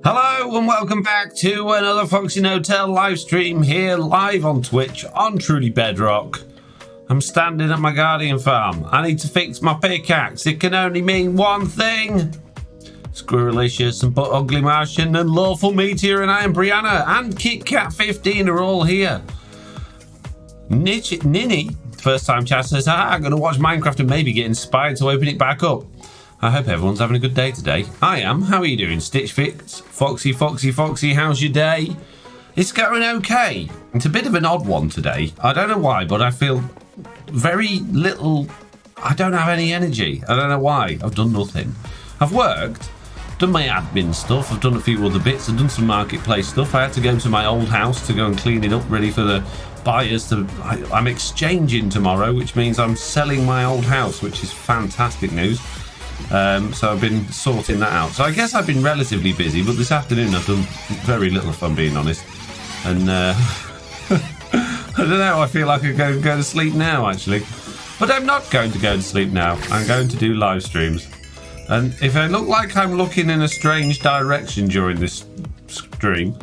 Hello and welcome back to another Foxy Hotel live stream here live on Twitch on Truly Bedrock. I'm standing at my guardian farm. I need to fix my pickaxe. It can only mean one thing. Squirrelicious and But Ugly Martian and Lawful Meteor and I am Brianna and KitKat15 are all here. Ninny, first time chat, says, I'm going to watch Minecraft and maybe get inspired to open it back up. I hope everyone's having a good day today. I am. How are you doing? Stitch Fix, Foxy, how's your day? It's going okay. It's a bit of an odd one today. I don't know why, but I feel very little. I don't have any energy. I don't know why. I've done nothing. I've worked, done my admin stuff. I've done a few other bits. I've done some marketplace stuff. I had to go to my old house to go and clean it up, ready for the buyers to. I'm exchanging tomorrow, which means I'm selling my old house, which is fantastic news. So I've been sorting that out. So I guess I've been relatively busy, but this afternoon I've done very little, if I'm being honest. And I don't know, I feel like I go to sleep now, actually. But I'm not going to go to sleep now. I'm going to do live streams. And if I look like I'm looking in a strange direction during this stream,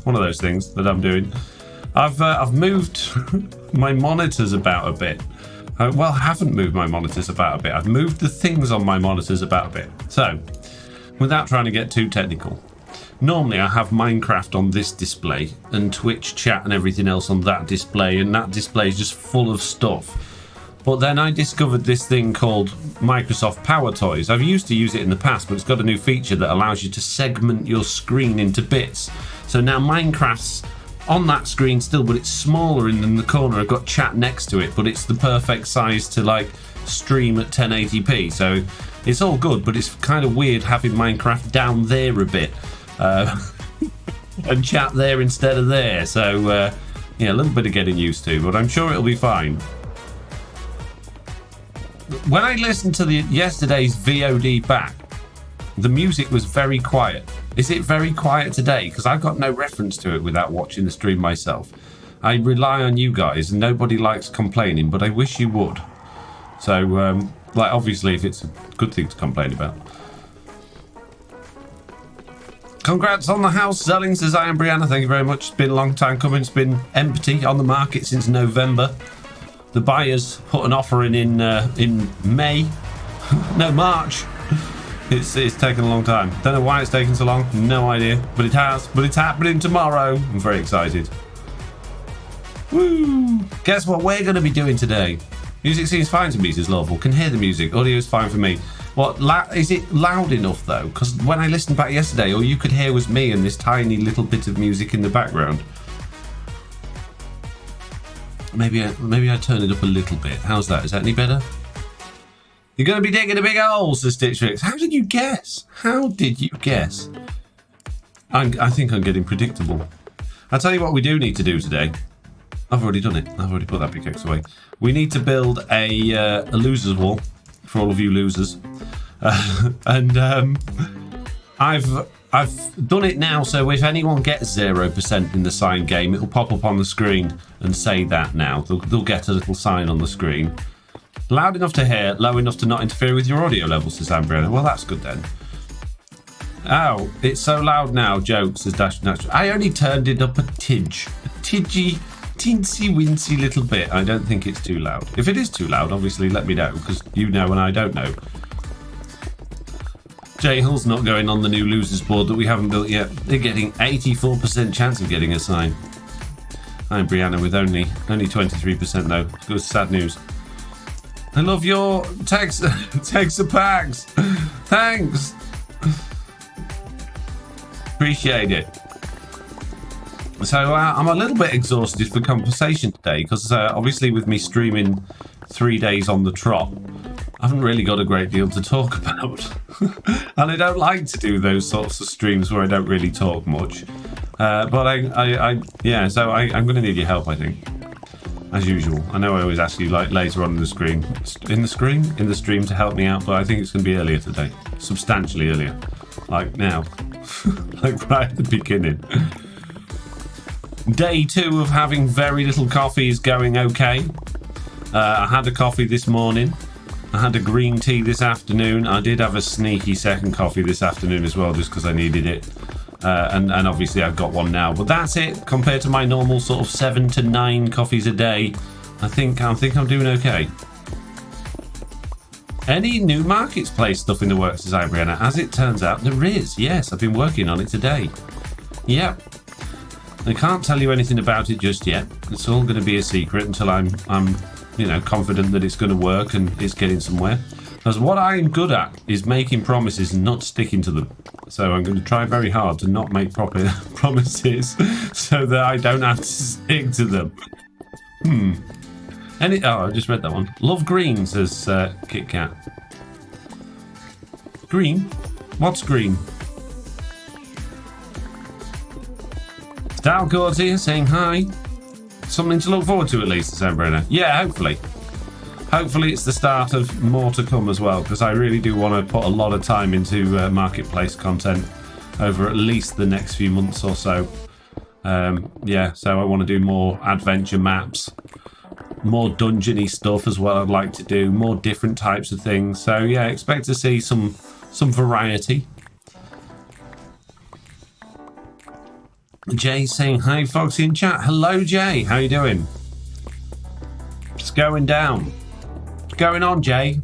one of those things that I'm doing, I've moved my monitors about a bit. I haven't moved my monitors about a bit. I've moved the things on my monitors about a bit. So, without trying to get too technical, normally I have Minecraft on this display and Twitch chat and everything else on that display, and that display is just full of stuff. But then I discovered this thing called Microsoft Power Toys. I've used to use it in the past, but it's got a new feature that allows you to segment your screen into bits. So now Minecraft's on that screen still, but it's smaller, and in the corner I've got chat next to it, but it's the perfect size to like stream at 1080p. So it's all good, but it's kind of weird having Minecraft down there a bit and chat there instead of there. So yeah, a little bit of getting used to, but I'm sure it'll be fine. When I listened to yesterday's VOD back, the music was very quiet. Is it very quiet today? Because I've got no reference to it without watching the stream myself. I rely on you guys, and nobody likes complaining, but I wish you would. So, like, obviously, if it's a good thing to complain about. Congrats on the house selling, says I am Brianna. Thank you very much. It's been a long time coming. It's been empty on the market since November. The buyers put an offer in May. No, March. It's taken a long time. Don't know why it's taken so long. No idea. But it has. But it's happening tomorrow. I'm very excited. Woo! Guess what we're going to be doing today? Music seems fine to me, says Lawful. Can hear the music. Audio is fine for me. What? Is it loud enough, though? Because when I listened back yesterday, all you could hear was me and this tiny little bit of music in the background. Maybe I turn it up a little bit. How's that? Is that any better? You're going to be digging a big hole, says Stitch Fix. How did you guess? How did you guess? I think I'm getting predictable. I'll tell you what we do need to do today. I've already done it. I've already put that pickaxe away. We need to build a loser's wall for all of you losers. And I've done it now, so if anyone gets 0% in the sign game, it'll pop up on the screen and say that now. They'll get a little sign on the screen. Loud enough to hear, low enough to not interfere with your audio levels, says Amber. Well, that's good then. Oh, it's so loud now, jokes, says Dash Natural. I only turned it up a tidgy, teensy wincy little bit. I don't think it's too loud. If it is too loud, obviously let me know, because you know and I don't know. J Hill's not going on the new losers board that we haven't built yet. They're getting 84% chance of getting a sign. I'm Brianna with only 23% though. Good, sad news. I love your text packs. Thanks. Appreciate it. So I'm a little bit exhausted for conversation today because obviously with me streaming 3 days on the trot, I haven't really got a great deal to talk about. And I don't like to do those sorts of streams where I don't really talk much. But so I'm going to need your help, I think. As usual. I know I always ask you like later on in the stream to help me out, but I think it's going to be earlier today. Substantially earlier. Like now. Like right at the beginning. Day 2 of having very little coffee is going okay. I had a coffee this morning. I had a green tea this afternoon. I did have a sneaky second coffee this afternoon as well, just because I needed it. And obviously I've got one now. But that's it compared to my normal sort of 7 to 9 coffees a day. I think I'm doing okay. Any new marketplace stuff in the works, says Brianna? As it turns out, there is. Yes, I've been working on it today. Yep. I can't tell you anything about it just yet. It's all going to be a secret until I'm confident that it's going to work and it's getting somewhere. Because what I'm good at is making promises and not sticking to them. So I'm going to try very hard to not make proper promises so that I don't have to stick to them. I just read that one. Love green, says Kit Kat. Green? What's green? Dalcourt's here saying hi. Something to look forward to at least, says Brenner. Yeah, hopefully. Hopefully it's the start of more to come as well, because I really do want to put a lot of time into marketplace content over at least the next few months or so. So I want to do more adventure maps, more dungeony stuff as well. I'd like to do more different types of things. So yeah, expect to see some variety. Jay saying hi, Foxy in chat. Hello, Jay. How you doing? It's going down. What's going on, Jay?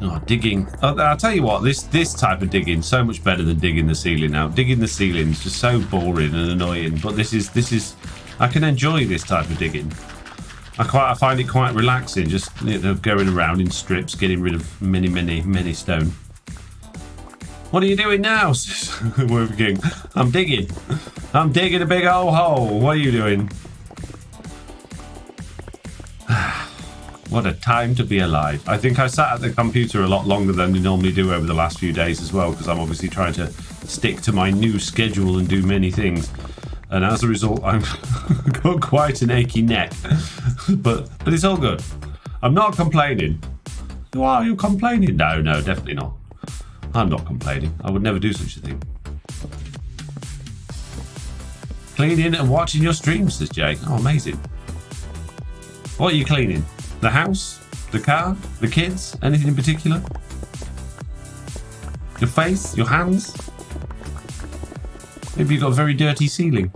Oh, digging. I'll tell you what, this type of digging so much better than digging the ceiling now. Digging the ceiling is just so boring and annoying, but this is I can enjoy this type of digging. I find it quite relaxing, just going around in strips, getting rid of many stone. What are you doing now? I'm digging. I'm digging a big old hole. What are you doing? What a time to be alive. I think I sat at the computer a lot longer than we normally do over the last few days as well, because I'm obviously trying to stick to my new schedule and do many things. And as a result, I've got quite an achy neck. but it's all good. I'm not complaining. Why are you complaining? No, definitely not. I'm not complaining. I would never do such a thing. Cleaning and watching your streams, says Jay. Oh, amazing. What are you cleaning? The house? The car? The kids? Anything in particular? Your face? Your hands? Maybe you've got a very dirty ceiling.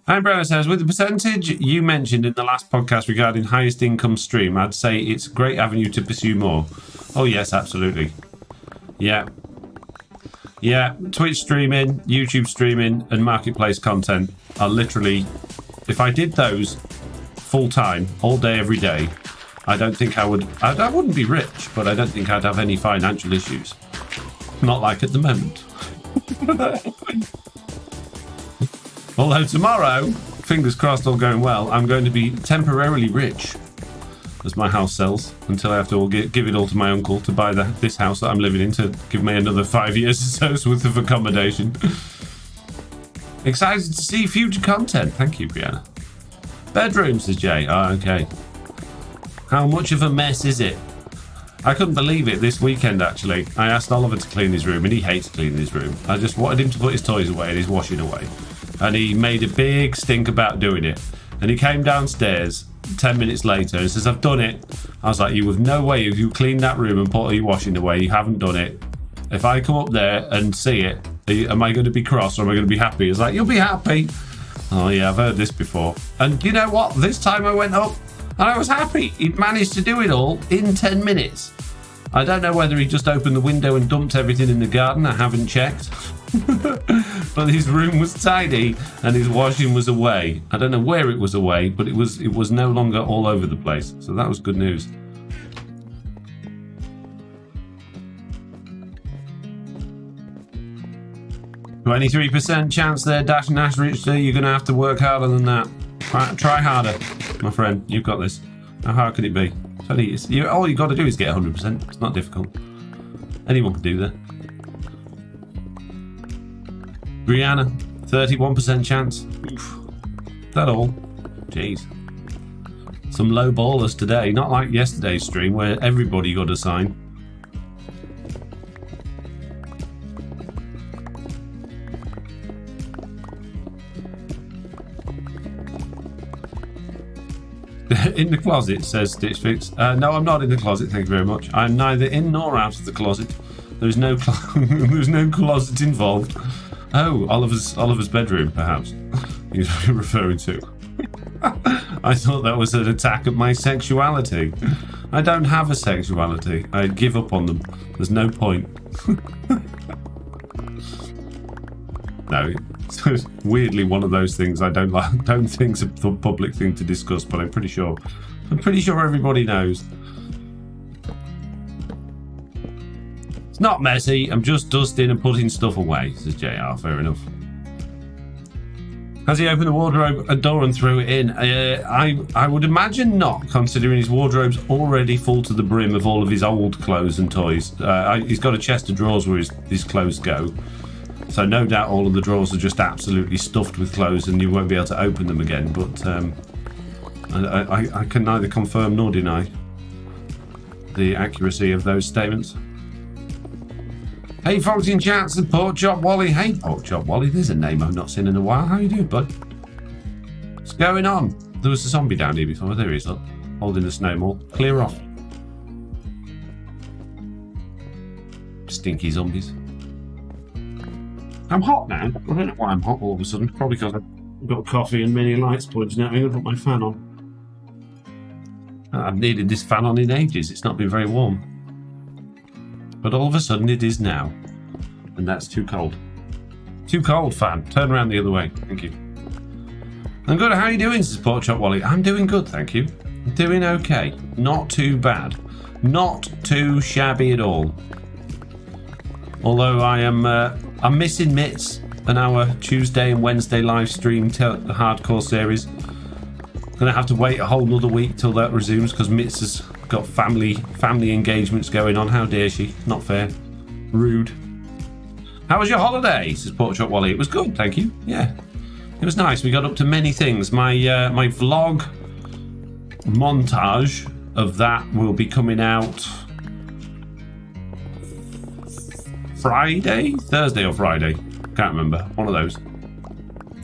Brown says, with the percentage you mentioned in the last podcast regarding highest income stream, I'd say it's a great avenue to pursue more. Oh, yes, absolutely. Yeah. Twitch streaming, YouTube streaming, and marketplace content are literally, if I did those full time, all day, every day, I don't think I wouldn't be rich, but I don't think I'd have any financial issues. Not like at the moment. Although tomorrow, fingers crossed all going well, I'm going to be temporarily rich as my house sells, until I have to give it all to my uncle to buy this house that I'm living in, to give me another 5 years or so's worth of accommodation. Excited to see future content. Thank you, Brianna. Bedroom, says Jay. Oh, okay. How much of a mess is it? I couldn't believe it this weekend, actually. I asked Oliver to clean his room, and he hates cleaning his room. I just wanted him to put his toys away and his washing away. And he made a big stink about doing it. And he came downstairs 10 minutes later and says, I've done it. I was like, you have no way, if you cleaned that room and put all your washing away, you haven't done it. If I come up there and see it, am I going to be cross or am I going to be happy? It's like, you'll be happy. Oh yeah, I've heard this before. And you know what? This time I went up and I was happy. He'd managed to do it all in 10 minutes. I don't know whether he just opened the window and dumped everything in the garden. I haven't checked. But his room was tidy and his washing was away. I don't know where it was away, but it was no longer all over the place. So that was good news. %, chance there, Dash and Ash Richter. You're going to have to work harder than that. Try harder, my friend. You've got this. How hard can it be? All you got to do is get 100%. It's not difficult. Anyone can do that. Brianna, 31% chance. Oof. That all? Jeez. Some low ballers today. Not like yesterday's stream where everybody got a sign. in the closet, says Stitch Fix. No, I'm not in the closet, thank you very much. I'm neither in nor out of the closet. There's no there's no closet involved. Oh, Oliver's bedroom, perhaps. He's referring to. I thought that was an attack at my sexuality. I don't have a sexuality. I give up on them. There's no point. No, it's weirdly one of those things I don't like. Don't think it's a public thing to discuss, but I'm pretty sure everybody knows. It's not messy. I'm just dusting and putting stuff away, says JR. Fair enough. Has he opened the wardrobe door and threw it in? I would imagine not, considering his wardrobe's already full to the brim of all of his old clothes and toys. He's got a chest of drawers where his clothes go. So no doubt all of the drawers are just absolutely stuffed with clothes and you won't be able to open them again. But I can neither confirm nor deny the accuracy of those statements. Hey, folks in chat, the Pork Chop Wally. Hey, Pork Chop Wally, there's a name I've not seen in a while. How you doing, bud? What's going on? There was a zombie down here before. There he is, look. Holding the snowball. Clear off. Stinky zombies. I'm hot now. I don't know why I'm hot all of a sudden. Probably because I've got coffee and many lights pointing at me. I'm going to put my fan on. I've needed this fan on in ages. It's not been very warm. But all of a sudden it is now. And that's too cold. Too cold, fan. Turn around the other way. Thank you. I'm good. How are you doing, says Pork Chop Wally? I'm doing good, thank you. I'm doing okay. Not too bad. Not too shabby at all. Although I'm missing Mitts and our Tuesday and Wednesday live stream the hardcore series. Gonna have to wait a whole nother week till that resumes because Mitts has got family engagements going on. How dare she? Not fair. Rude. How was your holiday? Says Pork Chop Wally. It was good, thank you. Yeah, it was nice. We got up to many things. My vlog montage of that will be coming out Thursday or Friday. Can't remember. One of those.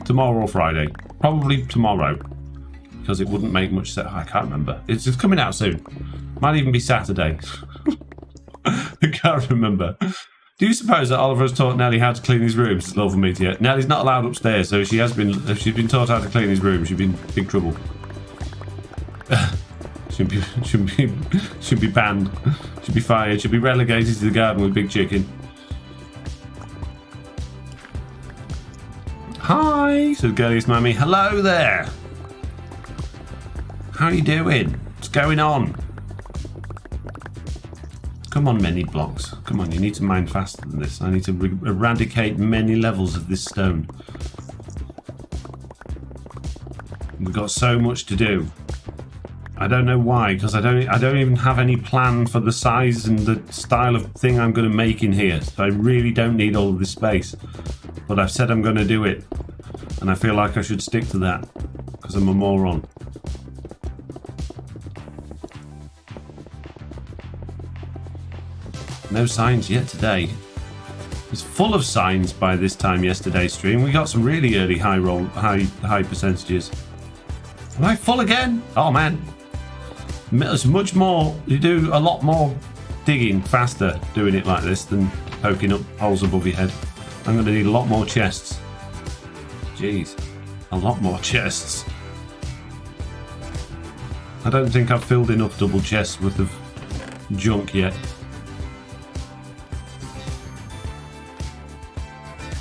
Tomorrow or Friday. Probably tomorrow. Because it wouldn't make much sense. I can't remember. It's just coming out soon. Might even be Saturday. I can't remember. Do you suppose that Oliver has taught Nelly how to clean his room since Love Meet yet? Nelly's not allowed upstairs, so if she's been taught how to clean his room, she'd be in big trouble. Should be banned. Should be fired. Should be relegated to the garden with Big Chicken. Hi, says Girliest Mammy. Hello there. How are you doing? What's going on? Come on, many blocks. Come on, you need to mine faster than this. I need to eradicate many levels of this stone. We've got so much to do. I don't know why, because I don't even have any plan for the size and the style of thing I'm going to make in here. So I really don't need all of this space. But I've said I'm going to do it. And I feel like I should stick to that, because I'm a moron. No signs yet today. It was full of signs by this time yesterday's stream. We got some really early high percentages. Am I full again? Oh man. There's much more. You do a lot more digging faster doing it like this than poking up holes above your head. I'm going to need a lot more chests. Jeez. A lot more chests. I don't think I've filled enough double chests worth of junk yet.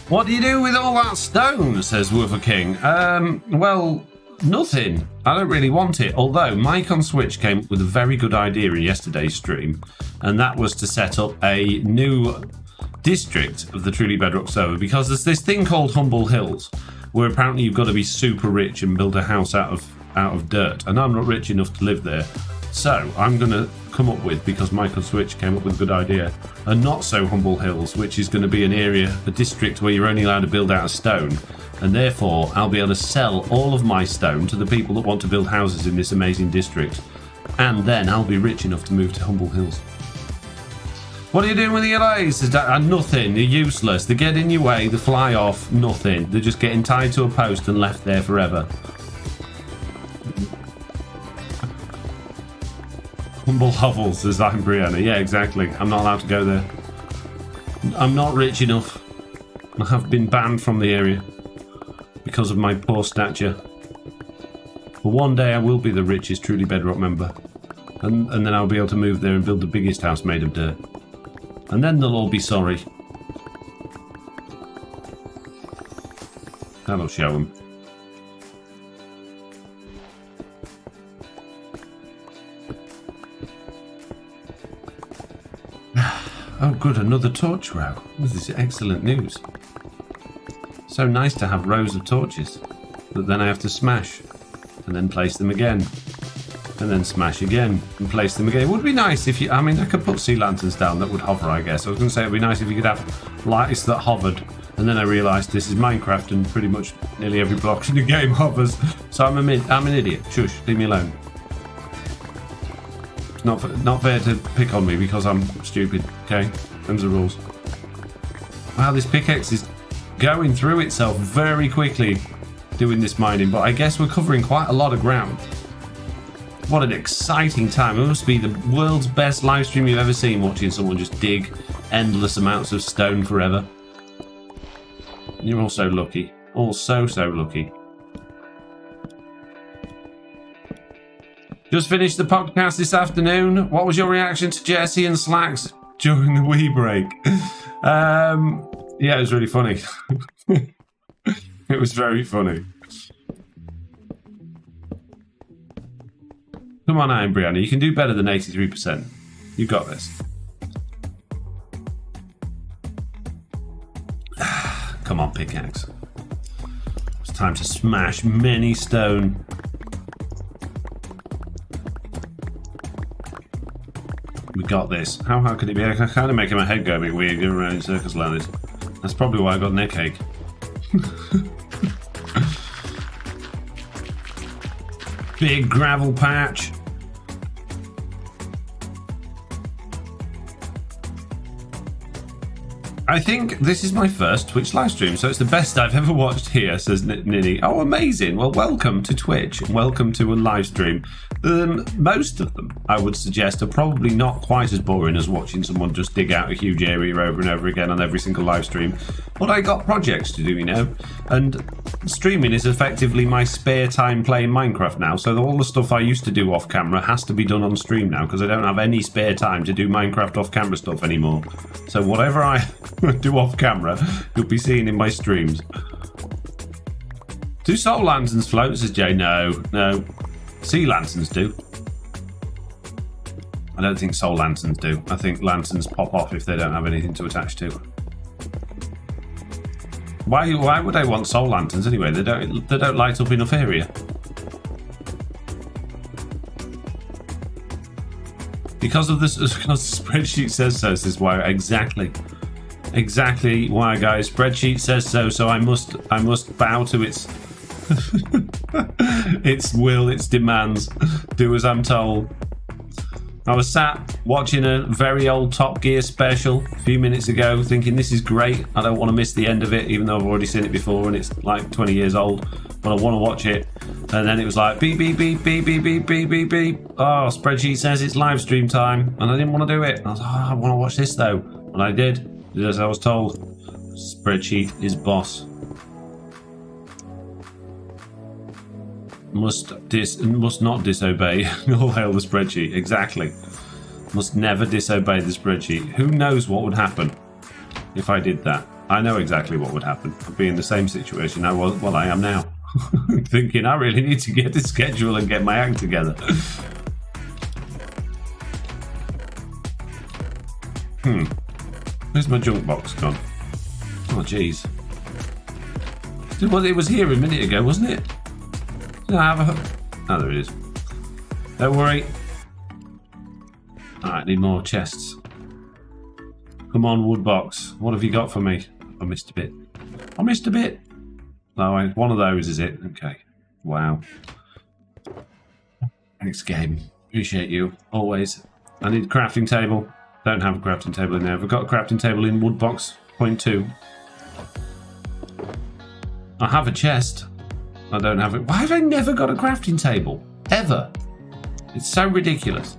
What do you do with all that stone? Says Woofer King. Well, nothing. I don't really want it. Although Mike on Switch came up with a very good idea in yesterday's stream, and that was to set up a new district of the Truly Bedrock server, because there's this thing called Humble Hills, where apparently you've got to be super rich and build a house out of dirt, and I'm not rich enough to live there. So I'm going to come up with, because Mike on Switch came up with a good idea, a not so humble hills, which is going to be an area, a district where you're only allowed to build out of stone, and therefore I'll be able to sell all of my stone to the people that want to build houses in this amazing district, and then I'll be rich enough to move to Humble Hills. What are you doing with the LAs? Nothing. They're useless. They get in your way. They fly off. Nothing. They're just getting tied to a post and left there forever. Humble hovel, says I'm Brianna. Yeah, exactly. I'm not allowed to go there. I'm not rich enough. I have been banned from the area because of my poor stature. But one day I will be the richest truly Bedrock member. And then I'll be able to move there and build the biggest house made of dirt. And then they'll all be sorry. That'll show them. Oh good, another torch row. This is excellent news. So nice to have rows of torches that then I have to smash and then place them again. And then smash again and place them again. It would be nice if you, I mean, I could put sea lanterns down that would hover, I guess. I was going to say it would be nice if you could have lights that hovered. And then I realised this is Minecraft and pretty much nearly every block in the game hovers. So I'm an idiot. Shush, leave me alone. It's not fair to pick on me because I'm stupid, okay? Them's the rules. Wow, this pickaxe is going through itself very quickly doing this mining, but I guess we're covering quite a lot of ground. What an exciting time. It must be the world's best live stream you've ever seen, watching someone just dig endless amounts of stone forever. You're all so lucky. All so lucky. Just finished the podcast this afternoon. What was your reaction to Jesse and Slacks during the wee break? Yeah, it was really funny. It was very funny. Come on, Iron Brianna. You can do better than 83%. You got this. Come on, pickaxe. It's time to smash many stone. We got this. How could it be? I kind of making my head go a bit weird, going around in circles like this. That's probably why I got neck ache. Big gravel patch. I think this is my first Twitch live stream, so it's the best I've ever watched here, says Nini. Oh, amazing. Well, welcome to Twitch. Welcome to a live stream. Most of them, I would suggest, are probably not quite as boring as watching someone just dig out a huge area over and over again on every single live stream. But I got projects to do, you know, and streaming is effectively my spare time playing Minecraft now, so all the stuff I used to do off camera has to be done on stream now, because I don't have any spare time to do Minecraft off camera stuff anymore. So whatever I do off camera, you'll be seeing in my streams. Do soul lanterns float, says Jay? No. Sea lanterns do. I don't think soul lanterns do. I think lanterns pop off if they don't have anything to attach to. Why would I want soul lanterns anyway? They don't light up enough area. Because the spreadsheet says so. This is why. Exactly why, guys. Spreadsheet says so. So I must bow to its its will, its demands. Do as I'm told. I was sat watching a very old Top Gear special a few minutes ago, thinking this is great. I don't want to miss the end of it, even though I've already seen it before and it's like 20 years old. But I want to watch it. And then it was like beep beep beep beep beep beep beep beep beep. Oh, spreadsheet says it's live stream time, and I didn't want to do it. I was like, I want to watch this though, and I did as I was told. Spreadsheet is boss. Must not disobey. All hail the spreadsheet. Exactly. Must never disobey the spreadsheet. Who knows what would happen if I did that? I know exactly what would happen. I'd be in the same situation I am now. Thinking I really need to get the schedule and get my act together. Where's my junk box gone? Oh jeez. Well, it was here a minute ago, wasn't it? Oh, there it is. Don't worry. Alright, need more chests. Come on, wood box. What have you got for me? I missed a bit. Oh, one of those is it? Okay. Wow. Thanks, game. Appreciate you. Always. I need a crafting table. Don't have a crafting table in there. I've got a crafting table in wood box 0.2. I have a chest. I don't have it. Why have I never got a crafting table? Ever. It's so ridiculous.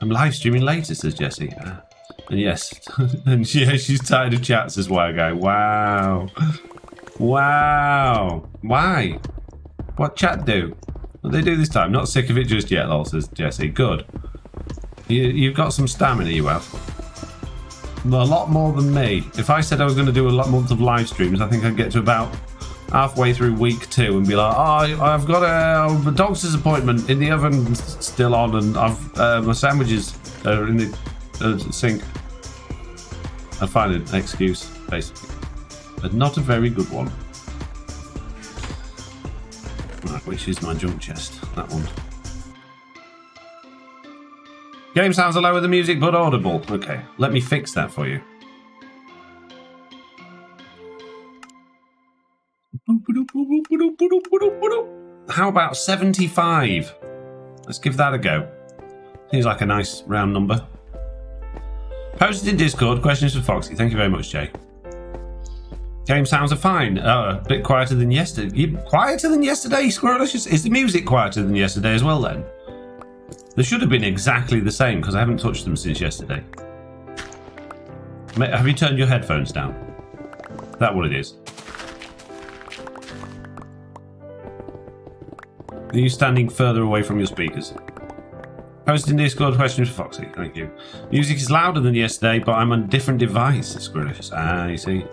I'm live streaming later, says Jessie. And yes, and yeah, she's tired of chats as well, guy. Wow. Wow. Why? What chat do? What they do this time? Not sick of it just yet, lol, says Jessie. Good. You've got some stamina, you have. A lot more than me. If I said I was going to do a month of live streams, I think I'd get to about halfway through week 2 and be like, oh, I've got a doctor's appointment in the oven still on, and I've my sandwiches are in the sink. I'd find an excuse, basically. But not a very good one. Right, which is my junk chest? That one. Game sounds are lower than music, but audible. Okay, let me fix that for you. How about 75? Let's give that a go. Seems like a nice round number. Posted in Discord. Questions for Foxy. Thank you very much, Jay. Game sounds are fine. A bit quieter than yesterday. Quieter than yesterday, Squirrelicious? Is the music quieter than yesterday as well, then? They should have been exactly the same, because I haven't touched them since yesterday. Have you turned your headphones down? Is that what it is? Are you standing further away from your speakers? Posted in Discord, questions for Foxy. Thank you. Music is louder than yesterday, but I'm on a different device, Squirrelicious. Ah, you see.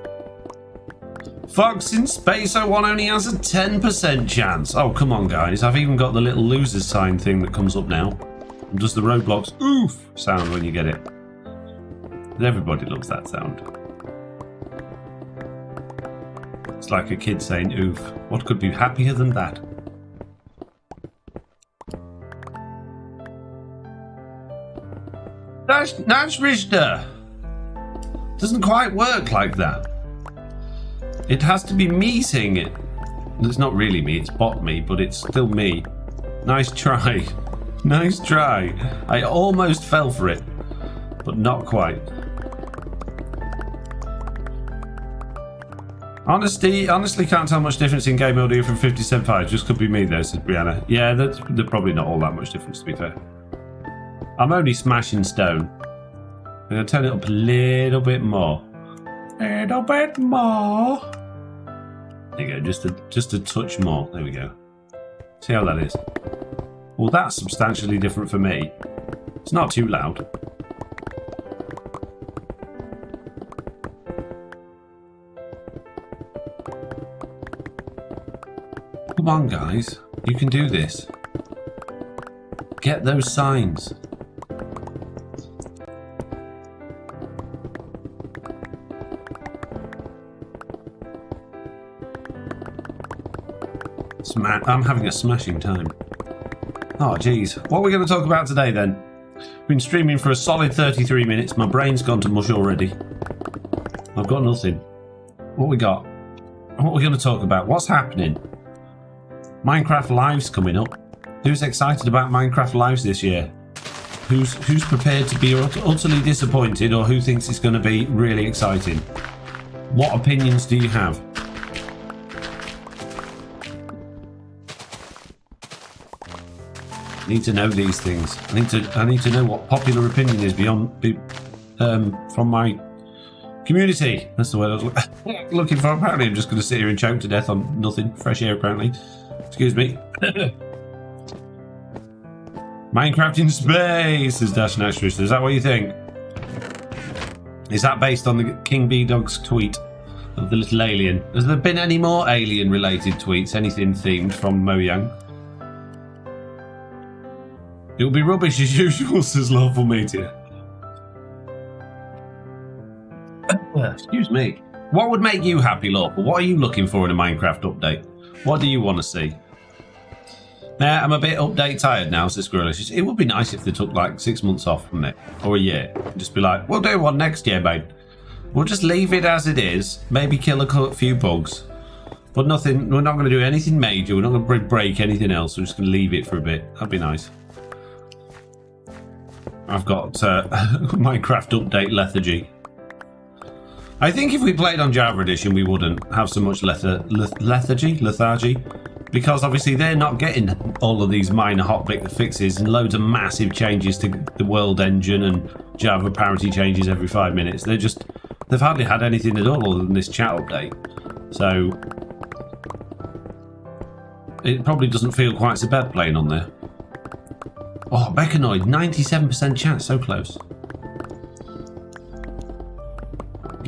Fox in Space 01 only has a 10% chance. Oh, come on, guys. I've even got the little losers sign thing that comes up now. And does the Roblox oof sound when you get it. Everybody loves that sound. It's like a kid saying oof. What could be happier than that? That's Rishda. Doesn't quite work like that. It has to be me saying it. It's not really me, it's bot me, but it's still me. Nice try. Nice try. I almost fell for it, but not quite. Honestly can't tell much difference in game audio from 57.5. Just could be me though, said Brianna. Yeah, they're probably not all that much difference, to be fair. I'm only smashing stone. I'm going to turn it up a little bit more. Little bit more. There you go, just a touch more. There we go. See how that is. Well, that's substantially different for me. It's not too loud. Come on, guys. You can do this. Get those signs. I'm having a smashing time. Oh, geez. What are we going to talk about today, then? Been streaming for a solid 33 minutes. My brain's gone to mush already. I've got nothing. What we got? What are we going to talk about? What's happening? Minecraft Live's coming up. Who's excited about Minecraft Lives this year? Who's prepared to be utterly disappointed, or who thinks it's going to be really exciting? What opinions do you have? I need to know these things. I need to know what popular opinion is from my community. That's the word I was looking for. Apparently, I'm just going to sit here and choke to death on nothing. Fresh air, apparently. Excuse me. Minecraft in space, says Dash Naturist. Is that what you think? Is that based on the King B Dog's tweet of the little alien? Has there been any more alien-related tweets? Anything themed from Mojang? It'll be rubbish as usual, says Lawful Meteor. Excuse me. What would make you happy, Lawful? What are you looking for in a Minecraft update? What do you want to see? Nah, I'm a bit update tired now, says Squirrelicious. It would be nice if they took like 6 months off from it, or a year. Just be like, we'll do one next year, mate. We'll just leave it as it is. Maybe kill a few bugs. But nothing, we're not going to do anything major. We're not going to break anything else. We're just going to leave it for a bit. That'd be nice. I've got Minecraft update lethargy. I think if we played on Java Edition, we wouldn't have so much lethargy. because obviously they're not getting all of these minor hotfix fixes and loads of massive changes to the world engine and Java parity changes every 5 minutes. They've hardly had anything at all other than this chat update. So it probably doesn't feel quite so bad playing on there. Oh, Mechanoid, 97% chance, so close.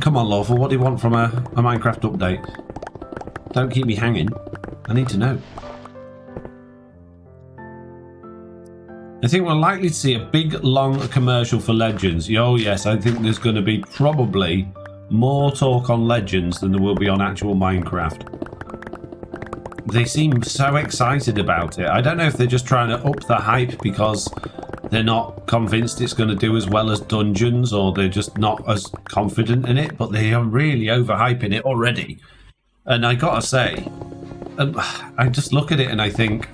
Come on, Lawful, what do you want from a Minecraft update? Don't keep me hanging. I need to know. I think we're likely to see a big, long commercial for Legends. Oh, yes, I think there's going to be probably more talk on Legends than there will be on actual Minecraft. They seem so excited about it. I don't know if they're just trying to up the hype because they're not convinced it's going to do as well as Dungeons, or they're just not as confident in it, but they are really overhyping it already. And I gotta say, I just look at it and I think,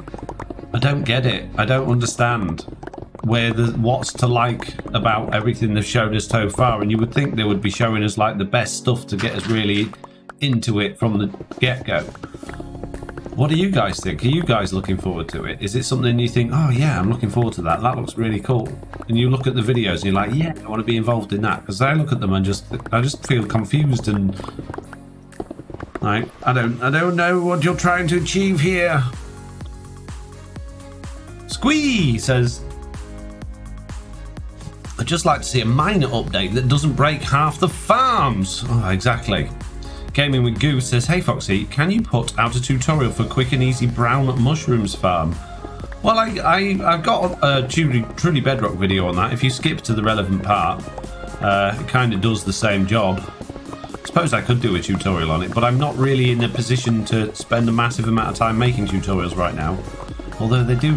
I don't get it. I don't understand what's to like about everything they've shown us so far. And you would think they would be showing us like the best stuff to get us really into it from the get-go. What do you guys think? Are you guys looking forward to it? Is it something you think, oh yeah, I'm looking forward to that. That looks really cool. And you look at the videos and you're like, yeah, I want to be involved in that. Because I look at them and I just feel confused and like, I don't know what you're trying to achieve here. Squee says, I'd just like to see a minor update that doesn't break half the farms. Oh, exactly. Gaming with Goose says, hey Foxy, can you put out a tutorial for quick and easy brown mushrooms farm? Well, I've got a truly Bedrock video on that. If you skip to the relevant part, it kind of does the same job. I suppose I could do a tutorial on it, but I'm not really in a position to spend a massive amount of time making tutorials right now. Although they do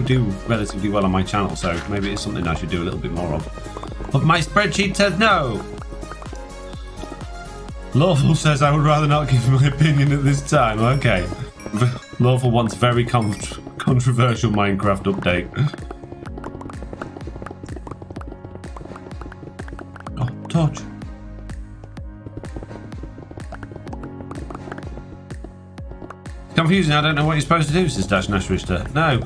relatively well on my channel, so maybe it's something I should do a little bit more of. But my spreadsheet says no. Lawful says I would rather not give my opinion at this time. Okay. Lawful wants very controversial Minecraft update. Oh, torch. Confusing, I don't know what you're supposed to do, says Dash Nashrister. No.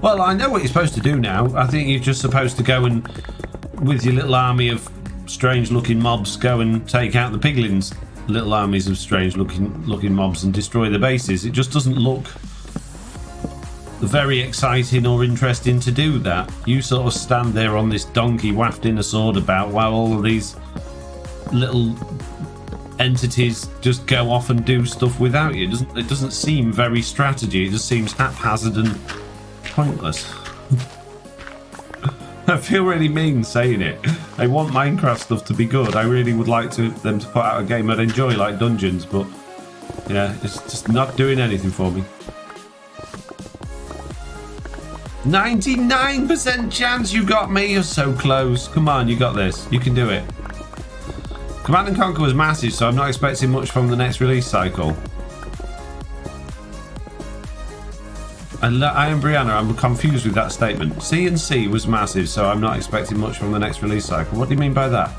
Well, I know what you're supposed to do now. I think you're just supposed to go and, with your little army of strange-looking mobs, go and take out the piglins. Little armies of strange-looking mobs and destroy the bases. It just doesn't look very exciting or interesting to do that. You sort of stand there on this donkey wafting a sword about while all of these little entities just go off and do stuff without you. It doesn't seem very strategy. It just seems haphazard and pointless. I feel really mean saying it. I want Minecraft stuff to be good. I really would like them to put out a game I'd enjoy, like Dungeons, but yeah, it's just not doing anything for me. 99% chance you got me. You're so close. Come on, you got this. You can do it. Command & Conquer was massive, so I'm not expecting much from the next release cycle. I am Brianna, I'm confused with that statement. C&C was massive, so I'm not expecting much from the next release cycle. What do you mean by that?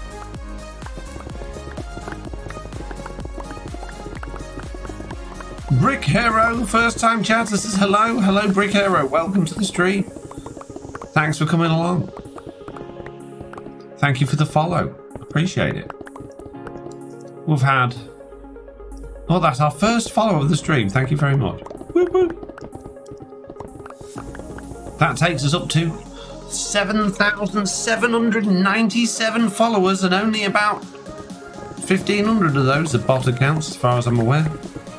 Brick Hero, first time chatter, says hello. Hello, Brick Hero. Welcome to the stream. Thanks for coming along. Thank you for the follow. Appreciate it. We've had... Oh, that's our first follow of the stream. Thank you very much. Woo woo. That takes us up to 7,797 followers, and only about 1,500 of those are bot accounts, as far as I'm aware.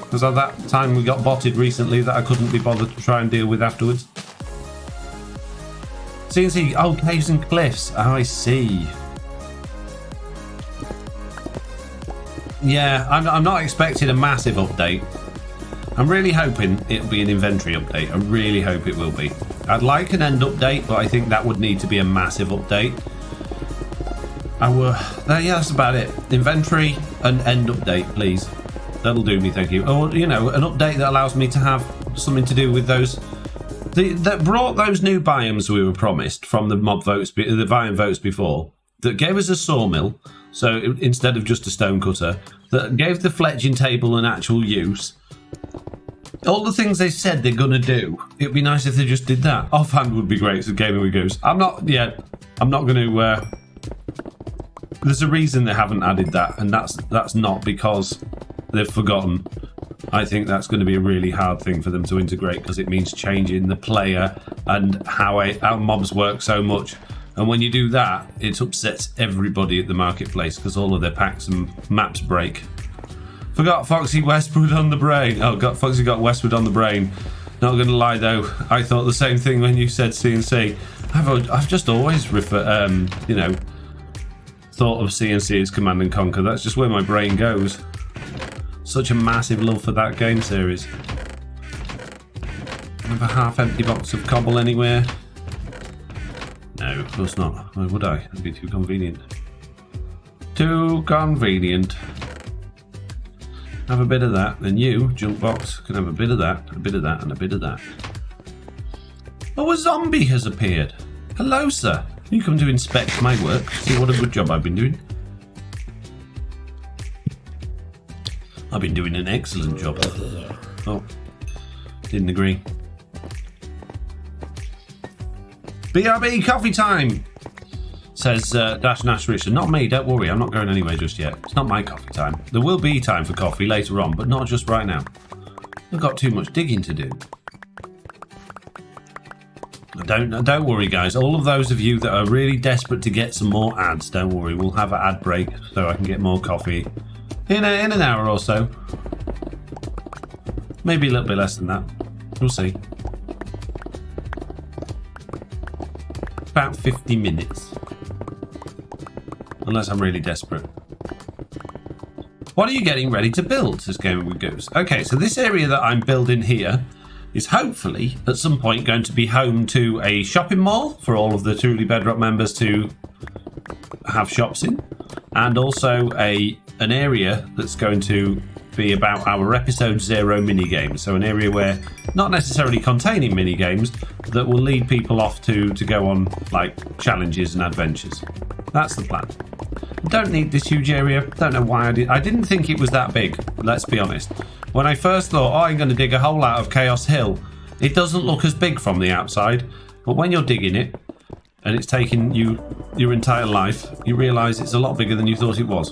Because at that time we got botted recently that I couldn't be bothered to try and deal with afterwards. CNC, oh, Caves and Cliffs. Oh, I see. Yeah, I'm not expecting a massive update. I'm really hoping it'll be an inventory update. I really hope it will be. I'd like an end update, but I think that would need to be a massive update. Yeah, that's about it. Inventory and end update, please. That'll do me, thank you. Or, you know, an update that allows me to have something to do with those... that brought those new biomes we were promised from the mob votes, the biome votes before, that gave us a sawmill, so instead of just a stone cutter, that gave the fletching table an actual use, All the things they said they're going to do, it'd be nice if they just did that. Offhand would be great, so Gaming with Goose. I'm not going to... there's a reason they haven't added that, and that's not because they've forgotten. I think that's going to be a really hard thing for them to integrate because it means changing the player and how mobs work so much. And when you do that, it upsets everybody at the marketplace because all of their packs and maps break. Forgot Foxy Westwood on the brain. Oh, Foxy got Westwood on the brain. Not going to lie though, I thought the same thing when you said CNC. I've just always thought of CNC as Command and Conquer. That's just where my brain goes. Such a massive love for that game series. Have a half-empty box of cobble anywhere? No, of course not. Why would I? That'd be too convenient. Too convenient. Have a bit of that, then you, junk box, can have a bit of that, a bit of that, and a bit of that. Oh, a zombie has appeared. Hello, sir. You come to inspect my work, see what a good job I've been doing. I've been doing an excellent job. Oh, didn't agree. BRB coffee time, says Dash Nash Richard. Not me, don't worry, I'm not going anywhere just yet. It's not my coffee time. There will be time for coffee later on, but not just right now. I've got too much digging to do. Don't worry, guys. All of those of you that are really desperate to get some more ads, don't worry. We'll have an ad break so I can get more coffee in an hour or so. Maybe a little bit less than that. We'll see. About 50 minutes. Unless I'm really desperate. What are you getting ready to build? Says Gaming with Goose. Okay, so this area that I'm building here is hopefully at some point going to be home to a shopping mall for all of the Truly Bedrock members to have shops in, and also an area that's going to be about our episode 0 minigames. So an area where not necessarily containing minigames that will lead people off to go on like challenges and adventures. That's the plan. I don't need this huge area. Don't know why I didn't think it was that big, let's be honest. When I first thought, I'm going to dig a hole out of Chaos Hill, it doesn't look as big from the outside, but when you're digging it and it's taken you your entire life, you realise it's a lot bigger than you thought it was.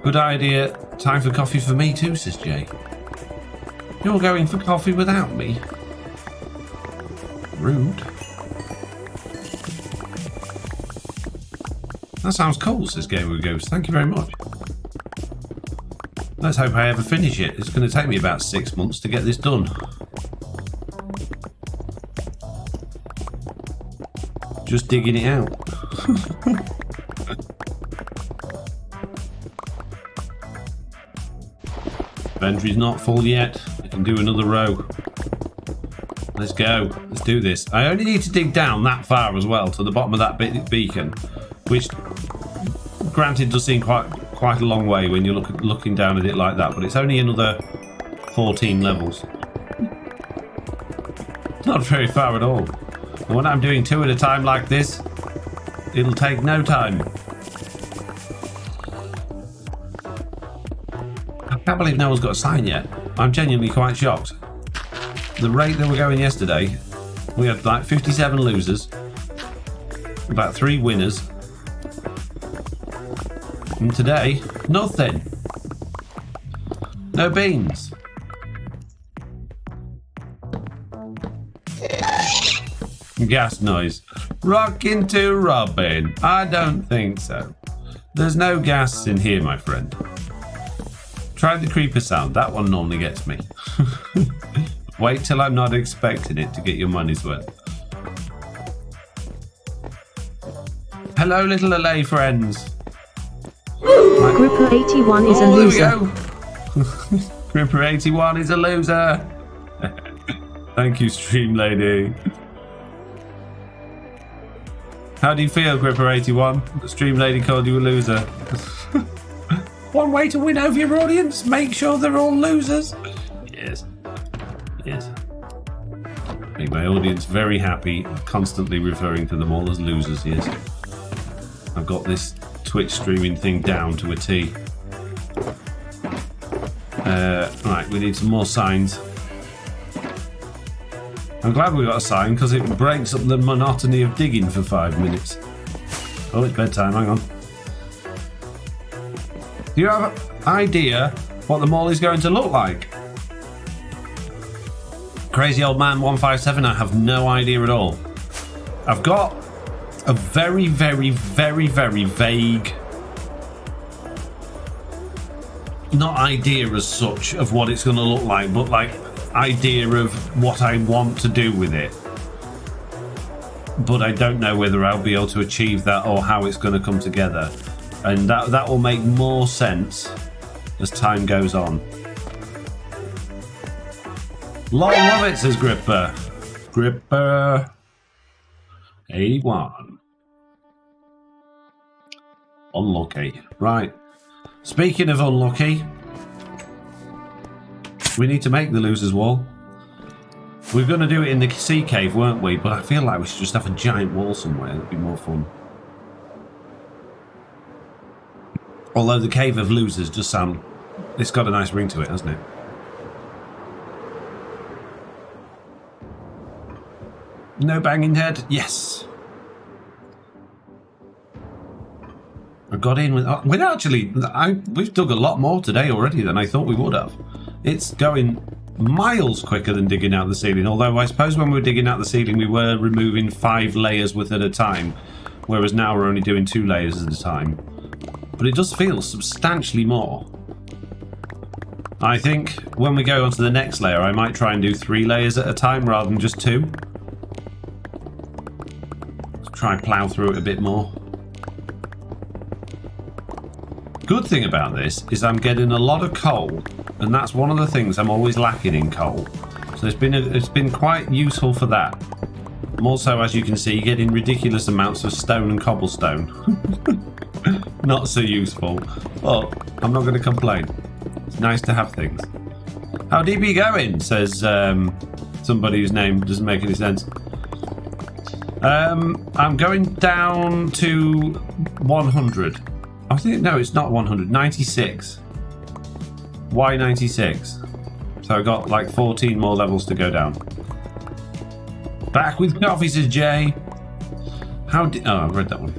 Good idea. Time for coffee for me too, says Jay. You're going for coffee without me? Rude. That sounds cool, says Game with Ghost. Thank you very much. Let's hope I ever finish it. It's going to take me about 6 months to get this done. Just digging it out. Inventory's not full yet. I can do another row. Let's go. Let's do this. I only need to dig down that far as well to the bottom of that beacon, which, granted, does seem quite a long way when you're looking down at it like that. But it's only another 14 levels. Not very far at all. And when I'm doing 2 at a time like this, it'll take no time. I can't believe no one's got a sign yet. I'm genuinely quite shocked. The rate that we're going yesterday, we had like 57 losers, about 3 winners, and today, nothing. No beans. Gas noise. Rockin' to Robin. I don't think so. There's no gas in here, my friend. Try the creeper sound. That one normally gets me. Wait till I'm not expecting it to get your money's worth. Hello, little LA friends. Gripper 81 is a loser. There we go. Gripper 81 is a loser. Thank you, Stream Lady. How do you feel, Gripper 81? The Stream Lady called you a loser. One way to win over your audience: make sure they're all losers. Yes. Yes. Make my audience very happy, constantly referring to them all as losers, yes. I've got this Twitch streaming thing down to a T. Right. Right, we need some more signs. I'm glad we got a sign because it breaks up the monotony of digging for 5 minutes. Oh, it's bedtime, hang on. Do you have an idea what the mall is going to look like? Crazy Old Man 157, I have no idea at all. I've got a very, very, very, very vague, not idea as such of what it's going to look like, but like idea of what I want to do with it. But I don't know whether I'll be able to achieve that or how it's going to come together. And that will make more sense as time goes on. Love it, says Gripper. Gripper 81. Unlucky. Right. Speaking of unlucky, we need to make the loser's wall. We were going to do it in the sea cave, weren't we? But I feel like we should just have a giant wall somewhere. It'd be more fun. Although the cave of losers does sound... It's got a nice ring to it, hasn't it? No banging head? Yes. I got in with... we've dug a lot more today already than I thought we would have. It's going miles quicker than digging out the ceiling. Although I suppose when we were digging out the ceiling, we were removing 5 layers worth at a time. Whereas now we're only doing 2 layers at a time. But it does feel substantially more. I think when we go on to the next layer, I might try and do 3 layers at a time rather than just 2. Try and plough through it a bit more. Good thing about this is I'm getting a lot of coal, and that's one of the things I'm always lacking in coal. So it's been quite useful for that. I'm also, as you can see, getting ridiculous amounts of stone and cobblestone. Not so useful, but I'm not going to complain. It's nice to have things. How deep are you going? Says somebody whose name doesn't make any sense. I'm going down to 100. I think, no, it's not 100. 96. Why 96? So I got like 14 more levels to go down. Back with coffee, says Jay. Oh, I've read that one.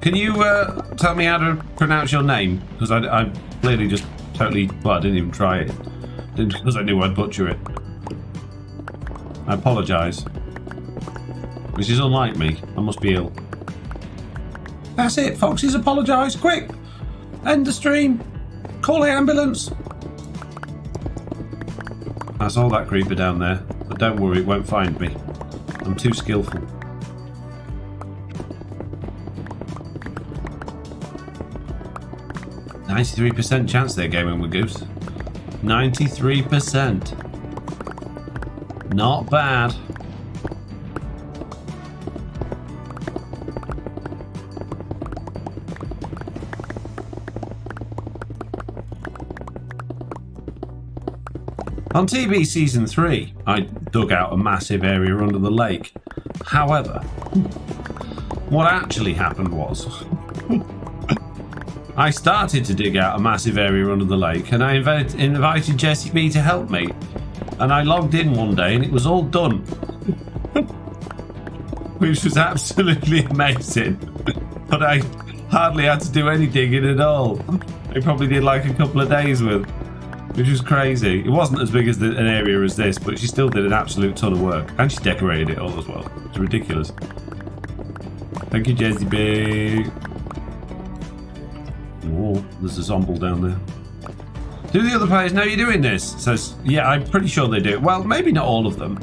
Can you tell me how to pronounce your name? Because I clearly just totally... Well, I didn't even try it. Because I knew I'd butcher it. I apologise. Which is unlike me. I must be ill. That's it, Foxes, apologise. Quick! End the stream. Call the ambulance. That's all that creeper down there. But don't worry, it won't find me. I'm too skillful. %93% chance they're going with Goose. 93%. Not bad. On TV Season 3, I dug out a massive area under the lake. However, what actually happened was... I started to dig out a massive area under the lake, and I invited Jessie B to help me. And I logged in one day, and it was all done. Which was absolutely amazing. But I hardly had to do any digging at all. I probably did like a couple of days with. Which was crazy. It wasn't as big as an area as this, but she still did an absolute ton of work. And she decorated it all as well. It's ridiculous. Thank you, Jessie B. Oh, there's a zomble down there. Do the other players know you're doing this? Says, yeah, I'm pretty sure they do. Well, maybe not all of them.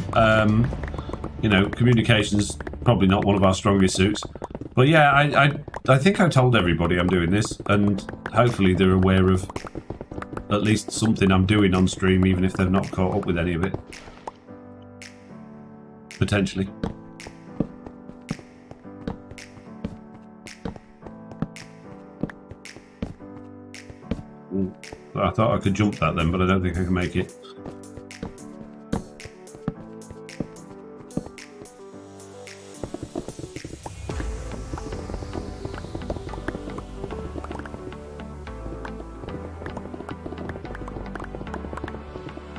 You know, communication's probably not one of our strongest suits. But yeah, I think I told everybody I'm doing this, and hopefully they're aware of at least something I'm doing on stream, even if they've not caught up with any of it. Potentially. Ooh, I thought I could jump that then, but I don't think I can make it.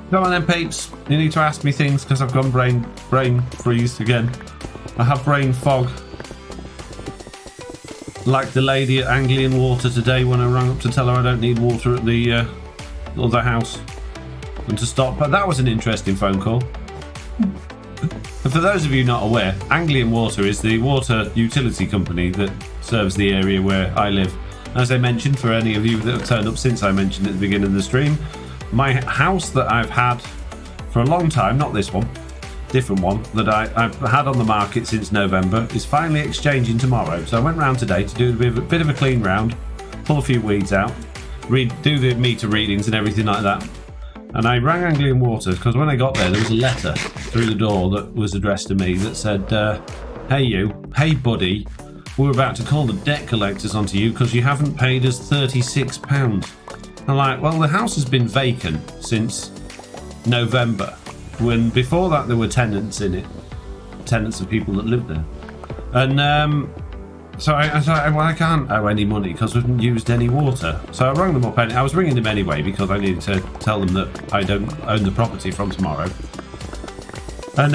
Come on then, peeps. You need to ask me things because I've gone brain freeze again. I have brain fog. Like the lady at Anglian Water today when I rang up to tell her I don't need water at the other house and to stop. But that was an interesting phone call. And for those of you not aware, Anglian Water is the water utility company that serves the area where I live. As I mentioned, for any of you that have turned up since I mentioned at the beginning of the stream, my house that I've had for a long time, not this one, different one, that I've had on the market since November, is finally exchanging tomorrow. So I went round today to do a bit of a clean round, pull a few weeds out, do the meter readings and everything like that. And I rang Anglian Water because when I got there was a letter through the door that was addressed to me that said, hey buddy, we're about to call the debt collectors onto you because you haven't paid us £36. I'm like, well, the house has been vacant since November, when before that there were tenants in it, tenants of people that lived there. And so I thought, well, I can't owe any money because we haven't used any water. So I rang them up, and I was ringing them anyway because I needed to tell them that I don't own the property from tomorrow. And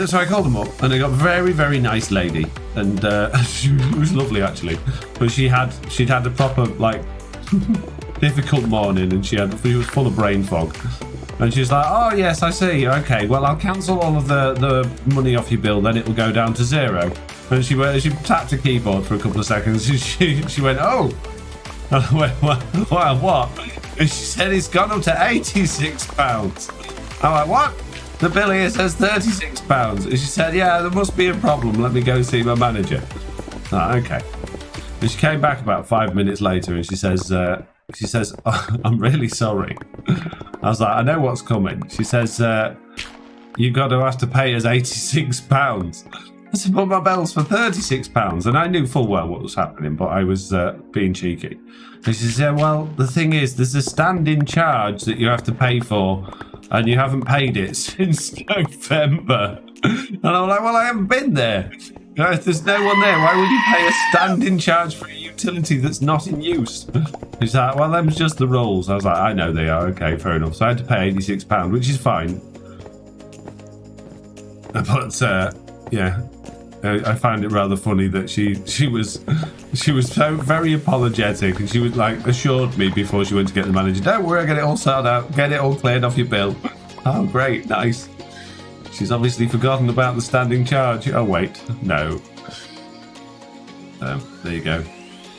so I called them up, and I got a very, very nice lady, and she was lovely actually, but she'd had a proper like difficult morning, and she was full of brain fog. And she's like, oh yes, I see, okay, well I'll cancel all of the money off your bill, then it will go down to zero. And she tapped a keyboard for a couple of seconds, and she went, oh. And I went, well, what? And she said it's gone up to £86. I'm like, what? The bill here says £36. And she said, yeah, there must be a problem, let me go see my manager. Okay. And she came back about 5 minutes later, and she says, oh, I'm really sorry. I was like, I know what's coming. She says, you've got to have to pay us £86. I said, but my bill's for £36. And I knew full well what was happening, but I was being cheeky. And she said, well, the thing is, there's a standing charge that you have to pay for, and you haven't paid it since November. And I'm like, well, I haven't been there. If there's no one there, why would you pay a standing charge for a utility that's not in use? He's like, well, them's just the rules. I was like, I know they are. Okay, fair enough. So I had to pay £86, which is fine. But yeah, I found it rather funny that she was so very apologetic, and she was like assured me before she went to get the manager, don't worry, I'll get it all sorted out, get it all cleared off your bill. Oh, great, nice. She's obviously forgotten about the standing charge. Oh, wait. No. There you go.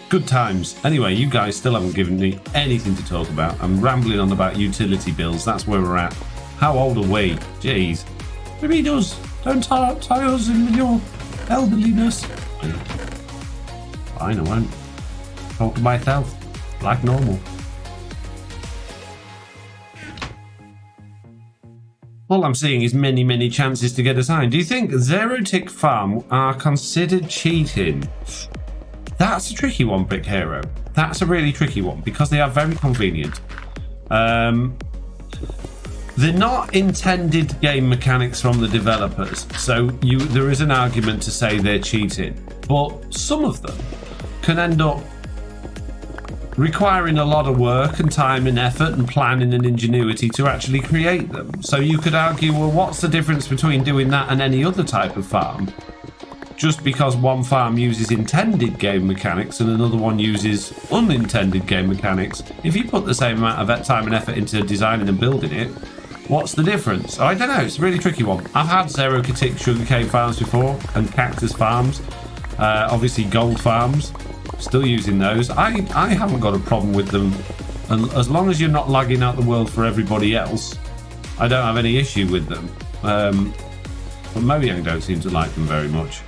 Good times. Anyway, you guys still haven't given me anything to talk about. I'm rambling on about utility bills. That's where we're at. How old are we? Jeez. Maybe he does. Don't tie us in with your elderliness. Fine, I won't. Talk to myself. Like normal. All I'm seeing is many, many chances to get assigned. Do you think zero-tick farm are considered cheating? That's a tricky one, Big Hero. That's a really tricky one because they are very convenient. They're not intended game mechanics from the developers, so there is an argument to say they're cheating. But some of them can end up requiring a lot of work and time and effort and planning and ingenuity to actually create them. So you could argue, well, what's the difference between doing that and any other type of farm? Just because one farm uses intended game mechanics and another one uses unintended game mechanics, if you put the same amount of time and effort into designing and building it, what's the difference? I don't know, it's a really tricky one. I've had zero-tick sugarcane farms before and cactus farms, obviously gold farms. Still using those. I haven't got a problem with them, and as long as you're not lagging out the world for everybody else, I don't have any issue with them. But Mojang don't seem to like them very much.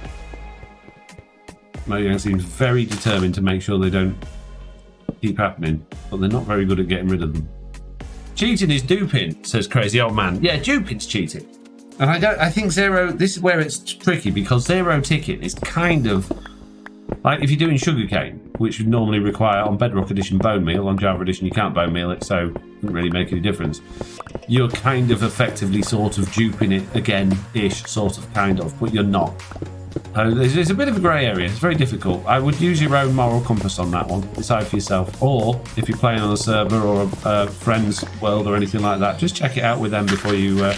Mojang seems very determined to make sure they don't keep happening, but they're not very good at getting rid of them. Cheating is duping, says Crazy Old Man. Yeah, duping's cheating. And I think this is where it's tricky, because zero-ticking is kind of like if you're doing sugarcane, which would normally require on Bedrock Edition bone meal, on Java Edition you can't bone meal it, so it doesn't really make any difference. You're kind of effectively sort of duping it again-ish, sort of, kind of, but you're not. It's a bit of a grey area. It's very difficult. I would use your own moral compass on that one. Decide for yourself. Or if you're playing on a server or a friend's world or anything like that, just check it out with them before you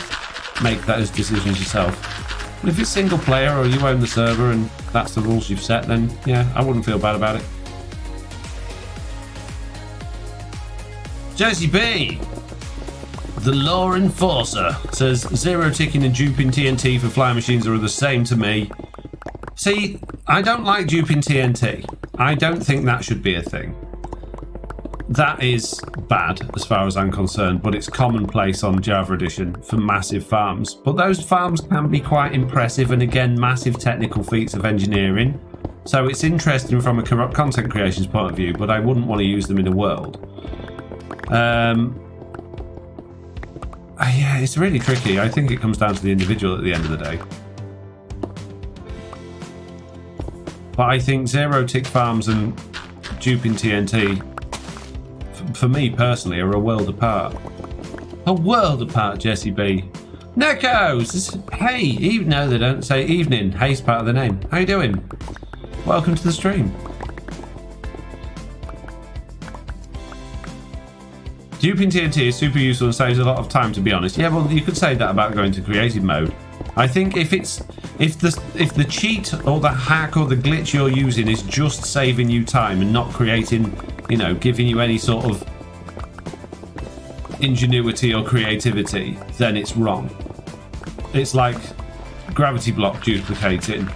make those decisions yourself. But if it's single player or you own the server and that's the rules you've set, then yeah, I wouldn't feel bad about it. Jesse B, the law enforcer, says zero ticking and duping TNT for flying machines are the same to me. See, I don't like duping TNT. I don't think that should be a thing. That is bad as far as I'm concerned, but it's commonplace on Java Edition for massive farms. But those farms can be quite impressive and again, massive technical feats of engineering. So it's interesting from a content creation's point of view, but I wouldn't want to use them in a world. Yeah, it's really tricky. I think it comes down to the individual at the end of the day. But I think zero tick farms and duping TNT, for me personally, are a world apart. A world apart, Jesse B. Neckos! Hey! No, they don't say evening. Hey's part of the name. How you doing? Welcome to the stream. Duping TNT is super useful and saves a lot of time, to be honest. Yeah, well, you could say that about going to creative mode. I think if the cheat or the hack or the glitch you're using is just saving you time and not creating, giving you any sort of ingenuity or creativity, then it's wrong. It's like gravity block duplicating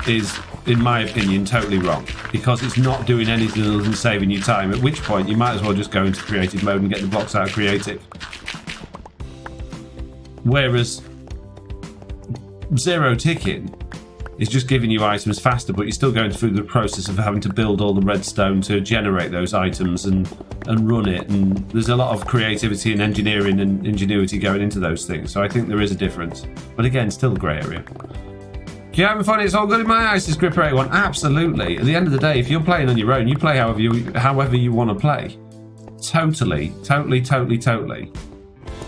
is, in my opinion, totally wrong because it's not doing anything other than saving you time, at which point you might as well just go into creative mode and get the blocks out of creative. Whereas zero ticking is just giving you items faster, but you're still going through the process of having to build all the redstone to generate those items and run it, and there's a lot of creativity and engineering and ingenuity going into those things, so I think there is a difference, but again, still a grey area. If you're having fun, it's all good in my eyes, says Gripper81. Absolutely. At the end of the day, if you're playing on your own, you play however you want to play. Totally.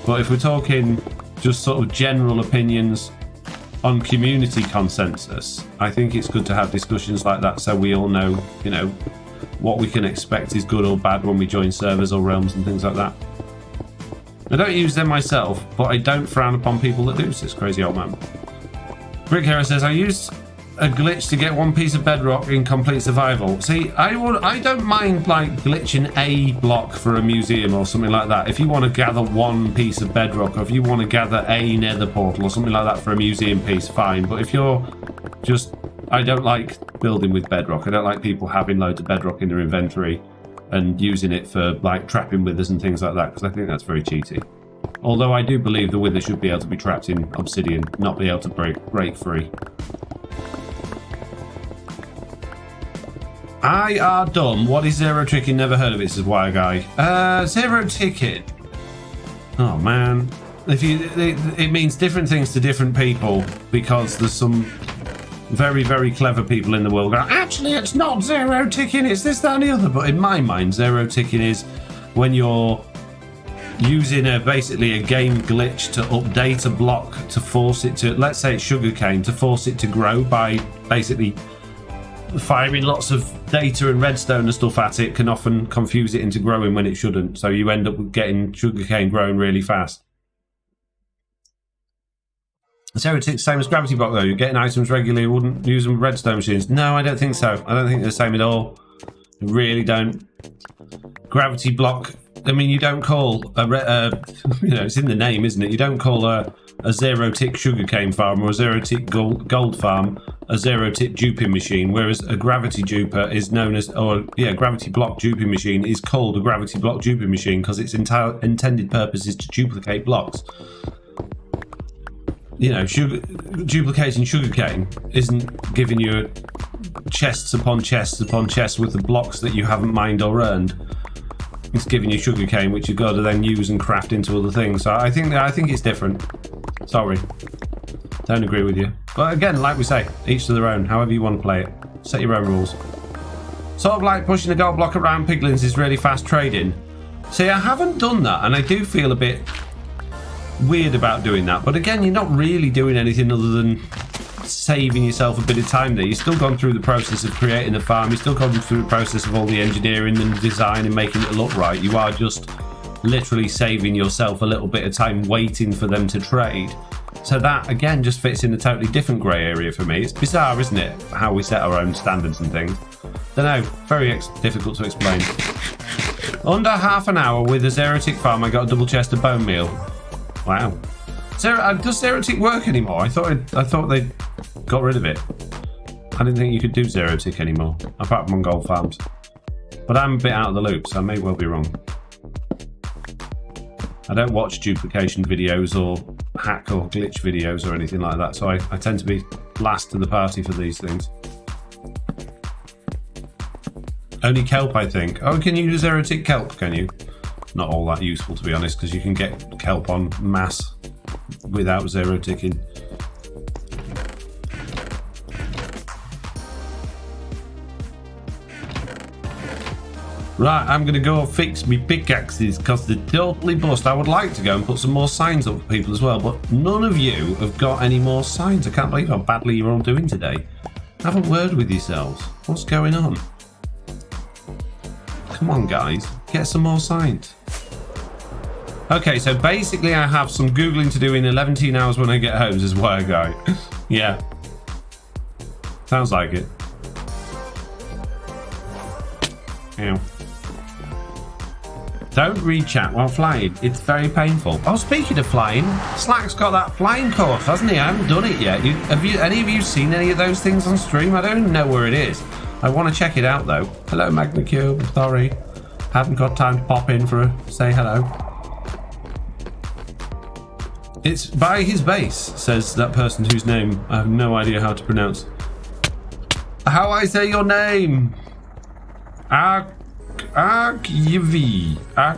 But if we're talking just sort of general opinions on community consensus, I think it's good to have discussions like that so we all know, what we can expect is good or bad when we join servers or realms and things like that. I don't use them myself, but I don't frown upon people that do, says Crazy Old Man. Rick Harris says, I used a glitch to get one piece of bedrock in complete survival. See, I don't mind like glitching a block for a museum or something like that. If you want to gather one piece of bedrock, or if you want to gather a nether portal or something like that for a museum piece, fine. But if you're just, I don't like building with bedrock. I don't like people having loads of bedrock in their inventory and using it for like trapping withers and things like that, because I think that's very cheaty. Although I do believe the wither should be able to be trapped in obsidian, not be able to break free. I are dumb. What is zero ticking? Never heard of it, says Wire Guy. Zero ticking. Oh man, it means different things to different people, because there's some very, very clever people in the world going, actually, it's not zero ticking, it's this, that, and the other. But in my mind, zero ticking is when you're using basically a game glitch to update a block to force it to, let's say it's sugarcane, to force it to grow by basically firing lots of data and redstone and stuff at it can often confuse it into growing when it shouldn't. So you end up getting sugarcane growing really fast. So it's the same as gravity block though. You're getting items regularly, you wouldn't use them with redstone machines. No, I don't think so. I don't think they're the same at all. I really don't. Gravity block, I mean, you don't call it's in the name, isn't it? You don't call a zero tick sugarcane farm or a zero tick gold farm a zero tick duping machine, whereas a gravity duper is known as, gravity block duping machine is called a gravity block duping machine because its entire intended purpose is to duplicate blocks. Duplicating sugarcane isn't giving you chests upon chests upon chests with the blocks that you haven't mined or earned. It's giving you sugarcane, which you've got to then use and craft into other things. So I think it's different. Sorry, don't agree with you. But again, like we say, each to their own. However you want to play it, set your own rules. Sort of like pushing a gold block around piglins is really fast trading. See, I haven't done that, and I do feel a bit weird about doing that. But again, you're not really doing anything other than saving yourself a bit of time there. You've still gone through the process of creating the farm. You've still gone through the process of all the engineering and design and making it look right. You are just literally saving yourself a little bit of time waiting for them to trade. So that, again, just fits in a totally different grey area for me. It's bizarre, isn't it, how we set our own standards and things. Don't know, very difficult to explain. Under half an hour with a Xerotic farm, I got a double chest of bone meal. Wow. Does Xerotic work anymore? I thought they got rid of it. I didn't think you could do Xerotic anymore, apart from on gold farms. But I'm a bit out of the loop, so I may well be wrong. I don't watch duplication videos or hack or glitch videos or anything like that, so I tend to be last to the party for these things. Only kelp, I think. Oh, can you use Xerotic kelp, can you? Not all that useful, to be honest, because you can get kelp on mass without Xeroticking. Right, I'm going to go fix me pickaxes because they're totally bust. I would like to go and put some more signs up for people as well, but none of you have got any more signs. I can't believe how badly you're all doing today. Have a word with yourselves. What's going on? Come on, guys. Get some more signs. Okay, so basically I have some Googling to do in 11 hours when I get home is where I go. Yeah. Sounds like it. Ow. Don't read chat while flying. It's very painful. Oh, speaking of flying, Slack's got that flying course, hasn't he? I haven't done it yet. Have any of you seen any of those things on stream? I don't even know where it is. I want to check it out, though. Hello, Magna Cube. Sorry. Haven't got time to pop in for a say hello. It's by his base, says that person whose name I have no idea how to pronounce. How I say your name? Archivi. I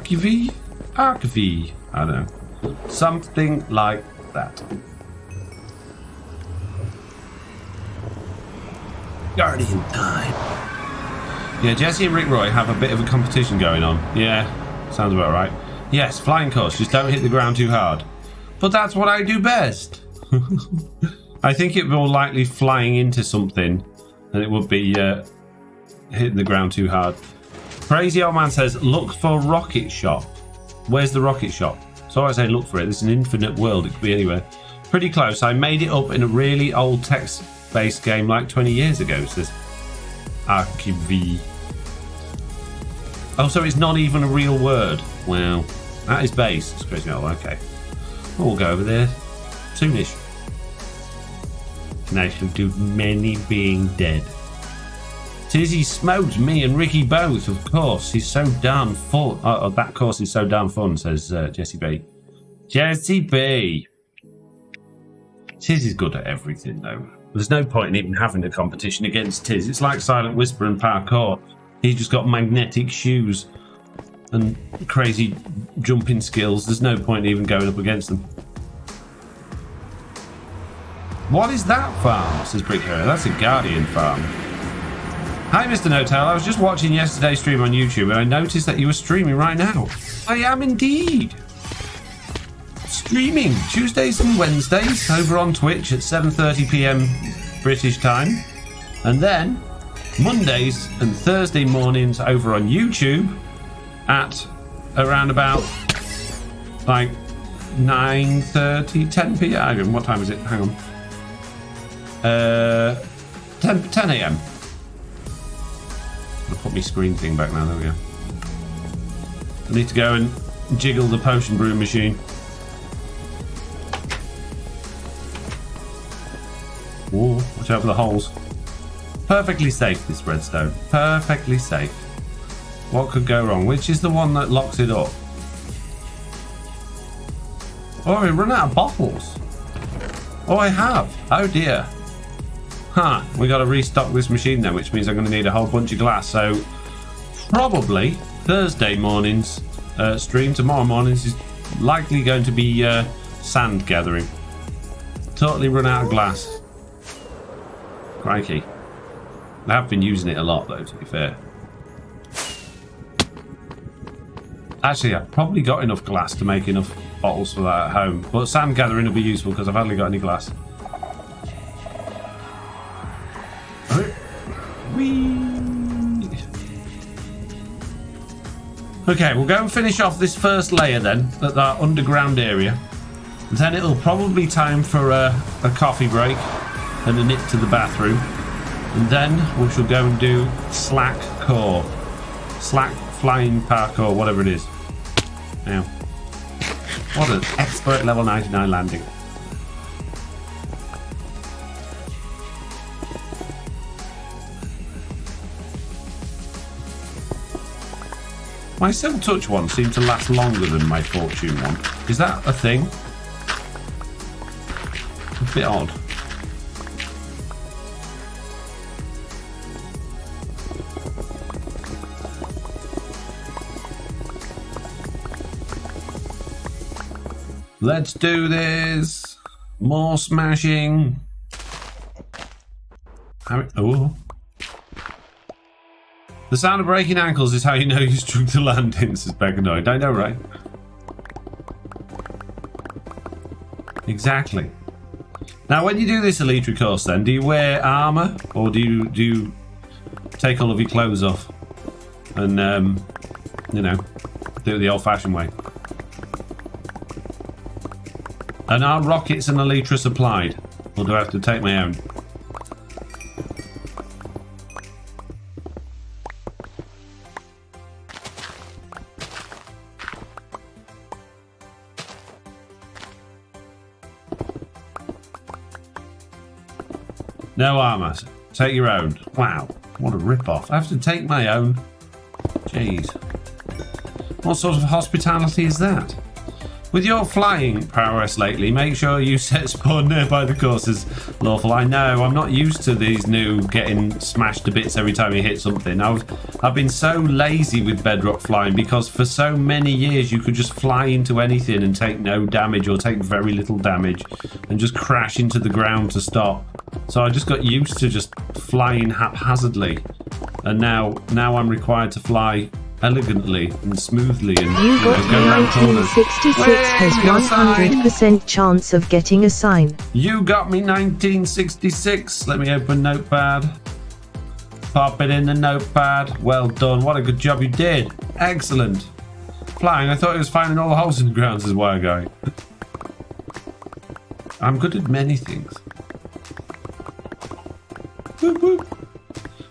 don't know. Something like that. Guardian time. Yeah, Jesse and Rick Roy have a bit of a competition going on. Yeah, sounds about right. Yes, flying course, just don't hit the ground too hard. But that's what I do best. I think it more likely flying into something than it would be hitting the ground too hard. Crazy Old Man says, look for rocket shop. Where's the rocket shop? So I say look for it. There's an infinite world. It could be anywhere. Pretty close. I made it up in a really old text-based game like 20 years ago, says Archivi. Oh, so it's not even a real word. Wow. That is base. It's crazy. Oh, okay. Well, we'll go over there soonish. Nice to many being dead. Tizzy smoked me and Ricky both, of course. He's so damn fun. Oh, that course is so damn fun, says Jesse B. Jesse B. Tiz is good at everything, though. There's no point in even having a competition against Tiz. It's like Silent Whisper and parkour. He's just got magnetic shoes and crazy jumping skills. There's no point even going up against them. What is that farm? Says Brick Hero. That's a Guardian farm. Hi, Mr. No-Tail. I was just watching yesterday's stream on YouTube and I noticed that you were streaming right now. I am indeed. Streaming Tuesdays and Wednesdays over on Twitch at 7:30 PM British time. And then Mondays and Thursday mornings over on YouTube at around about like 9:30, 10 PM. What time is it? Hang on. 10 AM. I'll put my screen thing back now. There we go. I need to go and jiggle the potion brewing machine. Whoa, watch out for the holes. Perfectly safe, this redstone. Perfectly safe. What could go wrong? Which is the one that locks it up? Oh, we run out of bottles. Oh, I have. Oh dear. Huh, we got to restock this machine then, which means I'm going to need a whole bunch of glass. So probably Thursday morning's stream. Tomorrow morning's is likely going to be sand gathering. Totally run out of glass. Crikey. I have been using it a lot though, to be fair. Actually, I've probably got enough glass to make enough bottles for that at home. But sand gathering will be useful because I've hardly got any glass. Okay, we'll go and finish off this first layer then, at that underground area. Then it'll probably be time for a coffee break and a nip to the bathroom. And then we shall go and do Slack flying parkour, whatever it is. Now, what an expert level 99 landing. My Silk Touch one seemed to last longer than my Fortune one. Is that a thing? A bit odd. Let's do this. More smashing. Oh. The sound of breaking ankles is how you know you struck the landing, says Beganoid. I know, right? Exactly. Now, when you do this Elytra course, then, do you wear armour? Or do you take all of your clothes off? And, you know, do it the old-fashioned way? And are rockets and Elytra supplied? Or do I have to take my own? No armour. Take your own. Wow, what a rip-off. I have to take my own. Jeez. What sort of hospitality is that? With your flying prowess lately, make sure you set spawn nearby the course as lawful. I know, I'm not used to these new getting smashed to bits every time you hit something. I've been so lazy with Bedrock flying because for so many years you could just fly into anything and take no damage or take very little damage and just crash into the ground to stop. So I just got used to just flying haphazardly. And now I'm required to fly elegantly and smoothly and You got go around corners. 1966 has 100% chance of getting a sign. You got me 1966. Let me open Notepad. Pop it in the Notepad. Well done. What a good job you did. Excellent. Flying. I thought it was finding all the holes in the grounds is why I'm going. I'm good at many things. Boop, boop.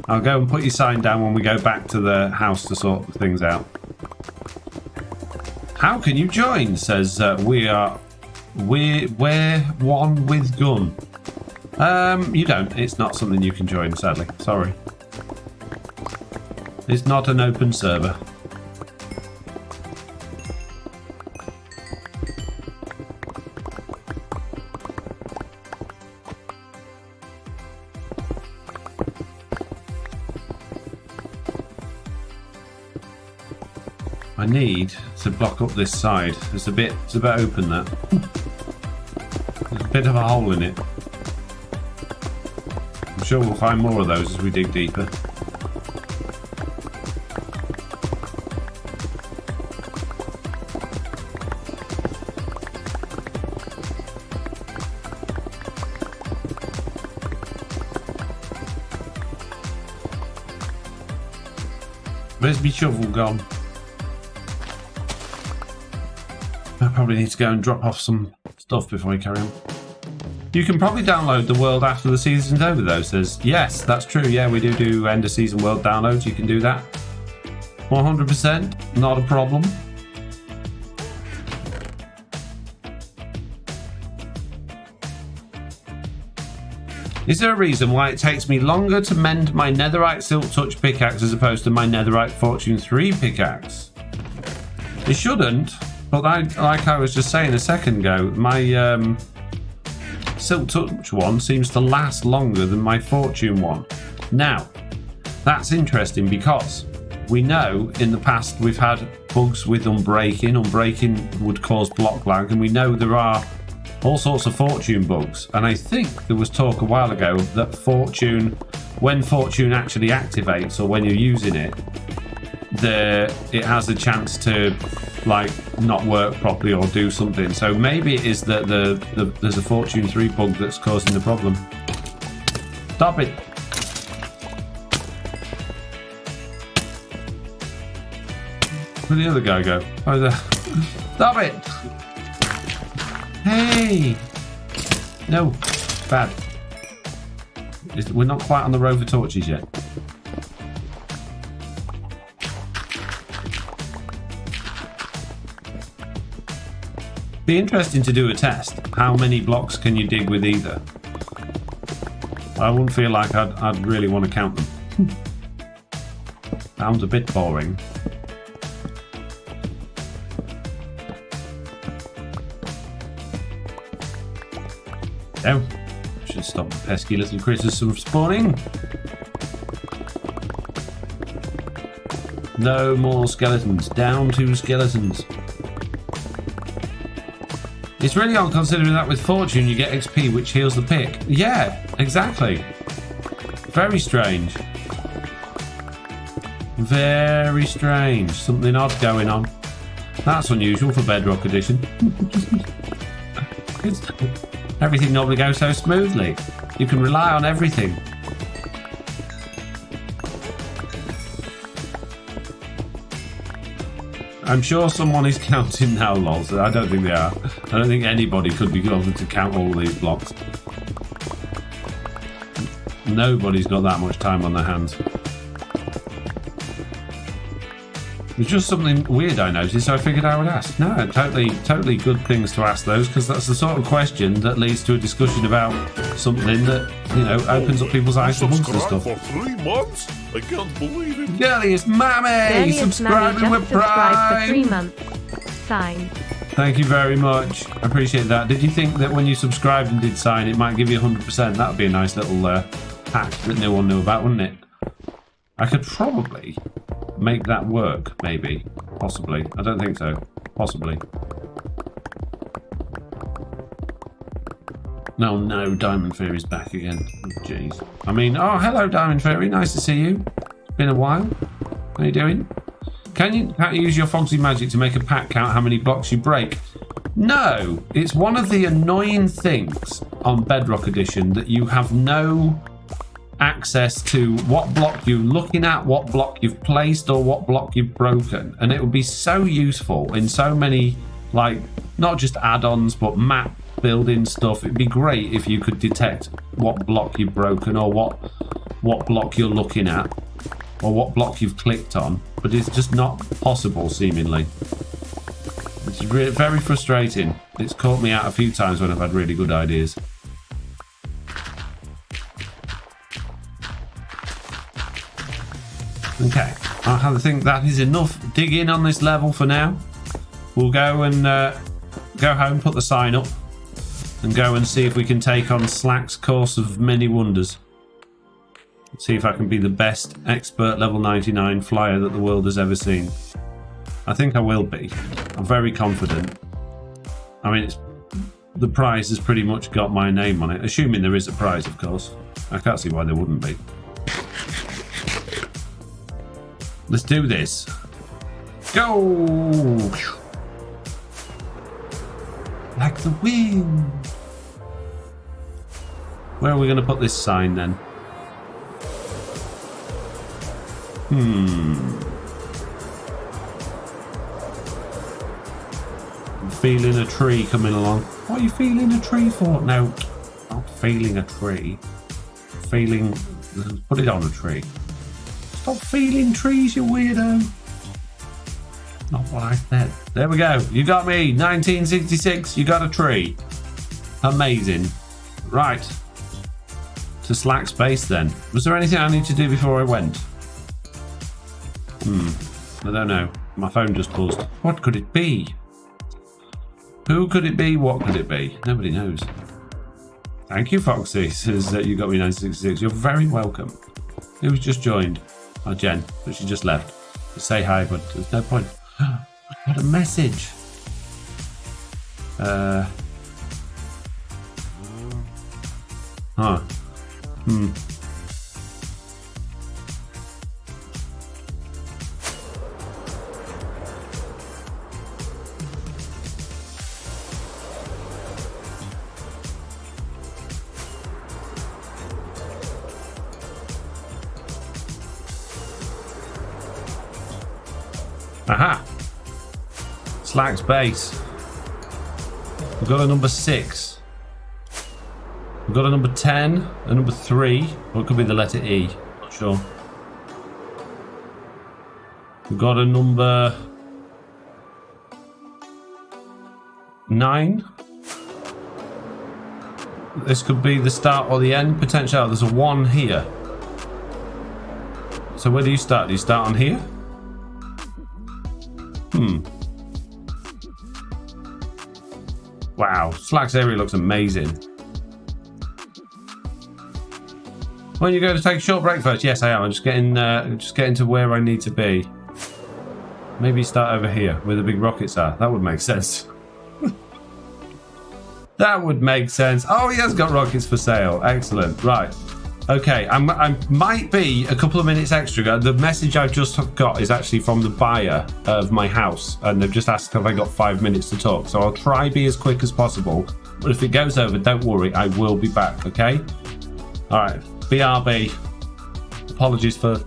I'll go and put your sign down when we go back to the house to sort things out. How can you join? Says we're one with gun. You don't. It's not something you can join, sadly. Sorry. It's not an open server. I need to block up this side. It's a bit open, that. There's a bit of a hole in it. I'm sure we'll find more of those as we dig deeper. Where's my shovel gone? I probably need to go and drop off some stuff before we carry on. You can probably download the world after the season's over, though, says. Yes, that's true. Yeah, we do end of season world downloads. You can do that. 100%. Not a problem. Is there a reason why it takes me longer to mend my netherite Silk Touch pickaxe as opposed to my netherite Fortune 3 pickaxe? It shouldn't. But like I was just saying a second ago, my Silk Touch one seems to last longer than my Fortune one. Now, that's interesting because we know in the past we've had bugs with unbreaking. Unbreaking would cause block lag, and we know there are all sorts of Fortune bugs. And I think there was talk a while ago that when Fortune actually activates or when you're using it, it has a chance to like not work properly or do something. So maybe it is that there's a Fortune 3 bug that's causing the problem. Stop it. Where'd the other guy go? Oh, there. Stop it! Hey! No. Bad. We're not quite on the rover torches yet. Be interesting to do a test. How many blocks can you dig with either? I wouldn't feel like I'd really want to count them. Sounds a bit boring. No. Should stop the pesky little critters from spawning. No more skeletons. Down 2 skeletons. It's really odd considering that with fortune you get XP which heals the pick. Yeah, exactly. Very strange. Very strange. Something odd going on. That's unusual for Bedrock Edition. Everything normally goes so smoothly. You can rely on everything. I'm sure someone is counting now, lols. I don't think they are. I don't think anybody could be bothered to count all these blocks. Nobody's got that much time on their hands. There's just something weird I noticed, so I figured I would ask. No, totally good things to ask those, because that's the sort of question that leads to a discussion about something that, you know, opens up people's eyes to monster stuff. For 3 months? I can't believe it. Girliest Mammy! Subscribing with Prime! For 3 months. Sign. Thank you very much. I appreciate that. Did you think that when you subscribed and did sign, it might give you 100%? That would be a nice little hack that no one knew about, wouldn't it? I could probably make that work, maybe. Possibly. I don't think so. Possibly. No, Diamond Fairy's back again. Oh, jeez. I mean, oh, hello, Diamond Fairy. Nice to see you. It's been a while. How you doing? Can't you use your Foxy magic to make a pack count how many blocks you break? No! It's one of the annoying things on Bedrock Edition that you have no access to what block you're looking at, what block you've placed, or what block you've broken. And it would be so useful in so many, like, not just add-ons, but map building stuff. It'd be great if you could detect what block you've broken, or what block you're looking at, or what block you've clicked on. But it's just not possible, seemingly. It's very frustrating. It's caught me out a few times when I've had really good ideas. Okay, I think that is enough digging on this level for now. We'll go and go home, put the sign up, and go and see if we can take on Slack's Course of Many Wonders. See if I can be the best expert level 99 flyer that the world has ever seen. I think I will be. I'm very confident. I mean, the prize has pretty much got my name on it, assuming there is a prize, of course. I can't see why there wouldn't be. Let's do this. Go! Like the wind. Where are we going to put this sign then? I'm feeling a tree coming along. What are you feeling a tree for? No, not feeling a tree. Feeling... Put it on a tree. Stop feeling trees, you weirdo. Not what I said. There we go. You got me. 1966. You got a tree. Amazing. Right. To Slack's base then. Was there anything I need to do before I went? I don't know. My phone just buzzed. What could it be? Who could it be? What could it be? Nobody knows. Thank you, Foxy. Says that you got me 1966. You're very welcome. Who's just joined? Oh, Jen, but she just left. Just say hi, but there's no point. I got a message. Aha! Slack's base. We've got a number 6. We've got a number 10, a number 3, or it could be the letter E. Not sure. We've got a number 9. This could be the start or the end, potentially. Oh, there's a 1 here. So where do you start? Do you start on here? Wow, Slack's area looks amazing. When you go to take a short break first? Yes, I am. I'm just getting to where I need to be. Maybe start over here where the big rockets are. That would make sense. That would make sense. Oh, he has got rockets for sale. Excellent. Right. Okay, I might be a couple of minutes extra. The message I've just got is actually from the buyer of my house, and they've just asked if I got 5 minutes to talk. So I'll try be as quick as possible. But if it goes over, don't worry, I will be back, okay? All right, BRB. Apologies for...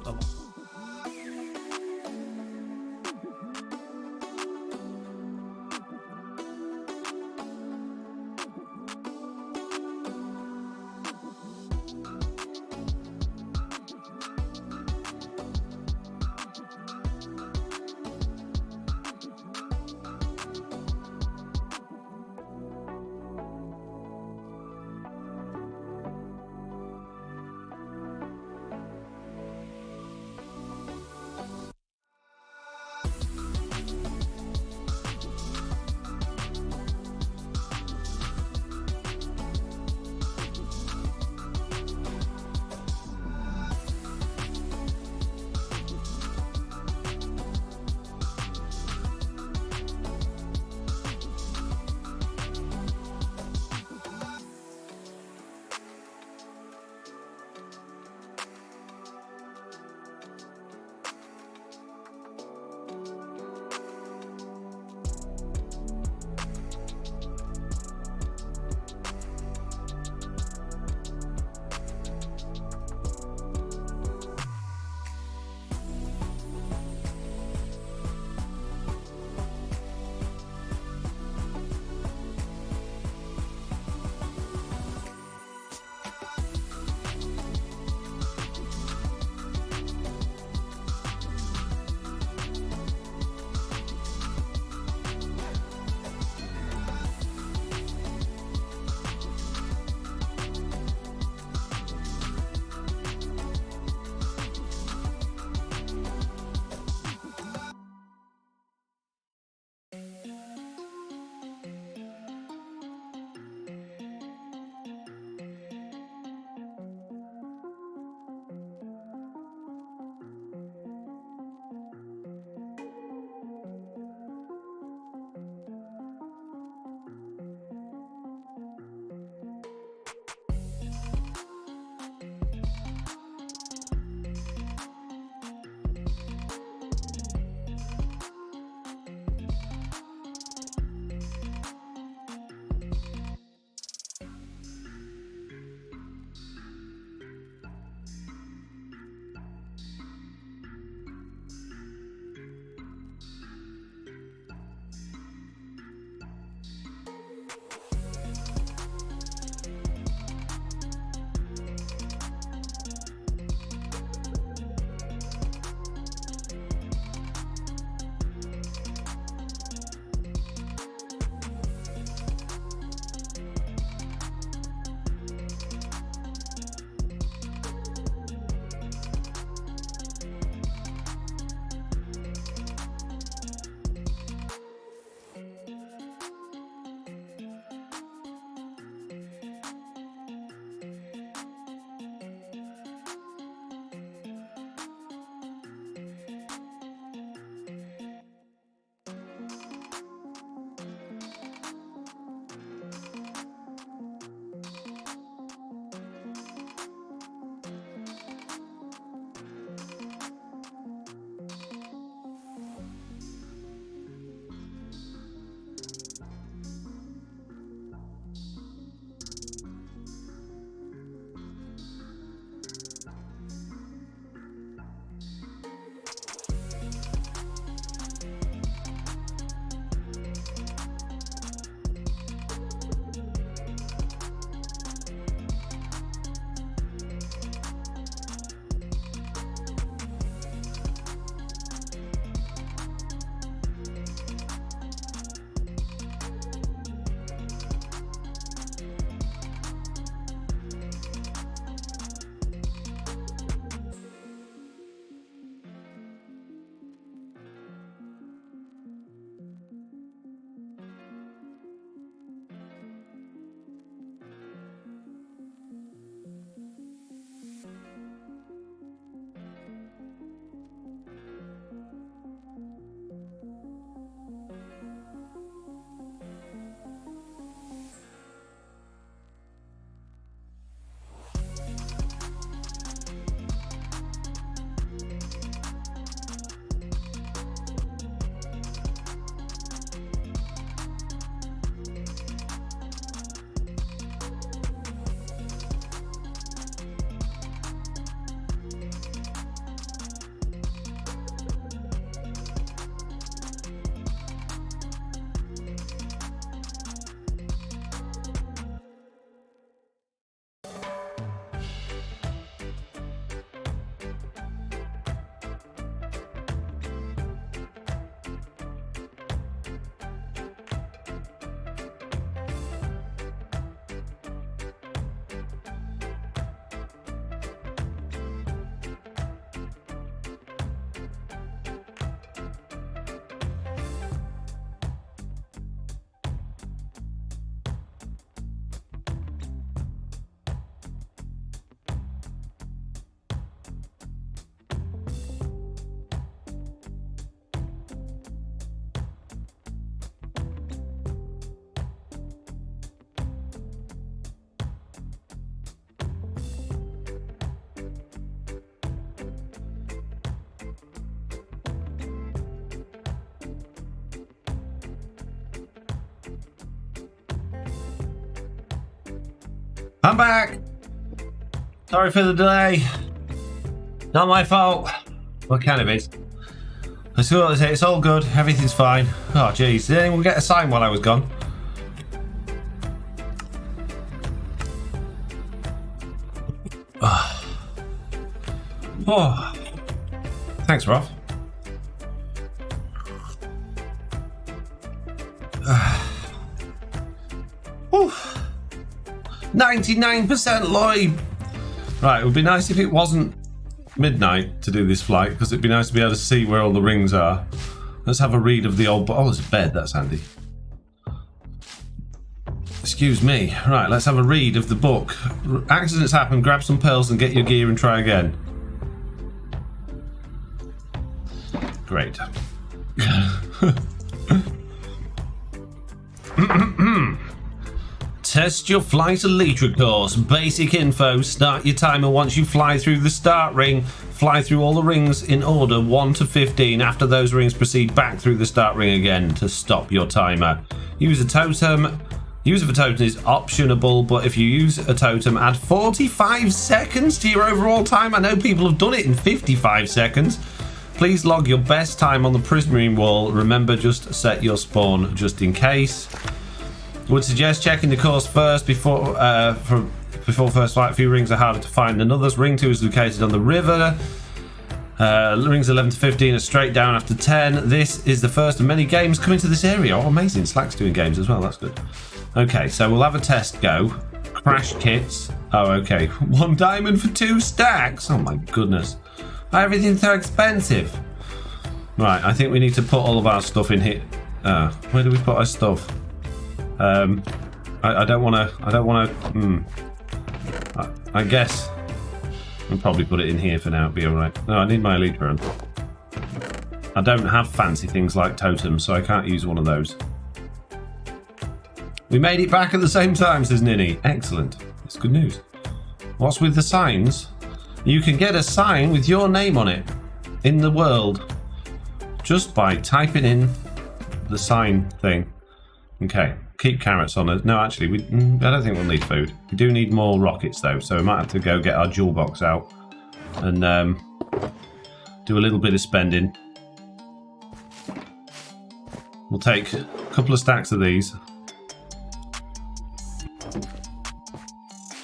I'm back. Sorry for the delay. Not my fault. Well, kind of is. It's all good. Everything's fine. Oh, jeez. Did anyone get a sign while I was gone? Oh. Thanks, Roth. 99% Lloyd. Right, it would be nice if it wasn't midnight to do this flight, because it'd be nice to be able to see where all the rings are. Let's have a read of the old... Oh, there's a bed. That's handy. Excuse me. Right, let's have a read of the book. Accidents happen. Grab some pearls and get your gear and try again. Great. Test your flight Elytra course. Basic info. Start your timer once you fly through the start ring. Fly through all the rings in order 1 to 15. After those rings, proceed back through the start ring again to stop your timer. Use a totem. Use of a totem is optionable, but if you use a totem, add 45 seconds to your overall time. I know people have done it in 55 seconds. Please log your best time on the prismarine wall. Remember, just set your spawn just in case. Would suggest checking the course first before first flight. A few rings are harder to find than others. Ring 2 is located on the river. Rings 11 to 15 are straight down after 10. This is the first of many games coming to this area. Oh, amazing. Slack's doing games as well. That's good. Okay, so we'll have a test go. Crash kits. Oh, okay. 1 diamond for 2 stacks. Oh, my goodness. Everything's so expensive. Right, I think we need to put all of our stuff in here. Where do we put our stuff? I don't want to. I guess I'll probably put it in here for now. It'll be all right. No, I need my Elytra. I don't have fancy things like totems, so I can't use one of those. We made it back at the same time, says Ninny. Excellent. It's good news. What's with the signs? You can get a sign with your name on it in the world just by typing in the sign thing. Okay, keep carrots on us. No, actually, I don't think we'll need food. We do need more rockets, though, so we might have to go get our jewel box out and do a little bit of spending. We'll take a couple of stacks of these.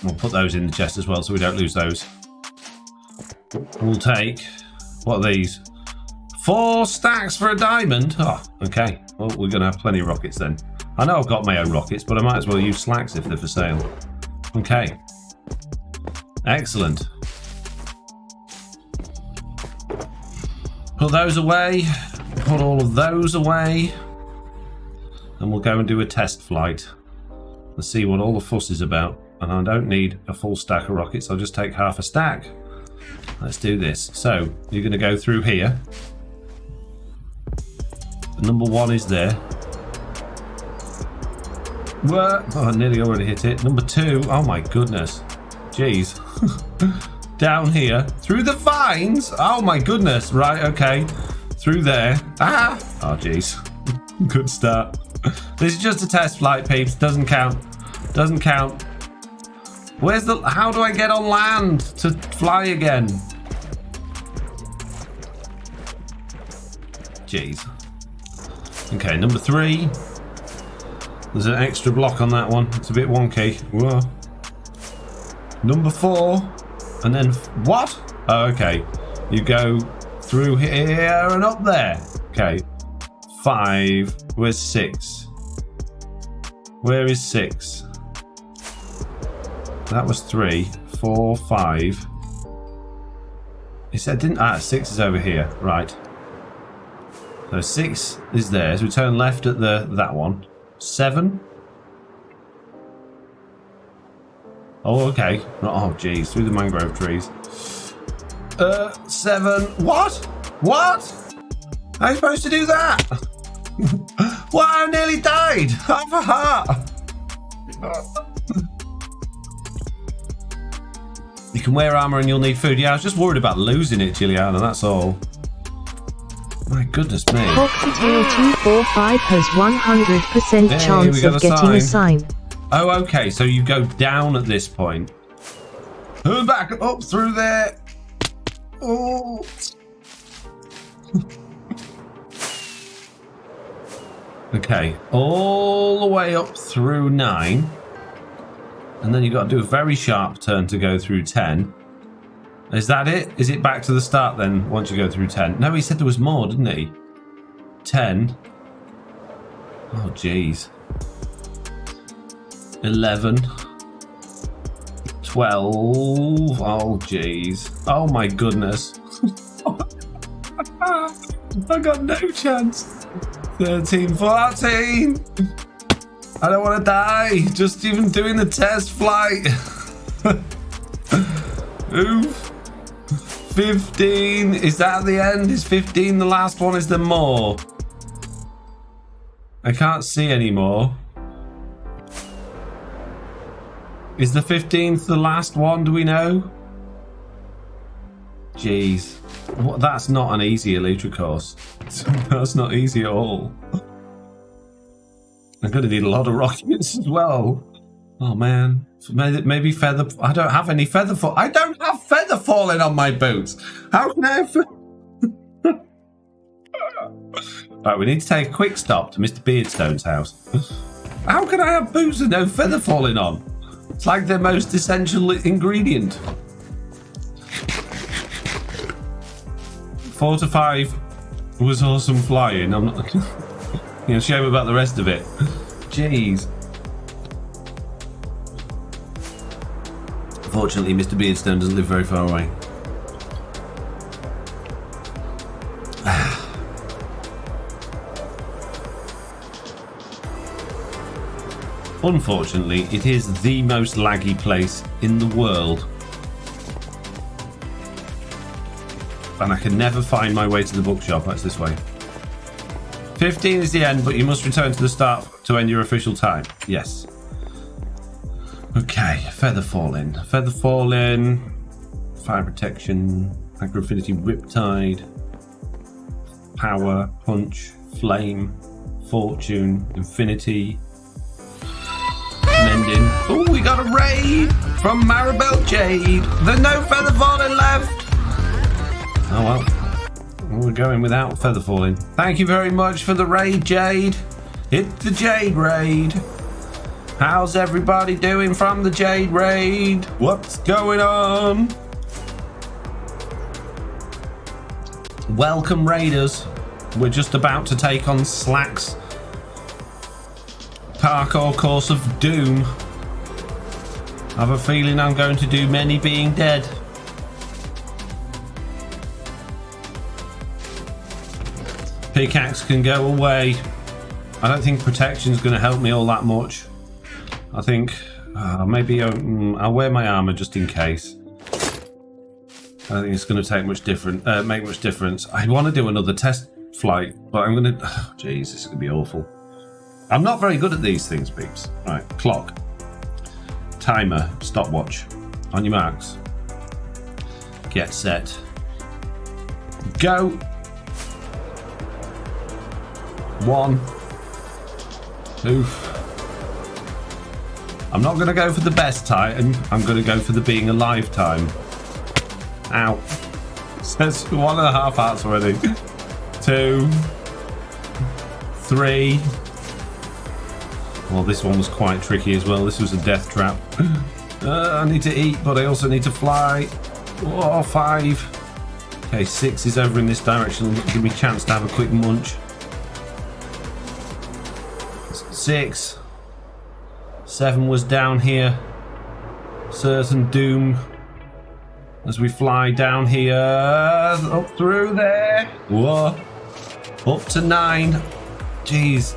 We'll put those in the chest as well so we don't lose those. We'll take, what are these? 4 stacks for a diamond? Oh, okay. Well, we're going to have plenty of rockets then. I know I've got my own rockets, but I might as well use Slack's if they're for sale. Okay. Excellent. Put those away. Put all of those away. And we'll go and do a test flight. And see what all the fuss is about. And I don't need a full stack of rockets. I'll just take half a stack. Let's do this. So, you're going to go through here. Number 1 is there. Whoa. Oh, I nearly already hit it. Number 2. Oh my goodness. Jeez. Down here. Through the vines. Oh my goodness. Right, okay. Through there. Ah! Oh, jeez. Good start. This is just a test flight, peeps. Doesn't count. Doesn't count. Where's the... How do I get on land to fly again? Jeez. Okay, number 3. There's an extra block on that one. It's a bit wonky. Whoa. Number 4. And then... What? Oh, okay. You go through here and up there. Okay. 5. Where's 6? Where is 6? That was 3. 4, 5. It said didn't... 6 is over here. Right. So 6 is there. So we turn left at that one. 7. Oh, okay. Oh, geez. Through the mangrove trees. 7. What? What? How are you supposed to do that? Wow, I nearly died. Half a heart. You can wear armor and you'll need food. Yeah, I was just worried about losing it, Juliana. That's all. My goodness me. Foxtail 245 has 100% chance of getting a sign. Oh, okay. So you go down at this point. Back up through there. Oh. Okay. All the way up through 9. And then you've got to do a very sharp turn to go through 10. Is that it? Is it back to the start then once you go through 10? No, he said there was more, didn't he? 10. Oh, jeez. 11. 12. Oh, jeez. Oh, my goodness. I got no chance. 13, 14. I don't want to die. Just even doing the test flight. Oof. 15. Is that at the end? Is 15 the last one? Is there more? I can't see anymore. Is the 15th the last one? Do we know? Jeez. That's not an easy Elytra course. That's not easy at all. I'm going to need a lot of rockets as well. Oh, man. Maybe feather... I don't have any feather fall... I don't have feather falling on my boots. How can I have... Right, we need to take a quick stop to Mr. Beardstone's house. How can I have boots with no feather falling on? It's like their most essential ingredient. 4 to 5 was awesome flying. I'm not... shame about the rest of it. Jeez. Fortunately, Mr. Beardstone doesn't live very far away. Unfortunately, it is the most laggy place in the world. And I can never find my way to the bookshop. That's this way. 15 is the end, but you must return to the start to end your official time. Yes. Okay, feather falling. Feather falling. Fire protection. Agro-affinity riptide. Power. Punch. Flame. Fortune. Infinity. Mending. Oh, we got a raid from Maribel Jade. There's no feather falling left. Oh well. We're going without feather falling. Thank you very much for the raid, Jade. Hit the Jade raid. How's everybody doing from the Jade raid? What's going on? Welcome, raiders. We're just about to take on Slack's parkour course of doom. I have a feeling I'm going to do many being dead. Pickaxe can go away. I don't think protection's going to help me all that much. I think maybe I'll wear my armor just in case. I don't think it's going to take much make much difference. I want to do another test flight, but I'm going to... Oh, jeez, this is going to be awful. I'm not very good at these things, peeps. Right, clock. Timer, stopwatch. On your marks. Get set. Go. 1. Oof. I'm not going to go for the best time. I'm going to go for the being alive time. Ow. It says 1.5 hearts already. 2. 3. Well, this one was quite tricky as well. This was a death trap. I need to eat, but I also need to fly. Oh, 5. Okay, 6 is over in this direction. Give me a chance to have a quick munch. 6. 7 was down here. Certain doom. As we fly down here. Up through there. Whoa. Up to 9. Jeez.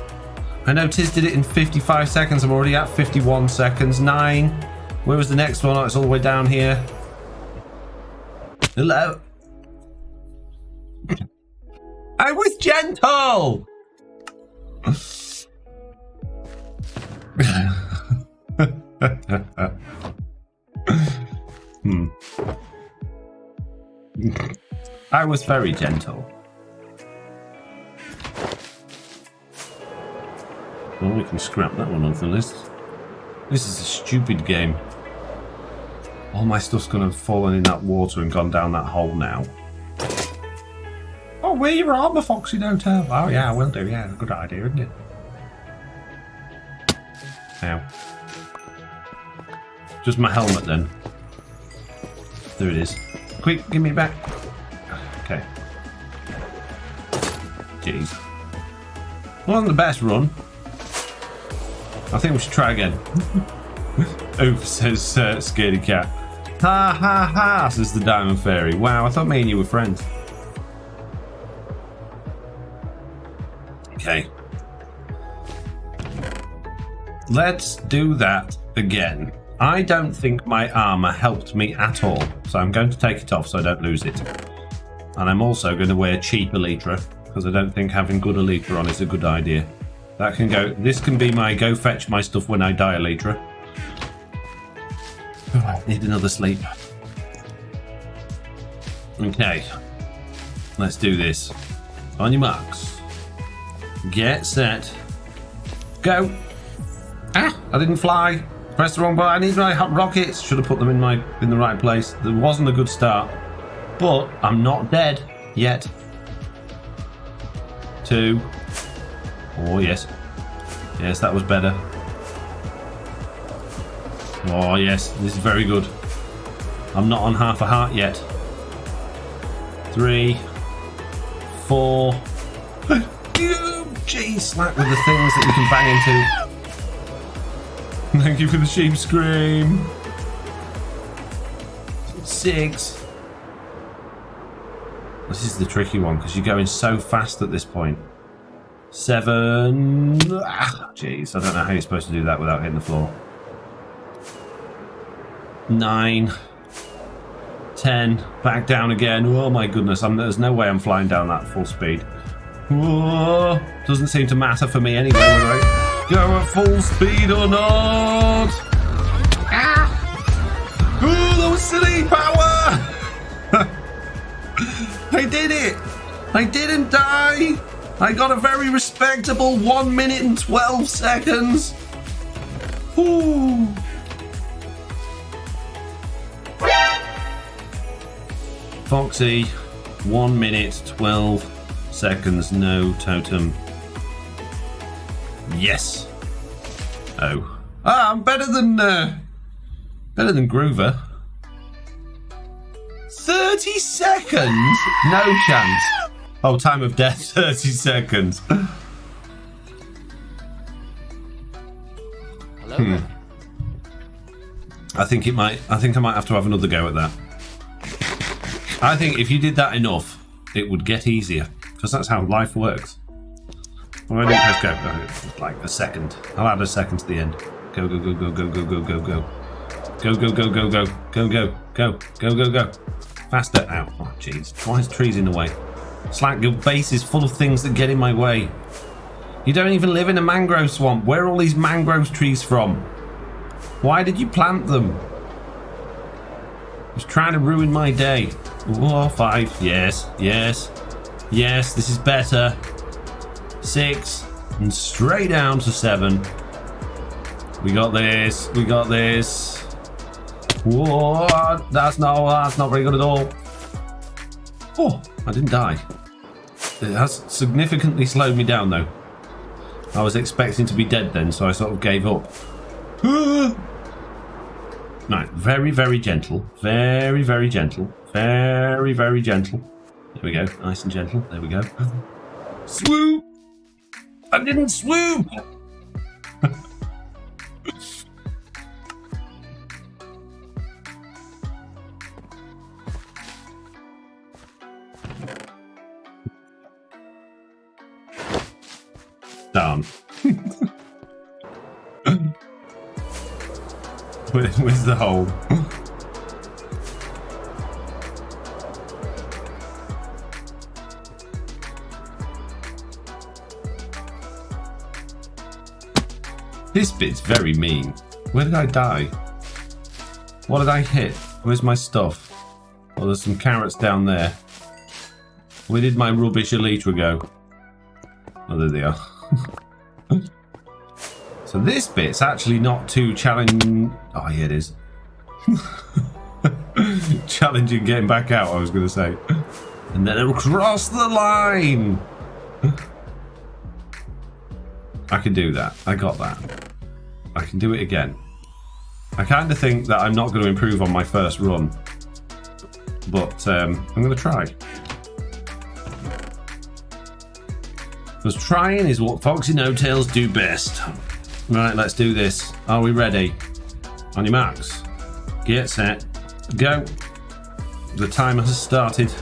I know Tiz did it in 55 seconds. I'm already at 51 seconds. 9. Where was the next one? Oh, it's all the way down here. Hello. I was gentle. I was very gentle. Well, we can scrap that one off the list. This is a stupid game. All my stuff's gonna have fallen in that water and gone down that hole now. Oh, wear your armour, Foxy, no tell. Oh yeah, I will do, yeah, good idea, isn't it? Ow. Just my helmet then. There it is. Quick, give me it back. Okay. Jeez. Wasn't the best run. I think we should try again. Oof, says Scaredy Cat. Ha ha ha, says the Diamond Fairy. Wow, I thought me and you were friends. Okay. Let's do that again. I don't think my armour helped me at all, so I'm going to take it off so I don't lose it. And I'm also going to wear cheap Elytra, because I don't think having good Elytra on is a good idea. That can go. This can be my go fetch my stuff when I die Elytra. Oh, I need another sleep. Okay. Let's do this. On your marks. Get set. Go. Ah! I didn't fly. Press the wrong button. I need my hot rockets. Should have put them in the right place. There wasn't a good start. But I'm not dead yet. 2. Oh, yes. Yes, that was better. Oh, yes. This is very good. I'm not on half a heart yet. 3. 4. Jeez, Slack with the things that you can bang into. Thank you for the sheep scream. 6. This is the tricky one because you're going so fast at this point. 7. Ah, jeez, I don't know how you're supposed to do that without hitting the floor. 9. 10. Back down again. Oh my goodness, there's no way I'm flying down that full speed. Whoa. Doesn't seem to matter for me anyway whether I go at full speed or not. Ah. Oh, that was silly power. I did it. I didn't die. I got a very respectable 1 minute and 12 seconds. Ooh. Foxy, 1 minute, 12 seconds, no totem. Yes. Oh. Ah, I'm better than Groover. 30 seconds? No chance. Oh, time of death, 30 seconds. Hello. I think I might have to have another go at that. I think if you did that enough, it would get easier. Because that's how life works. Well, I didn't press go. Like a second. I'll add a second to the end. Go, go, go, go, go, go, go, go, go. Go, go, go, go, go. Go, go, go, go, go, go. Faster. Ow. Oh, jeez. Why is trees in the way? Slack, your base is full of things that get in my way. You don't even live in a mangrove swamp. Where are all these mangrove trees from? Why did you plant them? Just trying to ruin my day. Oh, 5. Yes, yes, yes. This is better. 6 and straight down to 7. We got this. We got this. Whoa! That's not very good at all. Oh, I didn't die. It has significantly slowed me down though. I was expecting to be dead then, so I sort of gave up. Right, very, very gentle. Very, very gentle. Very, very gentle. There we go. Nice and gentle. There we go. Swoop! I didn't swoop! Down. Where's the hole? This bit's very mean. Where did I die? What did I hit? Where's my stuff? Oh, there's some carrots down there. Where did my rubbish Elytra go? Oh, there they are. So this bit's actually not too challenging. Oh, yeah, it is. Challenging getting back out, I was going to say. And then across the line. I can do that. I got that. I can do it again. I kind of think that I'm not going to improve on my first run. But I'm going to try. Because trying is what Foxy No-Tails do best. Right, let's do this. Are we ready? On your marks. Get set. Go. The timer has started.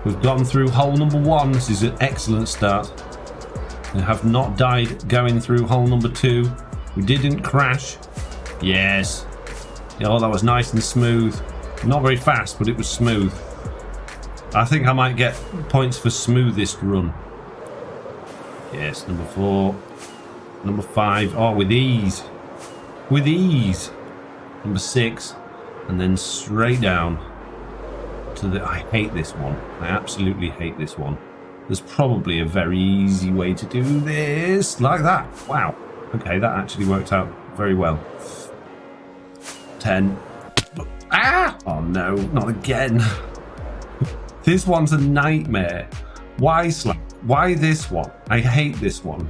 We've gone through hole number 1. This is an excellent start. We have not died going through hole number 2. We didn't crash. Yes. Oh, that was nice and smooth. Not very fast, but it was smooth. I think I might get points for smoothest run. Yes, number 4. Number 5. Oh, with ease. With ease. Number 6. And then straight down to the... I hate this one. I absolutely hate this one. There's probably a very easy way to do this. Like that. Wow. Okay, that actually worked out very well. 10. Ah! Oh no, not again. This one's a nightmare. Why Slack? Why this one? I hate this one.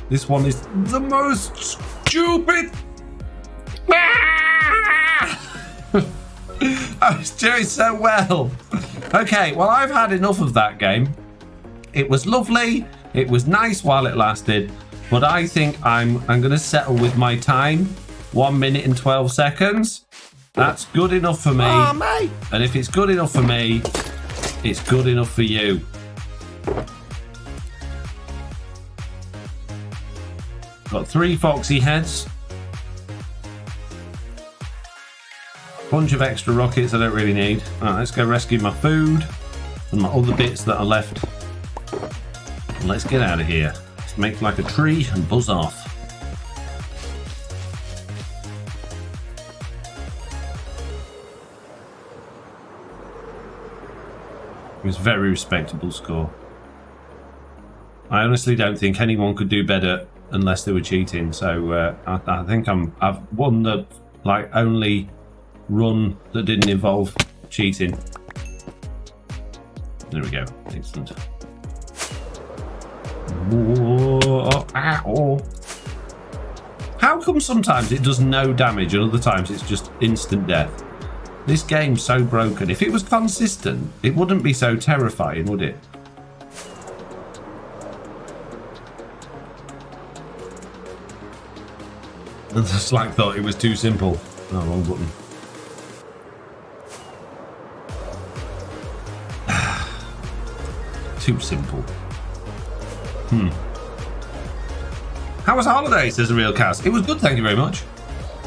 This one is the most stupid. I was doing so well. Okay, well, I've had enough of that game. It was lovely. It was nice while it lasted. But I think I'm going to settle with my time. 1 minute and 12 seconds. That's good enough for me. Oh, mate. And if it's good enough for me, it's good enough for you. Got 3 Foxy heads. Bunch of extra rockets I don't really need. Alright, let's go rescue my food and my other bits that are left. And let's get out of here. Let's make like a tree and buzz off. It was a very respectable score. I honestly don't think anyone could do better unless they were cheating. So I think I've won the only run that didn't involve cheating. There we go. Excellent. Whoa, ow. How come sometimes it does no damage and other times it's just instant death? This game's so broken. If it was consistent, it wouldn't be so terrifying, would it? The Slack thought it was too simple. Oh, wrong button. Too simple. How was holiday, says the real cast? It was good, thank you very much.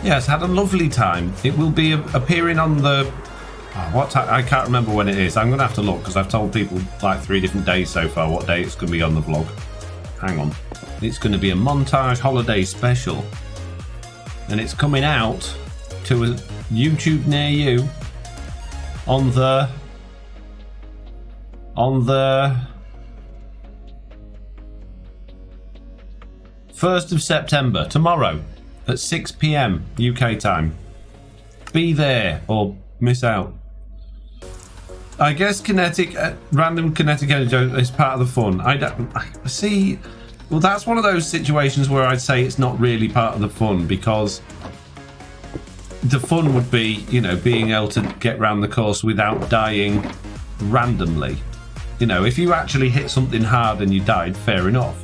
Yes, had a lovely time. It will be appearing on the... what time? I can't remember when it is. I'm going to have to look because I've told people 3 different days so far what day it's going to be on the vlog. Hang on. It's going to be a montage holiday special. And it's coming out to a YouTube near you on the 1st of September, tomorrow at 6 p.m. UK time. Be there or miss out. I guess random kinetic energy is part of the fun. I see. Well, that's one of those situations where I'd say it's not really part of the fun, because the fun would be, being able to get round the course without dying randomly. If you actually hit something hard and you died, fair enough.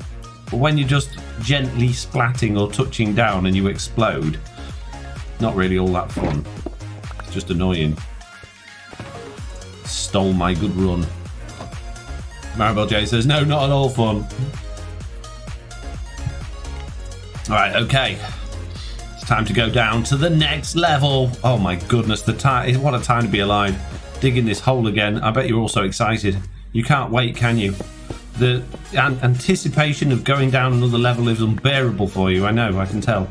But when you're just gently splatting or touching down and you explode, not really all that fun. It's just annoying. Stole my good run. Maribel J says, no, not at all fun. Alright, okay. It's time to go down to the next level. Oh my goodness, what a time to be alive. Digging this hole again. I bet you're all so excited. You can't wait, can you? The anticipation of going down another level is unbearable for you. I know, I can tell.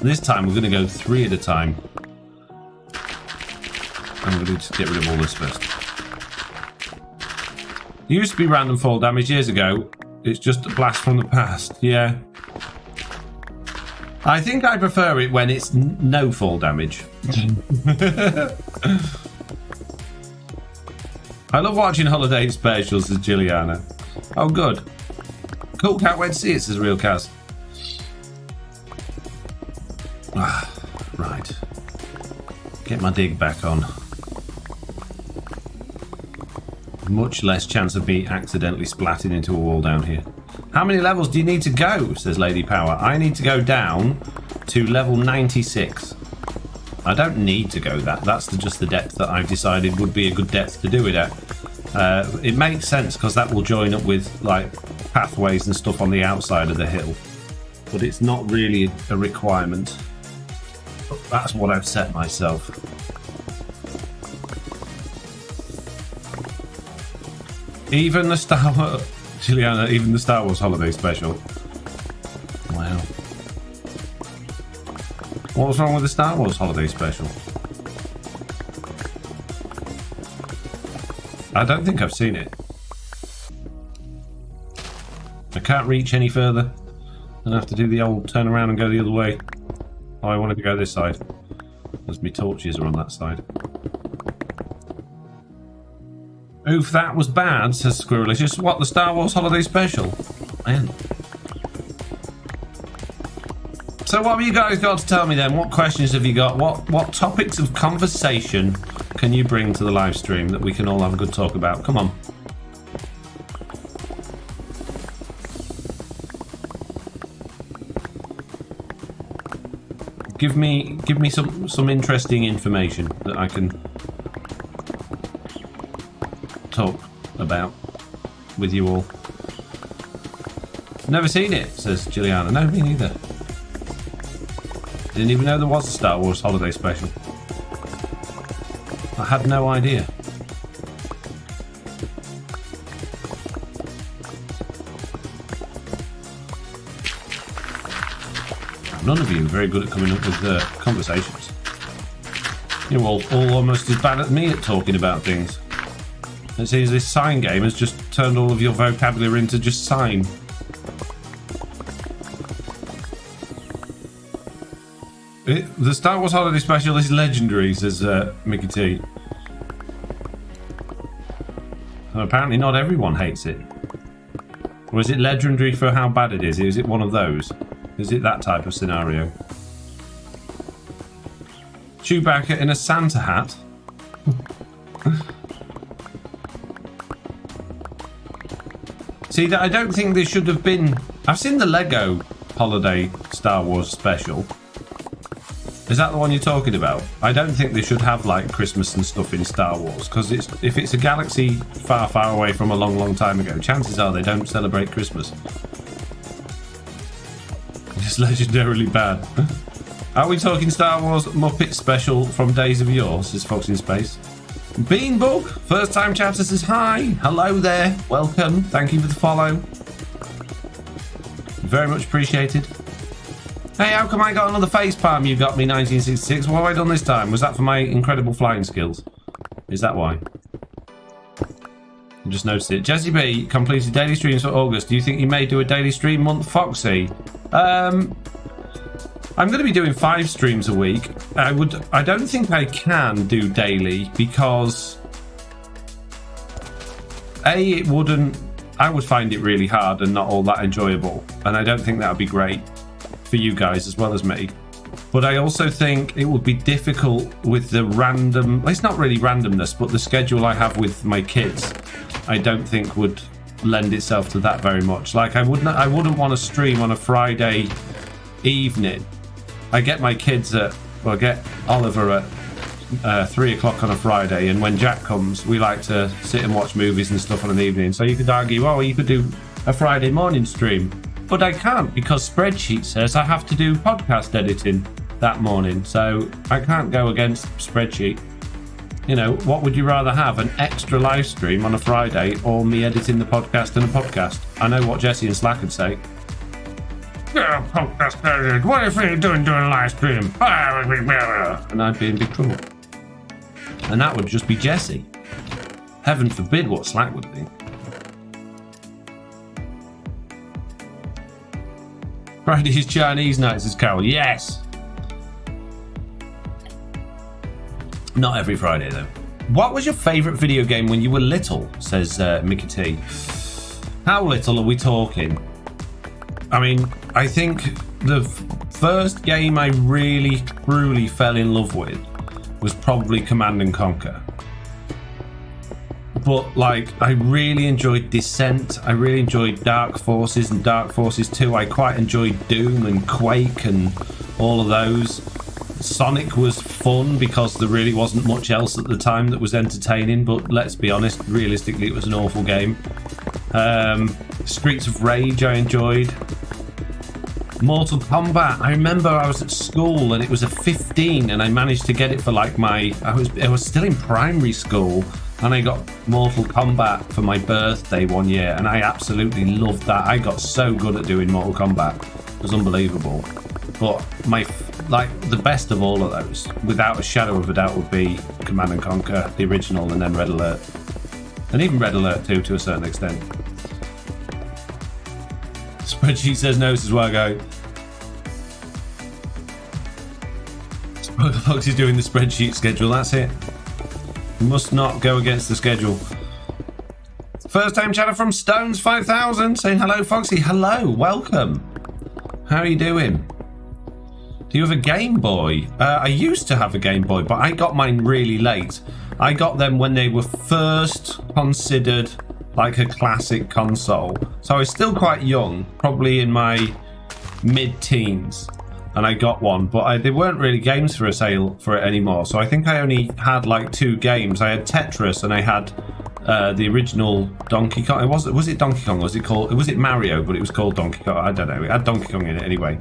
This time we're going to go 3 at a time. I'm going to just get rid of all this first. It used to be random fall damage years ago. It's just a blast from the past. Yeah. I think I prefer it when it's no fall damage. I love watching holiday specials, says Juliana. Oh, good. Cool, can't wait to see it, says Real Kaz. Right. Get my dig back on. Much less chance of me accidentally splatting into a wall down here. How many levels do you need to go, says Lady Power. I need to go down to level 96. I don't need to go that. That's just the depth that I've decided would be a good depth to do it at. It makes sense because that will join up with like pathways and stuff on the outside of the hill. But it's not really a requirement. But that's what I've set myself. Even the Star Wars... Juliana, even the Star Wars Holiday Special. Wow. What's wrong with the Star Wars Holiday Special? I don't think I've seen it. I can't reach any further. I'm gonna have to do the old turn around and go the other way. Oh, I wanted to go this side. As my torches are on that side. Oof, that was bad, says Squirrelicious. What, the Star Wars Holiday Special? Man. So what have you guys got to tell me then? What questions have you got? What topics of conversation can you bring to the live stream that we can all have a good talk about? Come on. Give me some interesting information that I can talk about with you all. Never seen it, says Juliana. No, me neither. Didn't even know there was a Star Wars Holiday Special. I had no idea. None of you are very good at coming up with conversations. You're all almost as bad as me at talking about things. It seems this sign game has just turned all of your vocabulary into just sign. The Star Wars Holiday Special is legendary, says Mickey T. And apparently not everyone hates it. Or is it legendary for how bad it is? Is it one of those? Is it that type of scenario? Chewbacca in a Santa hat? See, I don't think there should have been... I've seen the Lego Holiday Star Wars Special. Is that the one you're talking about? I don't think they should have like Christmas and stuff in Star Wars, because if it's a galaxy far, far away from a long, long time ago, chances are they don't celebrate Christmas. It's legendarily bad. Are we talking Star Wars Muppet Special from Days of Yore, says Fox in Space. Beanbug, first time chatter, says hi. Hello there, welcome, thank you for the follow. Very much appreciated. Hey, how come I got another face palm? You got me 1966. What have I done this time? Was that for my incredible flying skills? Is that why? I just noticed it. Jesse B completed daily streams for August. Do you think you may do a daily stream month, Foxy? I'm going to be doing 5 streams a week. I don't think I can do daily because I would find it really hard and not all that enjoyable, and I don't think that would be great for you guys as well as me. But I also think it would be difficult with the random, well, it's not really randomness, but the schedule I have with my kids I don't think would lend itself to that very much. Like I wouldn't want to stream on a Friday evening. I get my kids I get Oliver at 3 o'clock on a Friday, and when Jack comes we like to sit and watch movies and stuff on an evening. So you could argue, oh, you could do a Friday morning stream. But I can't, because Spreadsheet says I have to do podcast editing that morning. So I can't go against Spreadsheet. You know, what would you rather have? An extra live stream on a Friday or me editing the podcast and a podcast? I know what Jesse and Slack would say. Yeah, podcast edited. What if you're doing a live stream? And I'd be in big trouble. And that would just be Jesse. Heaven forbid what Slack would think. Friday is Chinese night, says Carol. Yes. Not every Friday, though. What was your favourite video game when you were little, says Mickey T. How little are we talking? I mean, I think the first game I really, truly fell in love with was probably Command and Conquer. But, like, I really enjoyed Descent. I really enjoyed Dark Forces and Dark Forces 2. I quite enjoyed Doom and Quake and all of those. Sonic was fun because there really wasn't much else at the time that was entertaining, but let's be honest, realistically it was an awful game. Streets of Rage I enjoyed. Mortal Kombat, I remember I was at school and it was a 15 and I managed to get it for like I was still in primary school and I got Mortal Kombat for my birthday one year and I absolutely loved that. I got so good at doing Mortal Kombat. It was unbelievable. But the best of all of those, without a shadow of a doubt, would be Command and Conquer, the original, and then Red Alert. And even Red Alert 2 to a certain extent. Spreadsheet says no, says Wargo. Fox is doing the spreadsheet schedule, that's it. You must not go against the schedule. First time chatter from Stones 5000 saying hello, Foxy. Hello, welcome. How are you doing? Do you have a Game Boy? I used to have a Game Boy, but I got mine really late. I got them when they were first considered like a classic console. So I was still quite young, probably in my mid-teens, and I got one, but they weren't really games for a sale for it anymore. So I think I only had like 2 games. I had Tetris and I had the original Donkey Kong. Was it Donkey Kong? Was it Mario? But it was called Donkey Kong. I don't know. It had Donkey Kong in it anyway,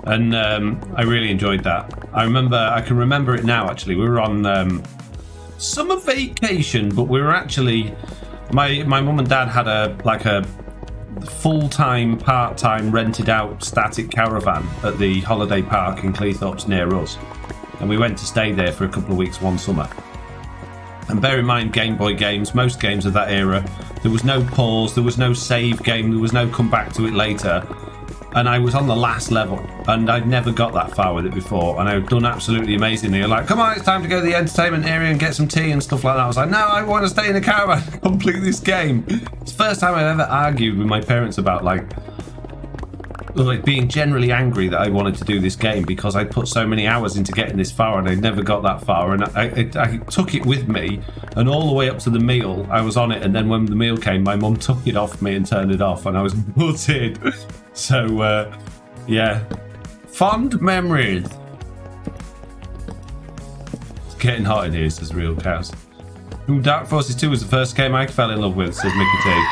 and I really enjoyed that. I can remember it now. Actually, we were on summer vacation, but we were actually my mum and dad had a full-time, part-time rented out static caravan at the holiday park in Cleethorpes near us, and we went to stay there for a couple of weeks one summer. And bear in mind, Game Boy games, most games of that era, there was no pause, there was no save game, there was no come back to it later. And I was on the last level, and I'd never got that far with it before, and I'd done absolutely amazingly. They're like, come on, it's time to go to the entertainment area and get some tea and stuff like that. I was like, no, I want to stay in the caravan and complete this game. It's the first time I've ever argued with my parents about like being generally angry that I wanted to do this game because I'd put so many hours into getting this far and I'd never got that far, and I took it with me, and all the way up to the meal I was on it, and then when the meal came my mum took it off me and turned it off and I was gutted. So yeah, fond memories. It's getting hot in here, says Real Cows. Ooh, Dark Forces 2 was the first game I fell in love with, says Mickey T.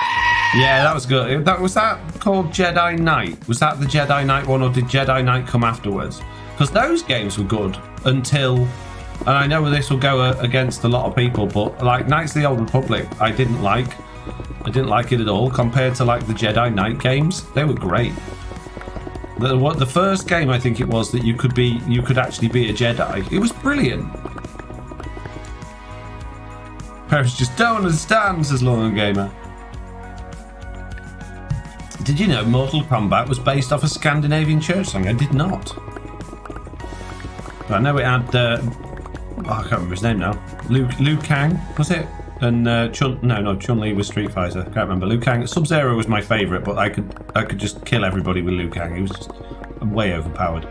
Yeah, that was good. Was that called Jedi Knight? Was that the Jedi Knight one, or did Jedi Knight come afterwards? Because those games were good until, and I know this will go against a lot of people, but like Knights of the Old Republic, I didn't like it at all compared to like the Jedi Knight games. They were great. The first game I think it was that you could actually be a Jedi. It was brilliant. Parents just don't understand, says Lorna Gamer. Did you know Mortal Kombat was based off a Scandinavian church song? I did not. I know it had, I can't remember his name now. Liu Kang, was it? And Chun-Li was Street Fighter. I can't remember. Liu Kang. Sub-Zero was my favourite, but I could just kill everybody with Liu Kang. He was just way overpowered.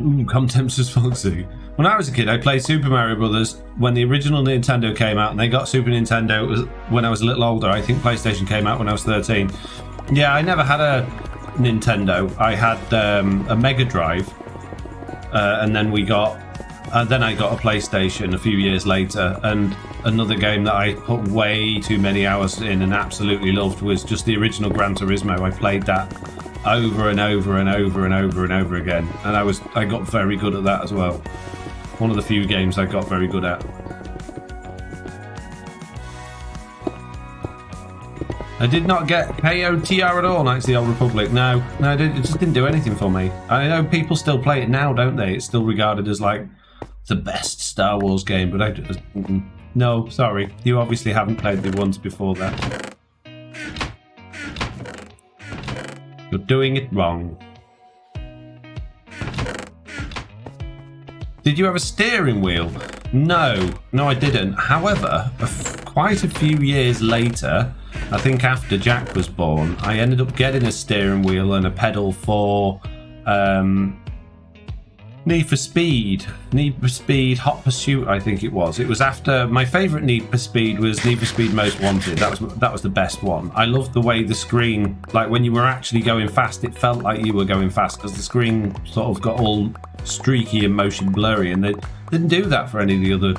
Ooh, Contempts as Foxy. When I was a kid, I played Super Mario Brothers when the original Nintendo came out, and they got Super Nintendo when I was a little older. I think PlayStation came out when I was 13. Yeah, I never had a Nintendo. I had a Mega Drive, and then I got a PlayStation a few years later. And another game that I put way too many hours in and absolutely loved was just the original Gran Turismo. I played that over and over and over and over and over again, and I got very good at that as well. One of the few games I got very good at. I did not get KOTR at all, Knights of the Old Republic. No, it just didn't do anything for me. I know people still play it now, don't they? It's still regarded as like the best Star Wars game, but I just... No, sorry. You obviously haven't played the ones before that. You're doing it wrong. Did you have a steering wheel? No, I didn't. However, quite a few years later, I think after Jack was born, I ended up getting a steering wheel and a pedal for Need for Speed Hot Pursuit, I think it was. It was after my favourite Need for Speed was Need for Speed Most Wanted. That was the best one. I loved the way the screen, like when you were actually going fast, it felt like you were going fast because the screen sort of got all streaky and motion blurry, and they didn't do that for any of the other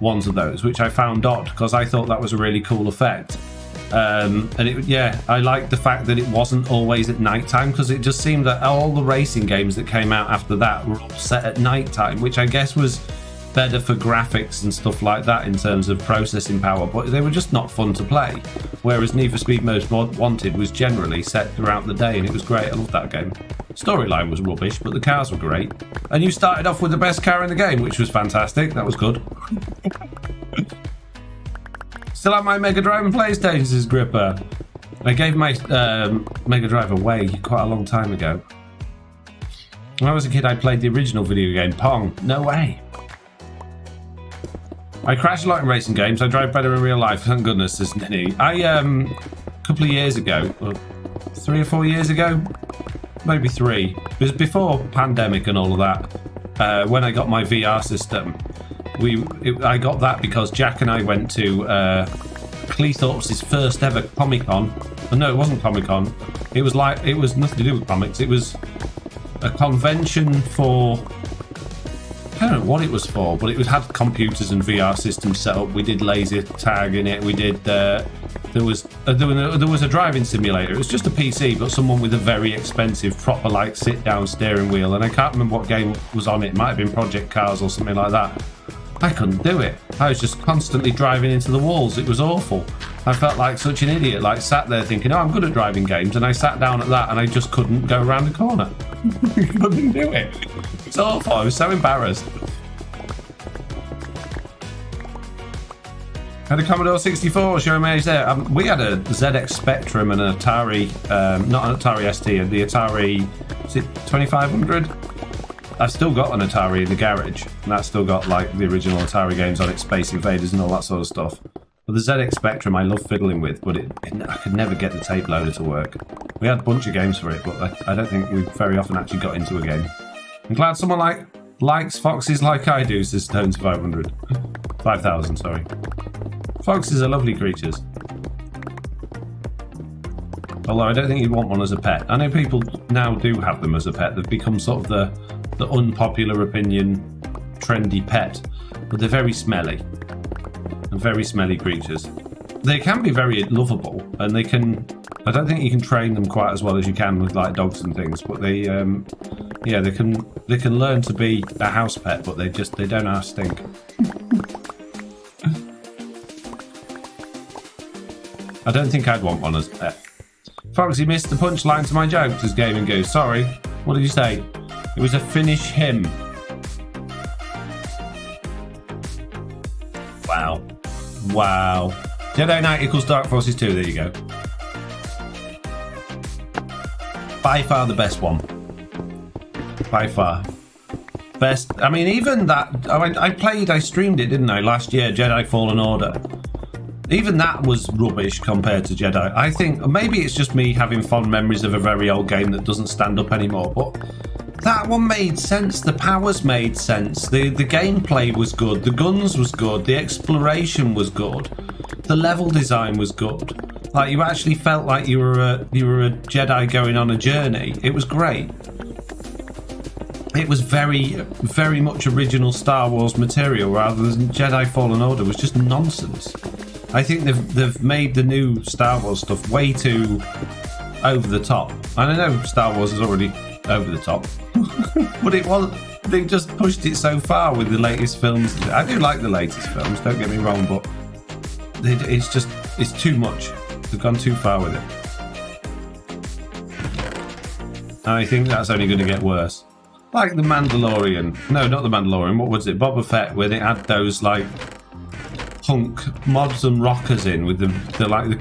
ones of those, which I found odd because I thought that was a really cool effect. I liked the fact that it wasn't always at night time, because it just seemed that all the racing games that came out after that were all set at night time, which I guess was better for graphics and stuff like that in terms of processing power, but they were just not fun to play. Whereas Need for Speed Most Wanted was generally set throughout the day, and it was great. I loved that game. Storyline was rubbish, but the cars were great. And you started off with the best car in the game, which was fantastic. That was good. Still have my Mega Drive and PlayStation, says Gripper. I gave my Mega Drive away quite a long time ago. When I was a kid, I played the original video game, Pong. No way. I crash a lot in racing games. I drive better in real life. Thank goodness, says Ninny. A couple of years ago, 3 or 4 years ago, maybe 3. It was before pandemic and all of that. When I got my VR system. I got that because Jack and I went to Cleethorpes' first ever Comic-Con. No, it wasn't Comic-Con. It was nothing to do with comics. It was a convention for, I don't know what it was for, but it had computers and VR systems set up. We did laser tag in it. We did. There was a driving simulator. It was just a PC, but someone with a very expensive, proper like sit-down steering wheel. And I can't remember what game was on it. It might have been Project Cars or something like that. I couldn't do it. I was just constantly driving into the walls. It was awful. I felt like such an idiot, like sat there thinking, oh, I'm good at driving games, and I sat down at that and I just couldn't go around the corner. Couldn't do it. It's awful. I was so embarrassed. Had a Commodore 64, show me there. We had a ZX Spectrum and an Atari, not an Atari ST, the Atari, is it 2500? I've still got an Atari in the garage, and that's still got like the original Atari games on it, Space Invaders and all that sort of stuff. But the ZX Spectrum I love fiddling with, but I could never get the tape loader to work. We had a bunch of games for it, but I don't think we very often actually got into a game. I'm glad someone likes foxes like I do, says Stones 500. 5,000, sorry. Foxes are lovely creatures. Although I don't think you'd want one as a pet. I know people now do have them as a pet. They've become sort of the unpopular opinion trendy pet, but they're very smelly and very smelly creatures. They can be very lovable, and I don't think you can train them quite as well as you can with like dogs and things, but they can learn to be a house pet, but they don't know how to stink. I don't think I'd want one as a pet. Foxy missed the punchline to my joke, says Gaming Goose. Sorry, what did you say? It was a finish him. Wow. Jedi Knight equals Dark Forces 2, there you go. By far the best one. By far. Best, I mean, even that, I streamed it, didn't I, last year, Jedi Fallen Order. Even that was rubbish compared to Jedi. I think maybe it's just me having fond memories of a very old game that doesn't stand up anymore, but that one made sense. The powers made sense. The gameplay was good. The guns was good. The exploration was good. The level design was good. Like, you actually felt like you were a Jedi going on a journey. It was great. It was very, very much original Star Wars material, rather than Jedi Fallen Order was just nonsense. I think they've made the new Star Wars stuff way too over the top. And I know Star Wars is already over the top, but they just pushed it so far with the latest films. I do like the latest films, don't get me wrong, but it's too much. They've gone too far with it. And I think that's only going to get worse. Like the Mandalorian. No, not the Mandalorian. What was it? Boba Fett, where they had those like punk mods and rockers in with the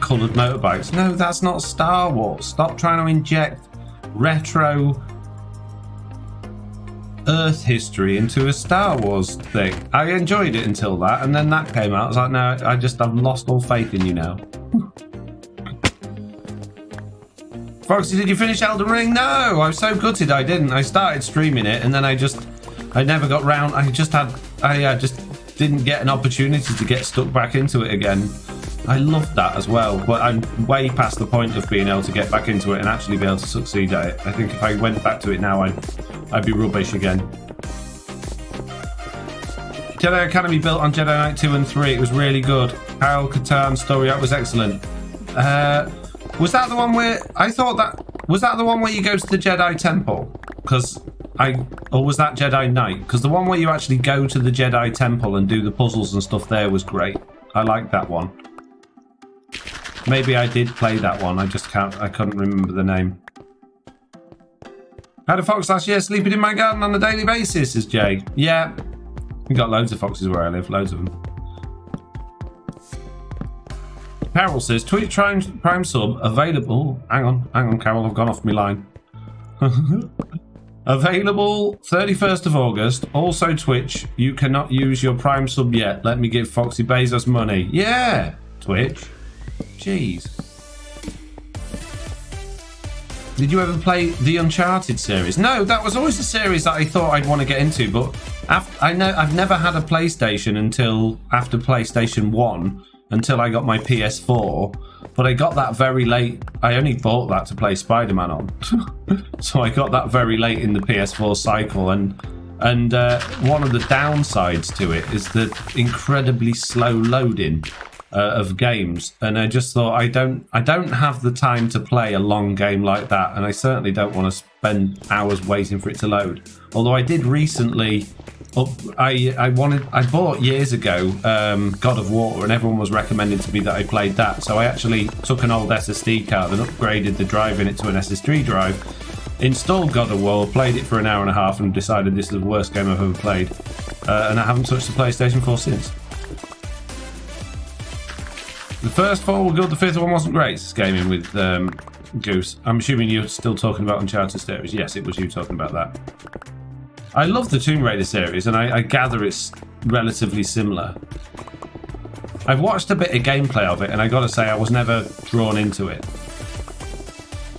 coloured motorbikes. No, that's not Star Wars. Stop trying to inject retro Earth history into a Star Wars thing. I enjoyed it until that, and then that came out. I was like, no, I've lost all faith in you now. Foxy, did you finish Elden Ring? No, I was so gutted I didn't. I started streaming it, and then I never got round. I just didn't get an opportunity to get stuck back into it again. I loved that as well, but I'm way past the point of being able to get back into it and actually be able to succeed at it. I think if I went back to it now, I'd be rubbish again. Jedi Academy built on Jedi Knight 2 and 3. It was really good. Kyle Katarn's story arc was excellent. Was that the one where was that the one where you go to the Jedi Temple? Or was that Jedi Knight? Because the one where you actually go to the Jedi Temple and do the puzzles and stuff there was great. I liked that one. Maybe I did play that one. I couldn't remember the name. Had a fox last year sleeping in my garden on a daily basis, says Jay. Yeah. We got loads of foxes where I live, loads of them. Carol says, Twitch Prime sub available. Hang on, Carol, I've gone off my line. Available 31st of August. Also Twitch, you cannot use your Prime sub yet. Let me give Foxy Bezos money. Yeah, Twitch. Jeez. Did you ever play the Uncharted series? No, that was always a series that I thought I'd want to get into, but I've never had a PlayStation until after PlayStation 1, until I got my PS4, but I got that very late. I only bought that to play Spider-Man on. So I got that very late in the PS4 cycle, and one of the downsides to it is the incredibly slow loading of games, and I just thought I don't have the time to play a long game like that, and I certainly don't want to spend hours waiting for it to load. Although I did recently I bought years ago God of War, and everyone was recommending to me that I played that, so I actually took an old SSD card and upgraded the drive in it to an SSD drive, installed God of War, played it for an hour and a half, and decided this is the worst game I've ever played, and I haven't touched the PlayStation 4 since. The first four were good, the fifth one wasn't great. It's gaming with Goose. I'm assuming you're still talking about Uncharted series. Yes, it was you talking about that. I love the Tomb Raider series, and I gather it's relatively similar. I've watched a bit of gameplay of it, and I gotta say I was never drawn into it.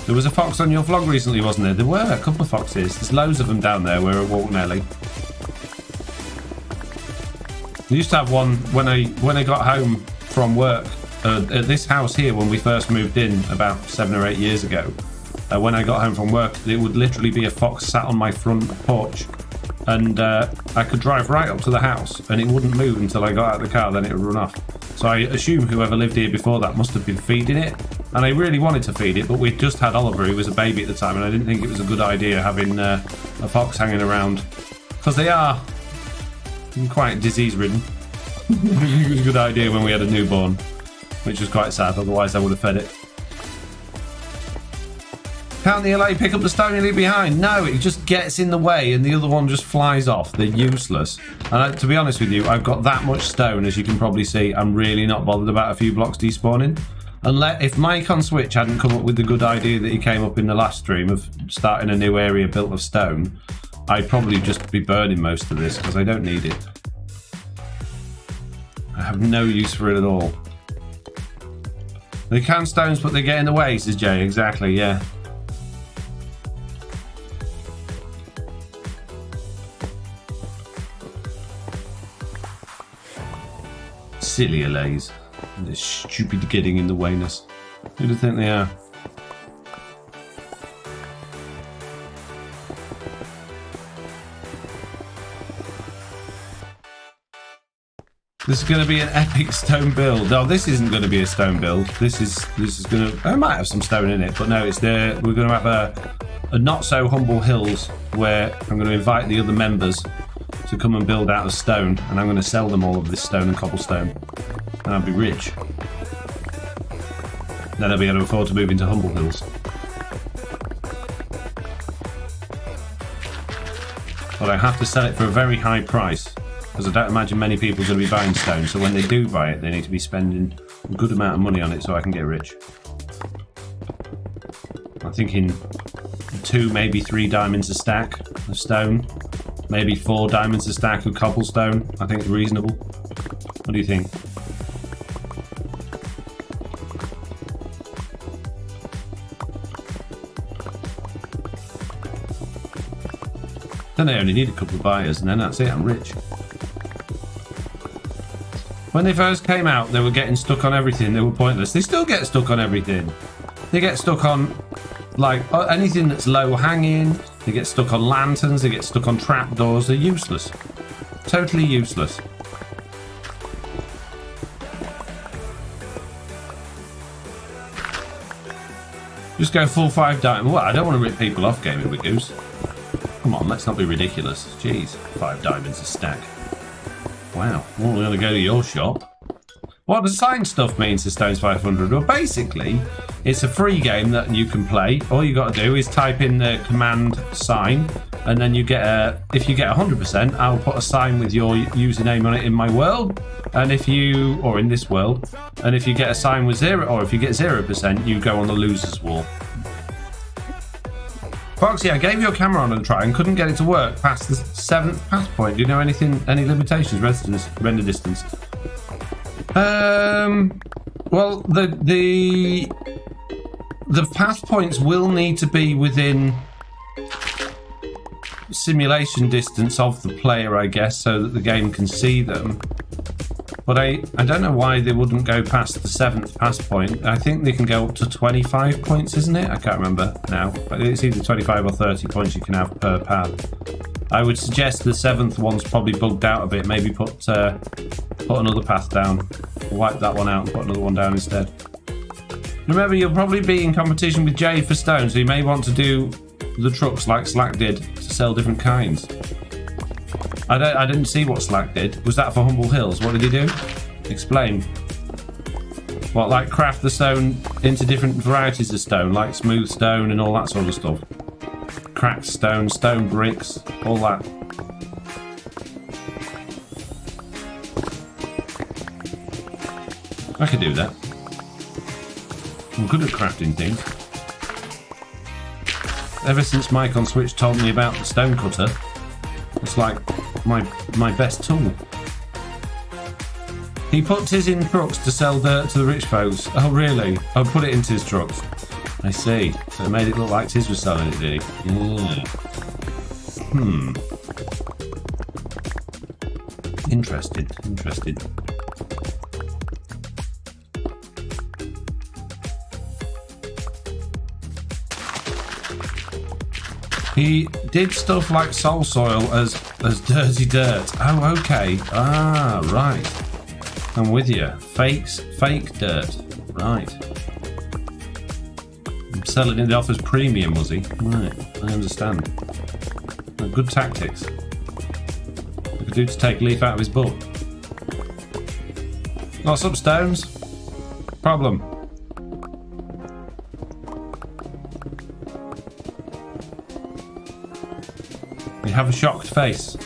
There was a fox on your vlog recently, wasn't there? There were a couple of foxes. There's loads of them down there where I walk Nelly. I used to have one when I got home from work at this house here when we first moved in about 7 or 8 years ago. When I got home from work, it would literally be a fox sat on my front porch, and I could drive right up to the house and it wouldn't move until I got out of the car, then it would run off. So I assume whoever lived here before that must have been feeding it, and I really wanted to feed it, but we'd just had Oliver, who was a baby at the time, and I didn't think it was a good idea having a fox hanging around, because they are quite disease-ridden. It was a good idea when we had a newborn, which was quite sad, otherwise I would have fed it. Can't the LA pick up the stone you leave behind? No, it just gets in the way and the other one just flies off. They're useless. And to be honest with you, I've got that much stone, as you can probably see. I'm really not bothered about a few blocks despawning. Unless, if Mike on Switch hadn't come up with the good idea that he came up in the last stream of starting a new area built of stone, I'd probably just be burning most of this because I don't need it. I have no use for it at all. They can stones, but they get in the way, says Jay. Exactly, yeah. Silly allays. They're stupid getting in the wayness. Who do you think they are? This is going to be an epic stone build. No, this isn't going to be a stone build. This is going to. I might have some stone in it, but no, it's there. We're going to have a not so humble hills where I'm going to invite the other members to come and build out of stone, and I'm going to sell them all of this stone and cobblestone, and I'll be rich. Then I'll be able to afford to move into humble hills. But I have to sell it for a very high price, because I don't imagine many people are going to be buying stone, so when they do buy it, they need to be spending a good amount of money on it so I can get rich. I'm thinking 2, maybe 3 diamonds a stack of stone. Maybe 4 diamonds a stack of cobblestone. I think it's reasonable. What do you think? Then I only need a couple of buyers and then that's it, I'm rich. When they first came out, they were getting stuck on everything. They were pointless. They still get stuck on everything. They get stuck on, like, anything that's low hanging. They get stuck on lanterns. They get stuck on trapdoors. They're useless. Totally useless. Just go full 5 diamond. Well, I don't want to rip people off, Gaming with Goose. Come on, let's not be ridiculous. Jeez, 5 diamonds a stack. Wow, well, we're going to go to your shop. What does sign stuff mean to Stones 500? Well, basically, it's a free game that you can play. All you got to do is type in the command sign, and then you get a. If you get 100%, I'll put a sign with your username on it in my world, and if you, or in this world, and if you get a sign with 0, or if you get 0%, you go on the loser's wall. Foxy, I gave your camera on and try and couldn't get it to work past the 7th pass point. Do you know anything? Any limitations? Render distance? Well, the pass points will need to be within simulation distance of the player, I guess, so that the game can see them. But I don't know why they wouldn't go past the 7th pass point. I think they can go up to 25 points, isn't it? I can't remember now. But it's either 25 or 30 points you can have per path. I would suggest the 7th one's probably bugged out a bit. Maybe put another path down. Wipe that one out and put another one down instead. Remember, you'll probably be in competition with Jay for stone, so you may want to do the trucks like Slack did to sell different kinds. I didn't see what Slack did. Was that for Humble Hills? What did he do? Explain. What, like craft the stone into different varieties of stone, like smooth stone and all that sort of stuff? Cracked stone, stone bricks, all that. I could do that. I'm good at crafting things. Ever since Mike on Switch told me about the stone cutter, it's like my best tool. He put his in trucks to sell dirt to the rich folks. Oh really? Oh, put it into his trucks. I see. So it made it look like Tiz was selling it, did he? Yeah. Interested. He did stuff like soul soil as dirty dirt. Oh, okay. Ah, right. I'm with you. Fake dirt. Right. Selling it off as premium, was he? Right, I understand. Good tactics. I could do to take a leaf out of his book. Lots up stones. Problem. You have a shocked face.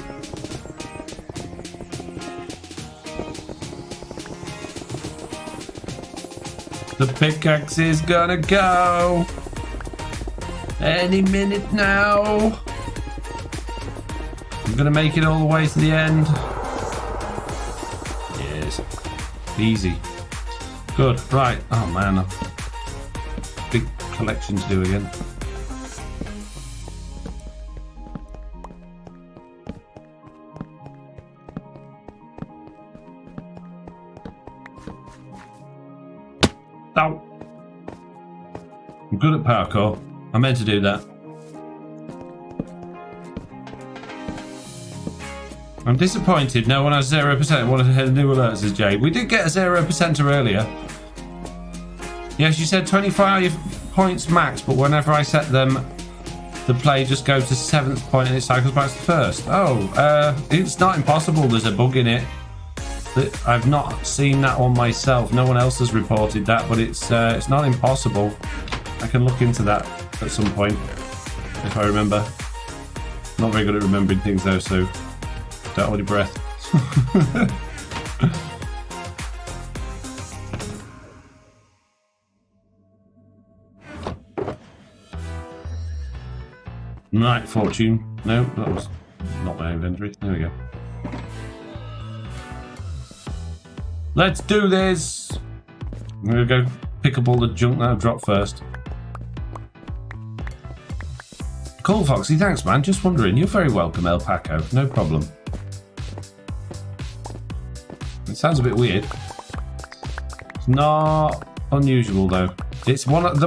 The pickaxe is gonna go any minute now. I'm gonna make it all the way to the end. Yes. Easy. Good. Right. Oh man. Big collection to do again. Ow. I'm good at parkour. I meant to do that. I'm disappointed no one has 0%. What a new alert, says Jay. We did get a 0%er earlier. Yes, you said 25 points max, but whenever I set them, the play just goes to 7th point and it cycles back to 1st. Oh, it's not impossible. There's a bug in it. I've not seen that one myself. No one else has reported that, but it's not impossible. I can look into that at some point if I remember. Not very good at remembering things though, so don't hold your breath. Right, fortune. No, that was not my inventory. There we go. Let's do this. I'm going to go pick up all the junk that I've dropped first. Cool, Foxy. Thanks, man. Just wondering. You're very welcome, El Paco. No problem. It sounds a bit weird. It's not unusual, though. It's one of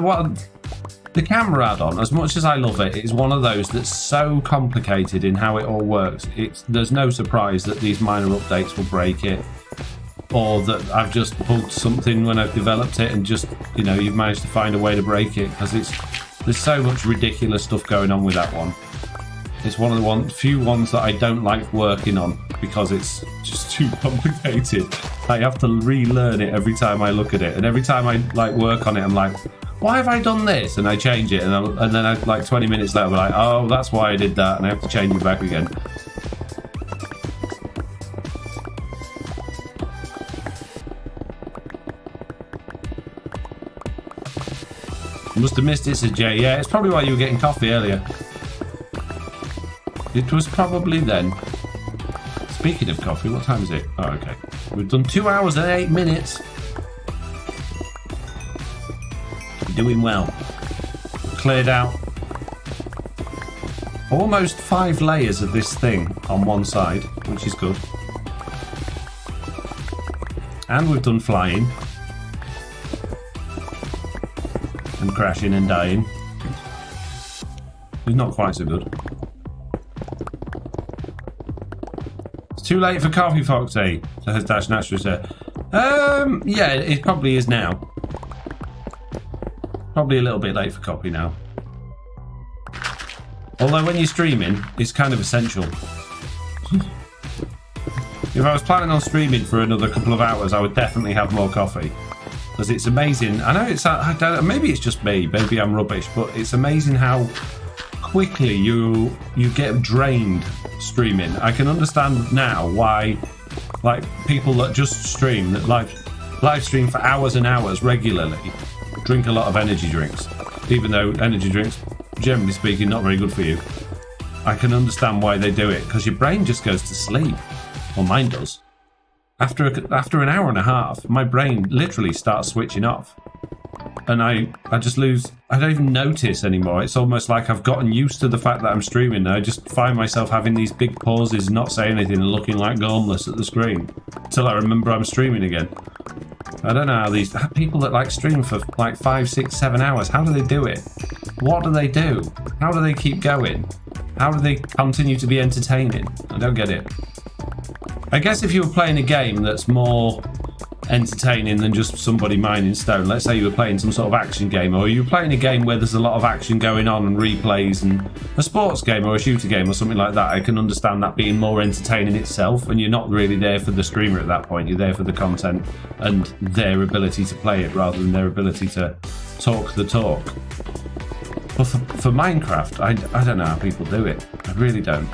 the camera add-on, as much as I love it, is one of those that's so complicated in how it all works. There's no surprise that these minor updates will break it, or that I've just bugged something when I've developed it and just, you know, you've managed to find a way to break it, because there's so much ridiculous stuff going on with that one. It's one of the few ones that I don't like working on because it's just too complicated. I have to relearn it every time I look at it, and every time I like work on it, I'm like, why have I done this? And I change it, and then I, like 20 minutes later, I'm like, oh, that's why I did that, and I have to change it back again. Must have missed it, says Jay. Yeah, it's probably why you were getting coffee earlier. It was probably then. Speaking of coffee, what time is it? Oh, okay. We've done 2 hours and 8 minutes. We're doing well. Cleared out almost 5 layers of this thing on one side, which is good. And we've done flying. And crashing and dying. It's not quite so good. It's too late for coffee, Foxy, says Dash Naturally there. Yeah, it probably is now. Probably a little bit late for coffee now. Although when you're streaming, it's kind of essential. If I was planning on streaming for another couple of hours, I would definitely have more coffee. Because it's amazing. I know I don't, maybe it's just me, maybe I'm rubbish, but it's amazing how quickly you get drained streaming. I can understand now why, like, people that just stream, that live stream for hours and hours regularly, drink a lot of energy drinks, even though energy drinks, generally speaking, not very good for you. I can understand why they do it, because your brain just goes to sleep. Well, mine does. After an hour and a half, my brain literally starts switching off. And I just lose, I don't even notice anymore. It's almost like I've gotten used to the fact that I'm streaming. And I just find myself having these big pauses, not saying anything, and looking like gormless at the screen. Until I remember I'm streaming again. I don't know how these people that like stream for like 5, 6, 7 hours, how do they do it? What do they do? How do they keep going? How do they continue to be entertaining? I don't get it. I guess if you were playing a game that's more entertaining than just somebody mining stone, let's say you were playing some sort of action game, or you were playing a game where there's a lot of action going on and replays, and a sports game or a shooter game or something like that, I can understand that being more entertaining itself, and you're not really there for the streamer at that point, you're there for the content and their ability to play it rather than their ability to talk the talk. But for Minecraft, I don't know how people do it. I really don't.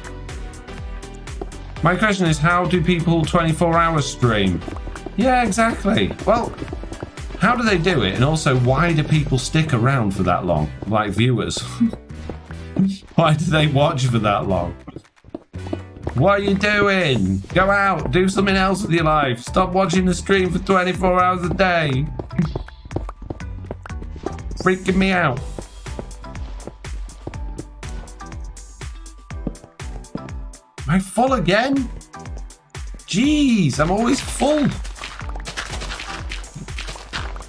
My question is, how do people 24 hours stream? Yeah, exactly. Well, how do they do it? And also, why do people stick around for that long? Like viewers. Why do they watch for that long? What are you doing? Go out, do something else with your life. Stop watching the stream for 24 hours a day. Freaking me out. Am I full again? Jeez, I'm always full.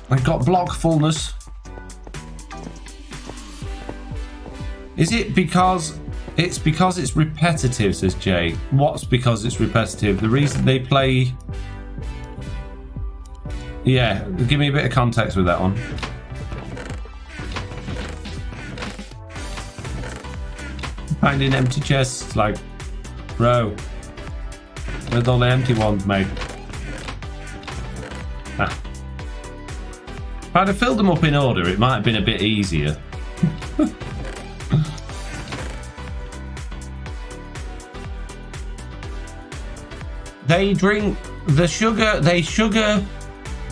I got block fullness. Is it because it's repetitive, says Jay? What's because it's repetitive? The reason they play... Yeah, give me a bit of context with that one. Finding empty chests, like... Bro, where's all the empty ones, mate? Ah. If I'd have filled them up in order, it might have been a bit easier. They drink the sugar. They sugar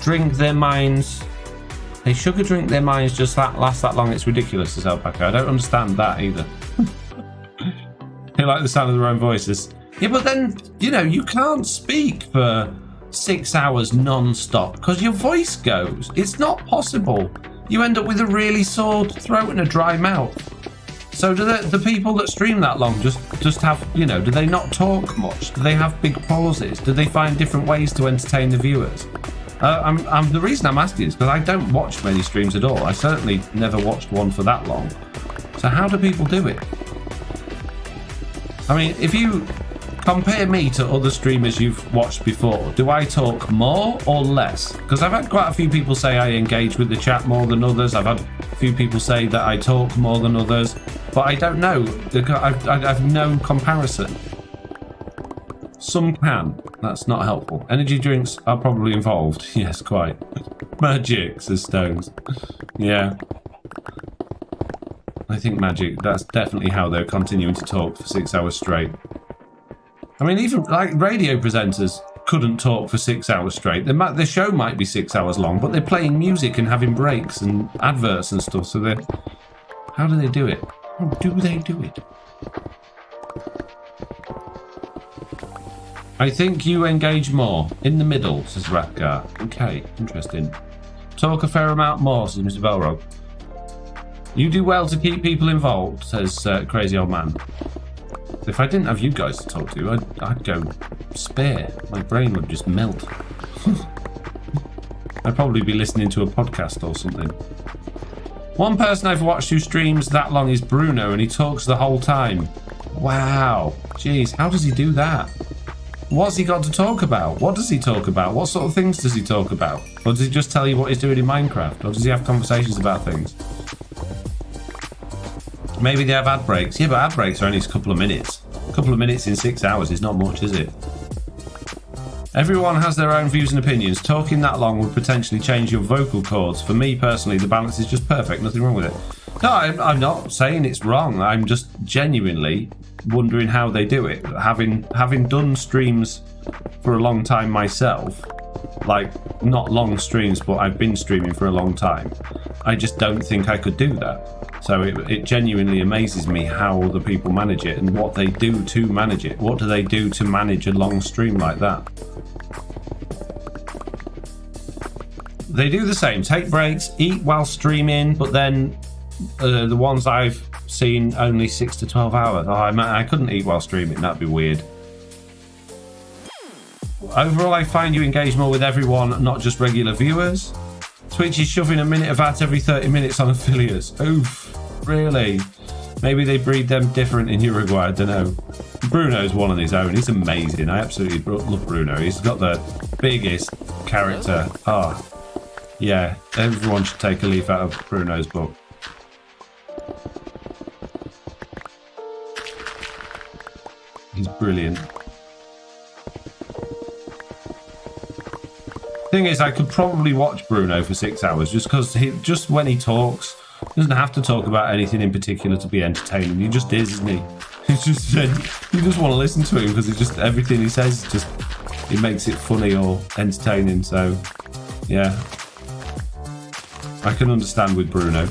drink their minds. They sugar drink their minds just that last that long. It's ridiculous, as alpaca. I don't understand that either. They like the sound of their own voices. Yeah, but then, you know, you can't speak for 6 hours non-stop because your voice goes. It's not possible. You end up with a really sore throat and a dry mouth. So do the people that stream that long just have, you know, do they not talk much? Do they have big pauses? Do they find different ways to entertain the viewers? The reason I'm asking is because I don't watch many streams at all. I certainly never watched one for that long. So how do people do it? I mean, if you compare me to other streamers you've watched before, do I talk more or less? Because I've had quite a few people say I engage with the chat more than others. I've had a few people say that I talk more than others, but I don't know. I've no comparison. Some can. That's not helpful. Energy drinks are probably involved. Yes, quite. Magic, says Stones. Yeah. I think magic. That's definitely how they're continuing to talk for 6 hours straight. I mean, even like radio presenters couldn't talk for 6 hours straight. The show might be 6 hours long, but they're playing music and having breaks and adverts and stuff. So they're... How do they do it? How do they do it? I think you engage more. In the middle, says Rathgar. Okay, interesting. Talk a fair amount more, says Mr. Belrog. You do well to keep people involved, says Crazy Old Man. If I didn't have you guys to talk to, I'd go spare. My brain would just melt. I'd probably be listening to a podcast or something. One person I've watched who streams that long is Bruno, and he talks the whole time. Wow. Jeez, how does he do that? What's he got to talk about? What does he talk about? What sort of things does he talk about? Or does he just tell you what he's doing in Minecraft? Or does he have conversations about things? Maybe they have ad breaks. Yeah, but ad breaks are only a couple of minutes. A couple of minutes in 6 hours is not much, is it? Everyone has their own views and opinions. Talking that long would potentially change your vocal cords. For me personally, the balance is just perfect. Nothing wrong with it. No, I'm not saying it's wrong. I'm just genuinely wondering how they do it. Having done streams for a long time myself, like not long streams, but I've been streaming for a long time, I just don't think I could do that. So it genuinely amazes me how other people manage it and what they do to manage it. What do they do to manage a long stream like that? They do the same. Take breaks, eat while streaming, but then the ones I've seen only 6 to 12 hours. Oh, I couldn't eat while streaming. That'd be weird. Overall, I find you engage more with everyone, not just regular viewers. Twitch is shoving a minute of ads every 30 minutes on affiliates. Oof, really? Maybe they breed them different in Uruguay, I don't know. Bruno's one on his own. He's amazing. I absolutely love Bruno. He's got the biggest character. Oh, yeah. Everyone should take a leaf out of Bruno's book. He's brilliant. Thing is, I could probably watch Bruno for 6 hours just because just when he talks, he doesn't have to talk about anything in particular to be entertaining. He just is, isn't he? He's just you just want to listen to him because it's just everything he says just it makes it funny or entertaining. So yeah, I can understand with Bruno.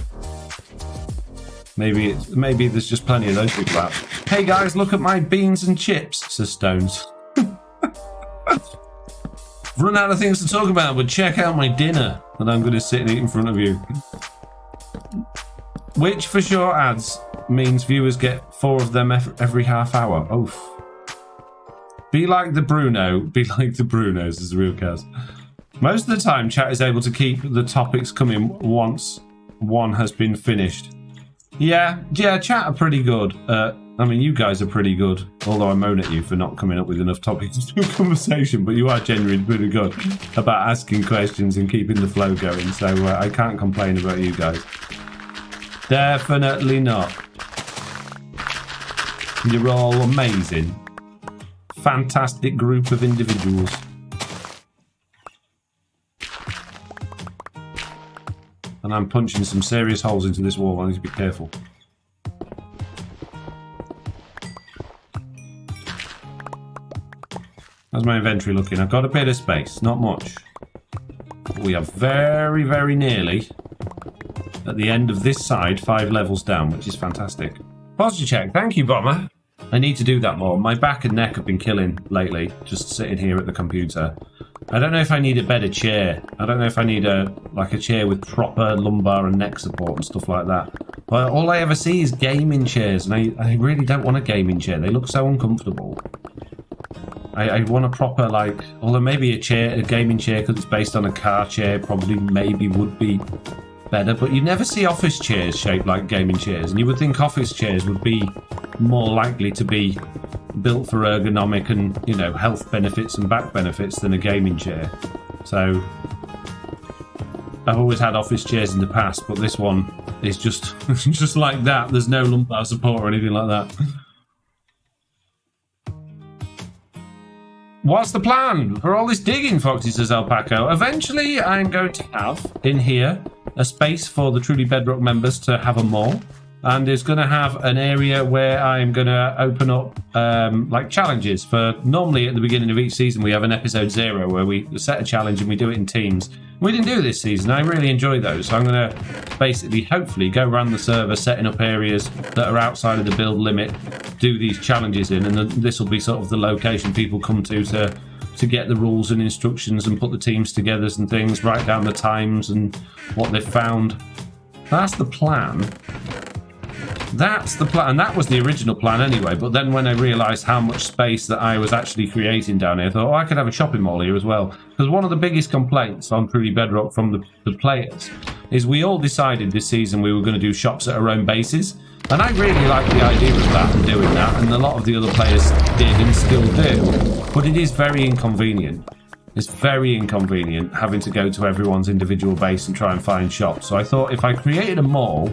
Maybe there's just plenty of those people out. Hey guys, look at my beans and chips, says Stones. Run out of things to talk about, but check out my dinner that I'm going to sit and eat in front of you. Which for sure ads means viewers get 4 of them every half hour. Oof. Be like the Bruno. Be like the Brunos is the real cast. Most of the time, chat is able to keep the topics coming once one has been finished. Yeah, chat are pretty good. I mean, you guys are pretty good, although I moan at you for not coming up with enough topics to do a conversation, but you are genuinely pretty good about asking questions and keeping the flow going, so I can't complain about you guys. Definitely not. You're all amazing. Fantastic group of individuals. And I'm punching some serious holes into this wall. I need to be careful. How's my inventory looking? I've got a bit of space, not much. But we are very, very nearly at the end of this side, 5 levels down, which is fantastic. Posture check. Thank you, Bomber. I need to do that more. My back and neck have been killing lately, just sitting here at the computer. I don't know if I need a better chair. I don't know if I need a chair with proper lumbar and neck support and stuff like that. But all I ever see is gaming chairs, and I really don't want a gaming chair. They look so uncomfortable. I want a proper, although maybe a gaming chair, because it's based on a car chair, probably maybe would be better. But you never see office chairs shaped like gaming chairs, and you would think office chairs would be more likely to be built for ergonomic and, you know, health benefits and back benefits than a gaming chair. So I've always had office chairs in the past, but this one is just just like that. There's no lumbar support or anything like that. What's the plan for all this digging, Foxy, says Alpaco? Eventually, I'm going to have in here a space for the Truly Bedrock members to have a mall. And it's going to have an area where I'm going to open up challenges for, normally at the beginning of each season we have an episode 0 where we set a challenge and we do it in teams. We didn't do it this season. I really enjoy those. So I'm going to basically, hopefully, go around the server setting up areas that are outside of the build limit, do these challenges in, and this will be sort of the location people come to get the rules and instructions and put the teams together and things, write down the times and what they've found. That's the plan. That's the plan, and that was the original plan anyway, but then when I realised how much space that I was actually creating down here, I thought, I could have a shopping mall here as well. Because one of the biggest complaints on Truly Bedrock from the players is we all decided this season we were going to do shops at our own bases, and I really like the idea of that and doing that, and a lot of the other players did and still do, but it is very inconvenient. It's very inconvenient having to go to everyone's individual base and try and find shops. So I thought if I created a mall,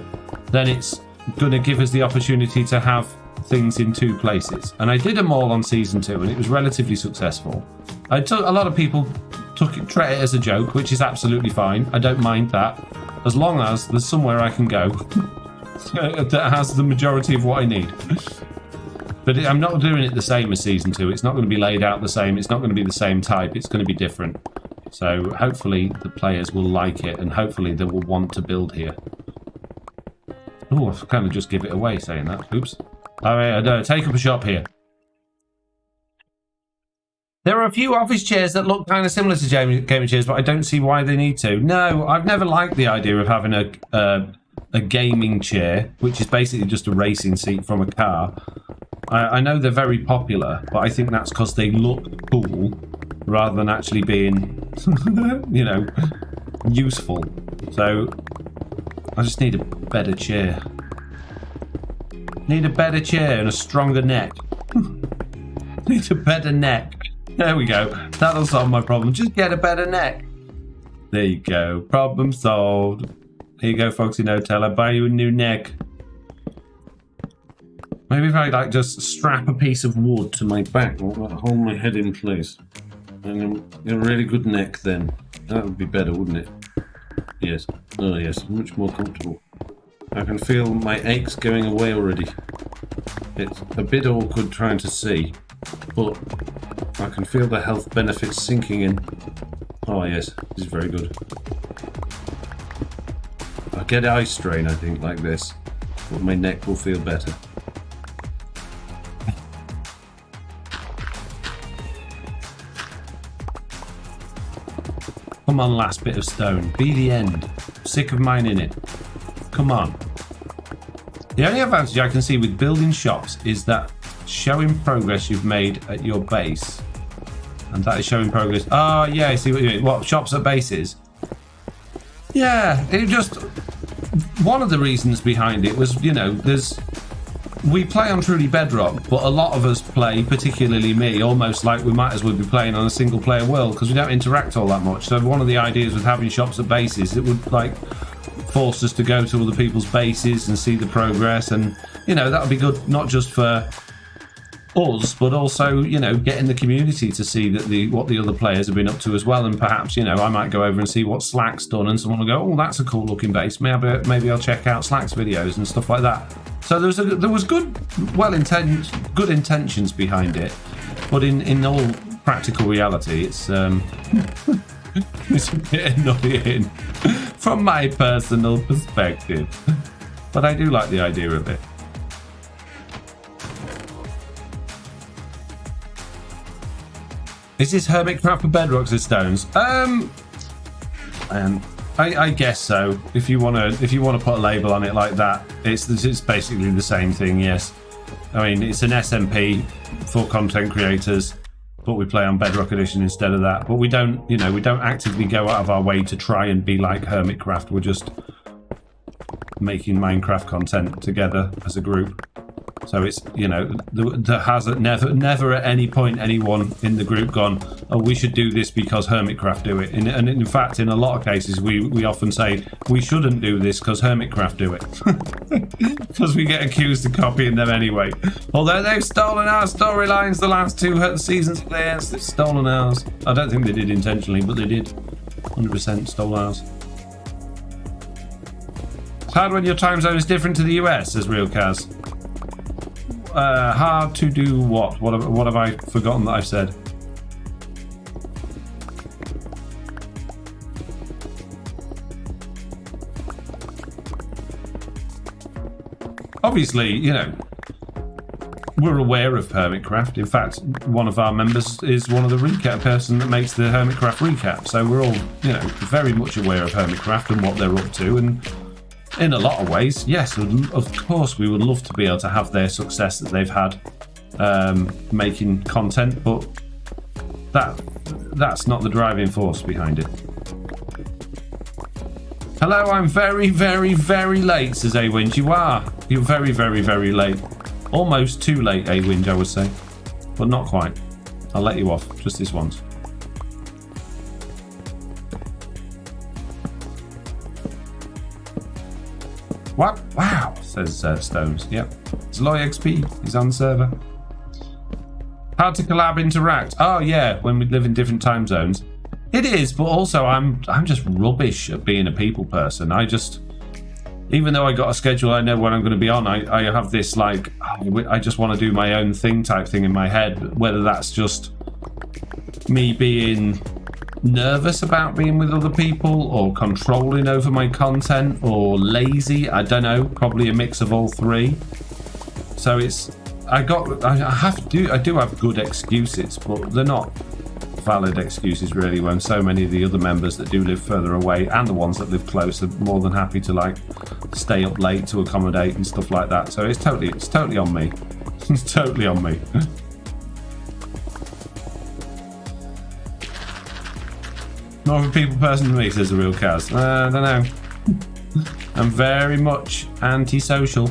then it's going to give us the opportunity to have things in 2 places. And I did a mall on season 2 and it was relatively successful. A lot of people treat it as a joke, which is absolutely fine. I don't mind that, as long as there's somewhere I can go that has the majority of what I need. But I'm not doing it the same as season 2. It's not going to be laid out the same. It's not going to be the same type. It's going to be different. So hopefully the players will like it, and hopefully they will want to build here. Oh, I've kind of just give it away saying that. Oops. All right, take up a shop here. There are a few office chairs that look kind of similar to gaming chairs, but I don't see why they need to. No, I've never liked the idea of having a gaming chair, which is basically just a racing seat from a car. I know they're very popular, but I think that's because they look cool rather than actually being, you know, useful. So I just need a better chair. Need a better chair and a stronger neck. Need a better neck. There we go. That'll solve my problem. Just get a better neck. There you go. Problem solved. Here you go, Foxy No-Tail. I'll buy you a new neck. Maybe if I just strap a piece of wood to my back, will that hold my head in place? And a really good neck then. That would be better, wouldn't it? Yes. Oh yes, much more comfortable. I can feel my aches going away already. It's a bit awkward trying to see, but I can feel the health benefits sinking in. Oh yes, this is very good. I'll get eye strain, I think, like this, but my neck will feel better. Come on, last bit of stone. Be the end. Sick of mining it. Come on. The only advantage I can see with building shops is that showing progress you've made at your base. And that is showing progress. Oh, yeah, I see what you mean. What, shops at bases? Yeah, it just... One of the reasons behind it was, you know, we play on Truly Bedrock, but a lot of us play, particularly me, almost like we might as well be playing on a single player world because we don't interact all that much. So one of the ideas with having shops at bases, it would like force us to go to other people's bases and see the progress, and you know, that would be good not just for us, but also, you know, getting the community to see that what the other players have been up to as well. And perhaps, you know, I might go over and see what Slack's done, and someone will go, oh, that's a cool looking base. Maybe I'll check out Slack's videos and stuff like that. So there was good intentions behind it, but in all practical reality, it's it's a bit annoying from my personal perspective. But I do like the idea of it. Is this Hermitcraft for Bedrocks and Stones? I guess so. If you wanna put a label on it like that, it's basically the same thing. Yes, I mean it's an SMP for content creators, but we play on Bedrock Edition instead of that. But we don't actively go out of our way to try and be like Hermitcraft. We're just making Minecraft content together as a group. So it's, there hasn't never at any point anyone in the group gone, oh, we should do this because Hermitcraft do it. And in fact, in a lot of cases, we often say we shouldn't do this because Hermitcraft do it. Because we get accused of copying them anyway. Although they've stolen our storylines the last 2 seasons of theirs, they've stolen ours. I don't think they did intentionally, but they did. 100% stole ours. It's hard when your time zone is different to the US, says Real Kaz. Hard to do what? What have I forgotten that I've said? Obviously, we're aware of Hermitcraft. In fact, one of our members is one of the recap person that makes the Hermitcraft recap. So we're all, very much aware of Hermitcraft and what they're up to. And in a lot of ways, yes, of course, we would love to be able to have their success that they've had making content, but that's not the driving force behind it. Hello, I'm very, very, very late, says A-Winch. You're very, very, very late. Almost too late, A-Winch, I would say, but not quite. I'll let you off just this once. What? Wow, says Stones. Yep. Zloy XP is on the server. Hard to collab interact. Oh yeah, when we live in different time zones. It is, but also I'm just rubbish at being a people person. Even though I got a schedule, I know when I'm going to be on. I have this I just want to do my own thing type thing in my head. Whether that's just me being nervous about being with other people or controlling over my content or lazy, I don't know, probably a mix of all three. So I do have good excuses, but they're not valid excuses really, when so many of the other members that do live further away and the ones that live close are more than happy to stay up late to accommodate and stuff like that. So it's totally on me. It's totally on me. More of a people person than me, says the Real Kaz. I don't know. I'm very much antisocial.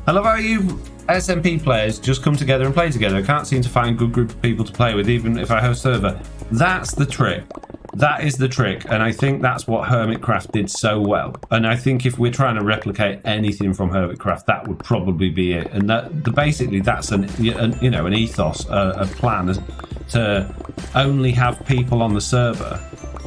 I love how you SMP players just come together and play together. I can't seem to find a good group of people to play with, even if I host a server. That's the trick. That is the trick, and I think that's what Hermitcraft did so well. And I think if we're trying to replicate anything from Hermitcraft, that would probably be it. And basically that's an ethos, a plan to only have people on the server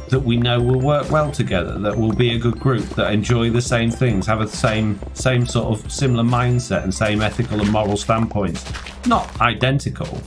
that we know will work well together, that will be a good group, that enjoy the same things, have a same sort of similar mindset and same ethical and moral standpoints. Not identical,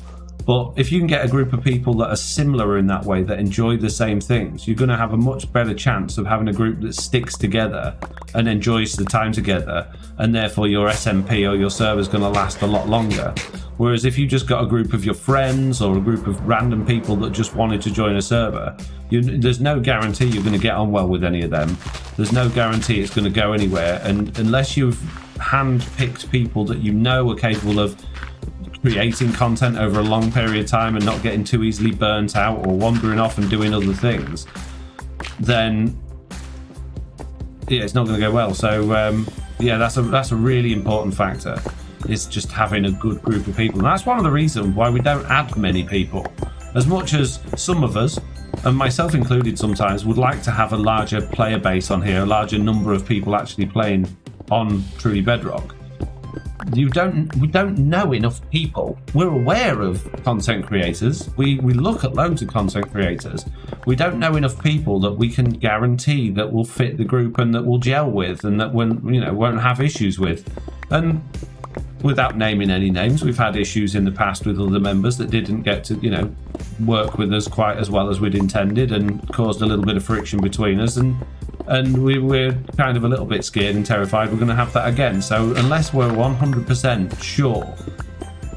but if you can get a group of people that are similar in that way, that enjoy the same things, you're going to have a much better chance of having a group that sticks together and enjoys the time together, and therefore your SMP or your server is going to last a lot longer. Whereas if you just got a group of your friends or a group of random people that just wanted to join a server, there's no guarantee you're going to get on well with any of them. There's no guarantee it's going to go anywhere, and unless you've hand-picked people that are capable of creating content over a long period of time and not getting too easily burnt out or wandering off and doing other things, then it's not going to go well. So that's a really important factor. Is just having a good group of people. And that's one of the reasons why we don't add many people. As much as some of us, and myself included sometimes, would like to have a larger player base on here, a larger number of people actually playing on Truly Bedrock, we don't know enough people. We're aware of content creators. We look at loads of content creators. We don't know enough people that we can guarantee that will fit the group and that will gel with and that won't have issues with. And without naming any names, we've had issues in the past with other members that didn't get to, work with us quite as well as we'd intended and caused a little bit of friction between us. And we're kind of a little bit scared and terrified we're going to have that again. So unless we're 100% sure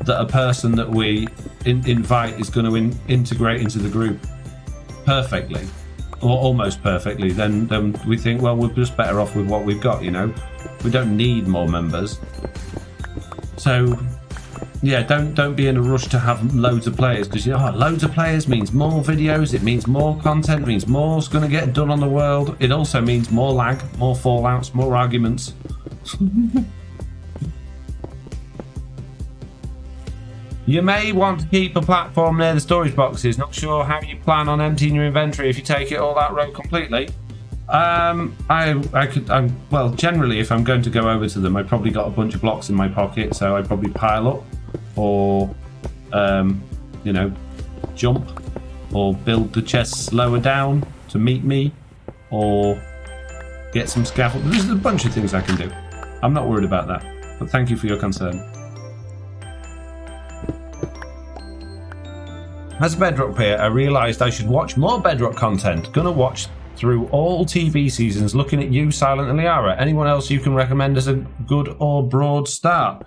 that a person that we invite is going to integrate into the group perfectly, or almost perfectly, then we think, well, we're just better off with what we've got, you know. We don't need more members. So yeah, don't be in a rush to have loads of players, because loads of players means more videos, it means more content, it means more's going to get done on the world. It also means more lag, more fallouts, more arguments. You may want to keep a platform near the storage boxes. Not sure how you plan on emptying your inventory if you take it all that road completely. Well, generally, if I'm going to go over to them, I've probably got a bunch of blocks in my pocket, so I probably pile up, or jump, or build the chests lower down to meet me, or get some scaffold. There's a bunch of things I can do. I'm not worried about that, but thank you for your concern. As a Bedrock player, I realised I should watch more Bedrock content. Gonna watch through all TV seasons, looking at you, Silent and Liara. Anyone else you can recommend as a good or broad start?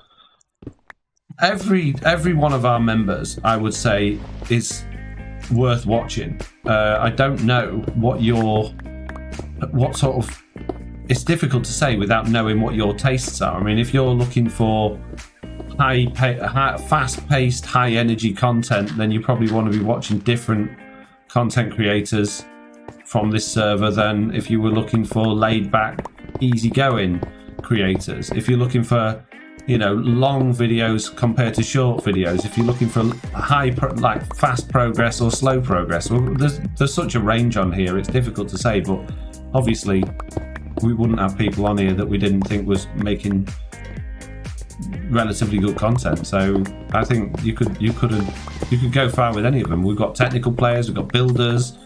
Every one of our members, I would say, is worth watching. I don't know what sort of... It's difficult to say without knowing what your tastes are. I mean, if you're looking for fast-paced, high-energy content, then you probably want to be watching different content creators from this server than if you were looking for laid-back, easy-going creators. If you're looking for, long videos compared to short videos, if you're looking for fast progress or slow progress, well, there's such a range on here. It's difficult to say, but obviously we wouldn't have people on here that we didn't think was making relatively good content. So I think you could go far with any of them. We've got technical players, we've got builders,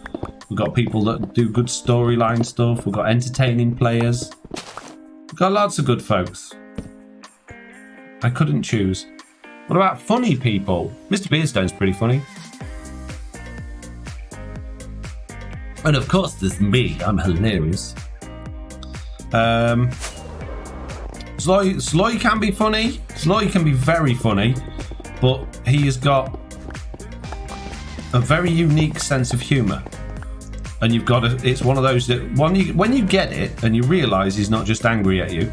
we've got people that do good storyline stuff, we've got entertaining players, we've got lots of good folks. I couldn't choose. What about funny people? Mr. Beardstone's pretty funny. And of course there's me, I'm hilarious. Sloy can be funny. Sloy can be very funny, but he has got a very unique sense of humour. And you've got to, it's one of those that when you get it and you realise he's not just angry at you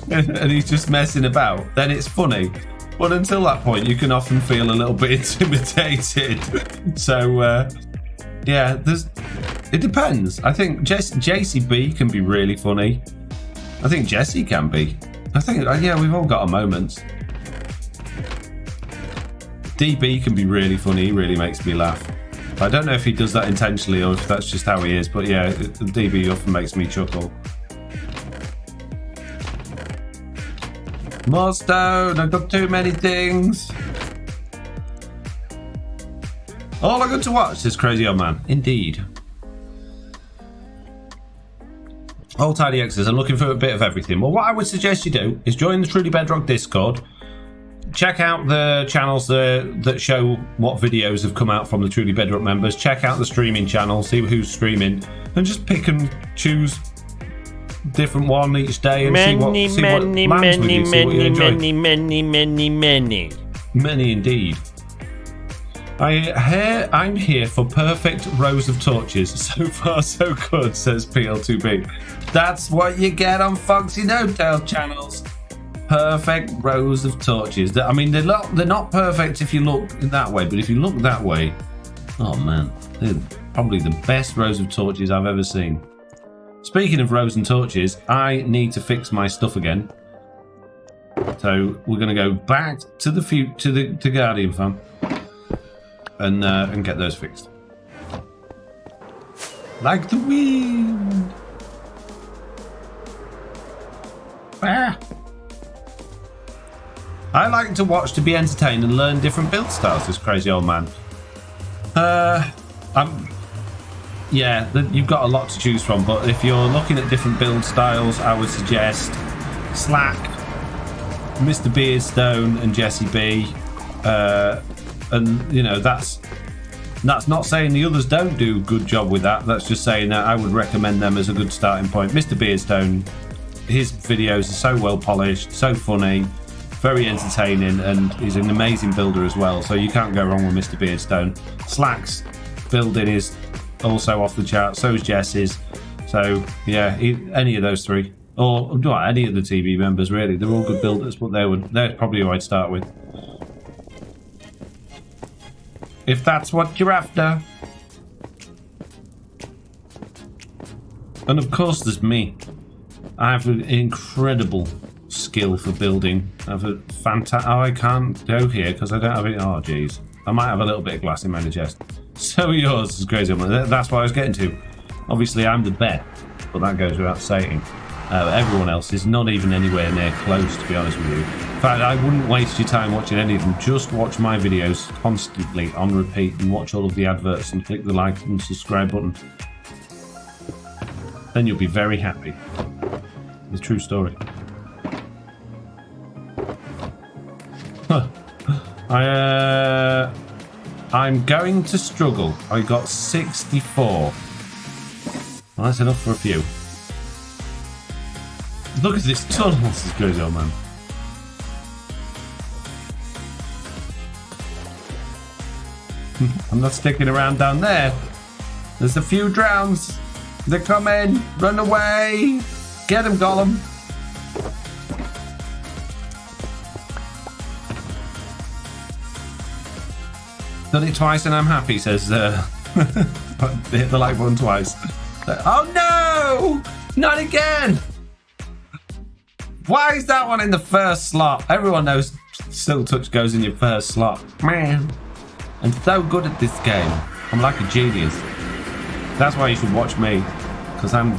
and he's just messing about, then it's funny. But until that point, you can often feel a little bit intimidated. So, it depends. I think JCB can be really funny. I think Jesse can be. I think, we've all got our moments. DB can be really funny. He really makes me laugh. I don't know if he does that intentionally or if that's just how he is, but yeah, DB often makes me chuckle. More stone, I've got too many things. All I got to watch, this crazy old man. Indeed. All Tidy X's are looking for a bit of everything. Well, what I would suggest you do is join the Truly Bedrock Discord. Check out the channels that show what videos have come out from the Truly Bedrock members. Check out the streaming channel, see who's streaming, and just pick and choose different one each day and see what lands with you, see what you enjoy. Many indeed. I'm here for perfect rows of torches. So far, so good, says PL2B. That's what you get on Foxy No Tail channels. Perfect rows of torches. I mean, they're not perfect if you look that way, but if you look that way, oh man, they're probably the best rows of torches I've ever seen. Speaking of rows and torches, I need to fix my stuff again. So we're going to go back to the Guardian farm and get those fixed. Like the wind. Ah. I like to watch to be entertained and learn different build styles, this crazy old man. You've got a lot to choose from, but if you're looking at different build styles, I would suggest Slack, Mr. Beardstone and Jesse B. And that's not saying the others don't do a good job with that. That's just saying that I would recommend them as a good starting point. Mr. Beardstone, his videos are so well polished, so funny. very entertaining, and he's an amazing builder as well. So you can't go wrong with Mr. Beardstone. Slack's building is also off the chart. So is Jess's. So yeah, any of those three, or well, any of the TV members really, they're all good builders. But they're probably who I'd start with, if that's what you're after. And of course, there's me. I have an incredible skill for building. I have a fantastic. Oh, I can't go here because I don't have any. Oh, jeez. I might have a little bit of glass in my chest. So yours is crazy. That's what I was getting to. Obviously, I'm the best, but that goes without saying. Everyone else is not even anywhere near close, to be honest with you. In fact, I wouldn't waste your time watching any of them. Just watch my videos constantly on repeat and watch all of the adverts and click the like and subscribe button. Then you'll be very happy. It's a true story. I'm going to struggle. I got 64. Well, that's enough for a few. Look at this tunnel. This is crazy, old man. I'm not sticking around down there. There's a few drowns. They're coming. Run away. Get him, Gollum. Done it twice and I'm happy, says hit the like button twice. Oh no! Not again! Why is that one in the first slot? Everyone knows Silk Touch goes in your first slot. Man, I'm so good at this game. I'm like a genius. That's why you should watch me, because I'm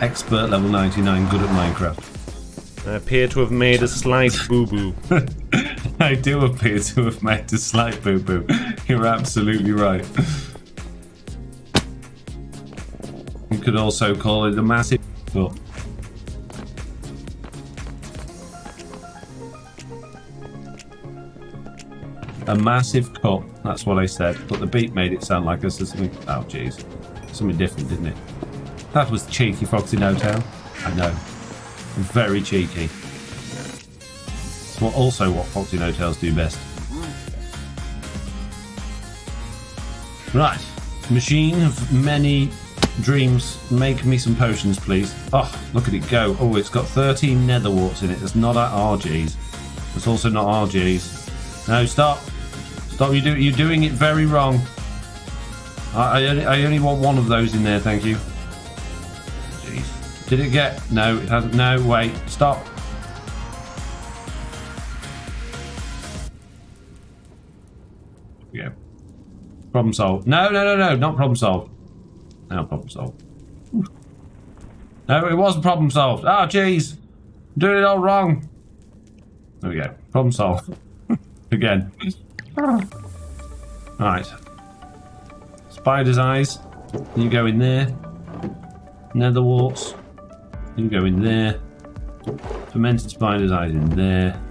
expert level 99, good at Minecraft. I appear to have made a slight boo-boo. I do appear to have made a slight boo-boo. You're absolutely right. You could also call it a massive up. A massive cut, that's what I said. But the beat made it sound like I said something. Oh, jeez. Something different, didn't it? That was cheeky, Foxy No Tail. I know. Very cheeky. It's also what Foxy No Tails do best. Right. Machine of many dreams. Make me some potions, please. Oh, look at it go. Oh, it's got 13 nether warts in it. It's not RGs. It's also not RGs. No, stop. Stop. You're doing it very wrong. I only want one of those in there, thank you. Jeez. Did it get... No, it hasn't. No, wait. Stop. Yeah. Problem solved. No, not problem solved. No, problem solved. Oof. No, it wasn't problem solved. Oh, jeez. I'm doing it all wrong. There we go. Problem solved. Again. Right. Spider's eyes. You go in there. Nether warts. You go in there. Fermented spider's eyes in there.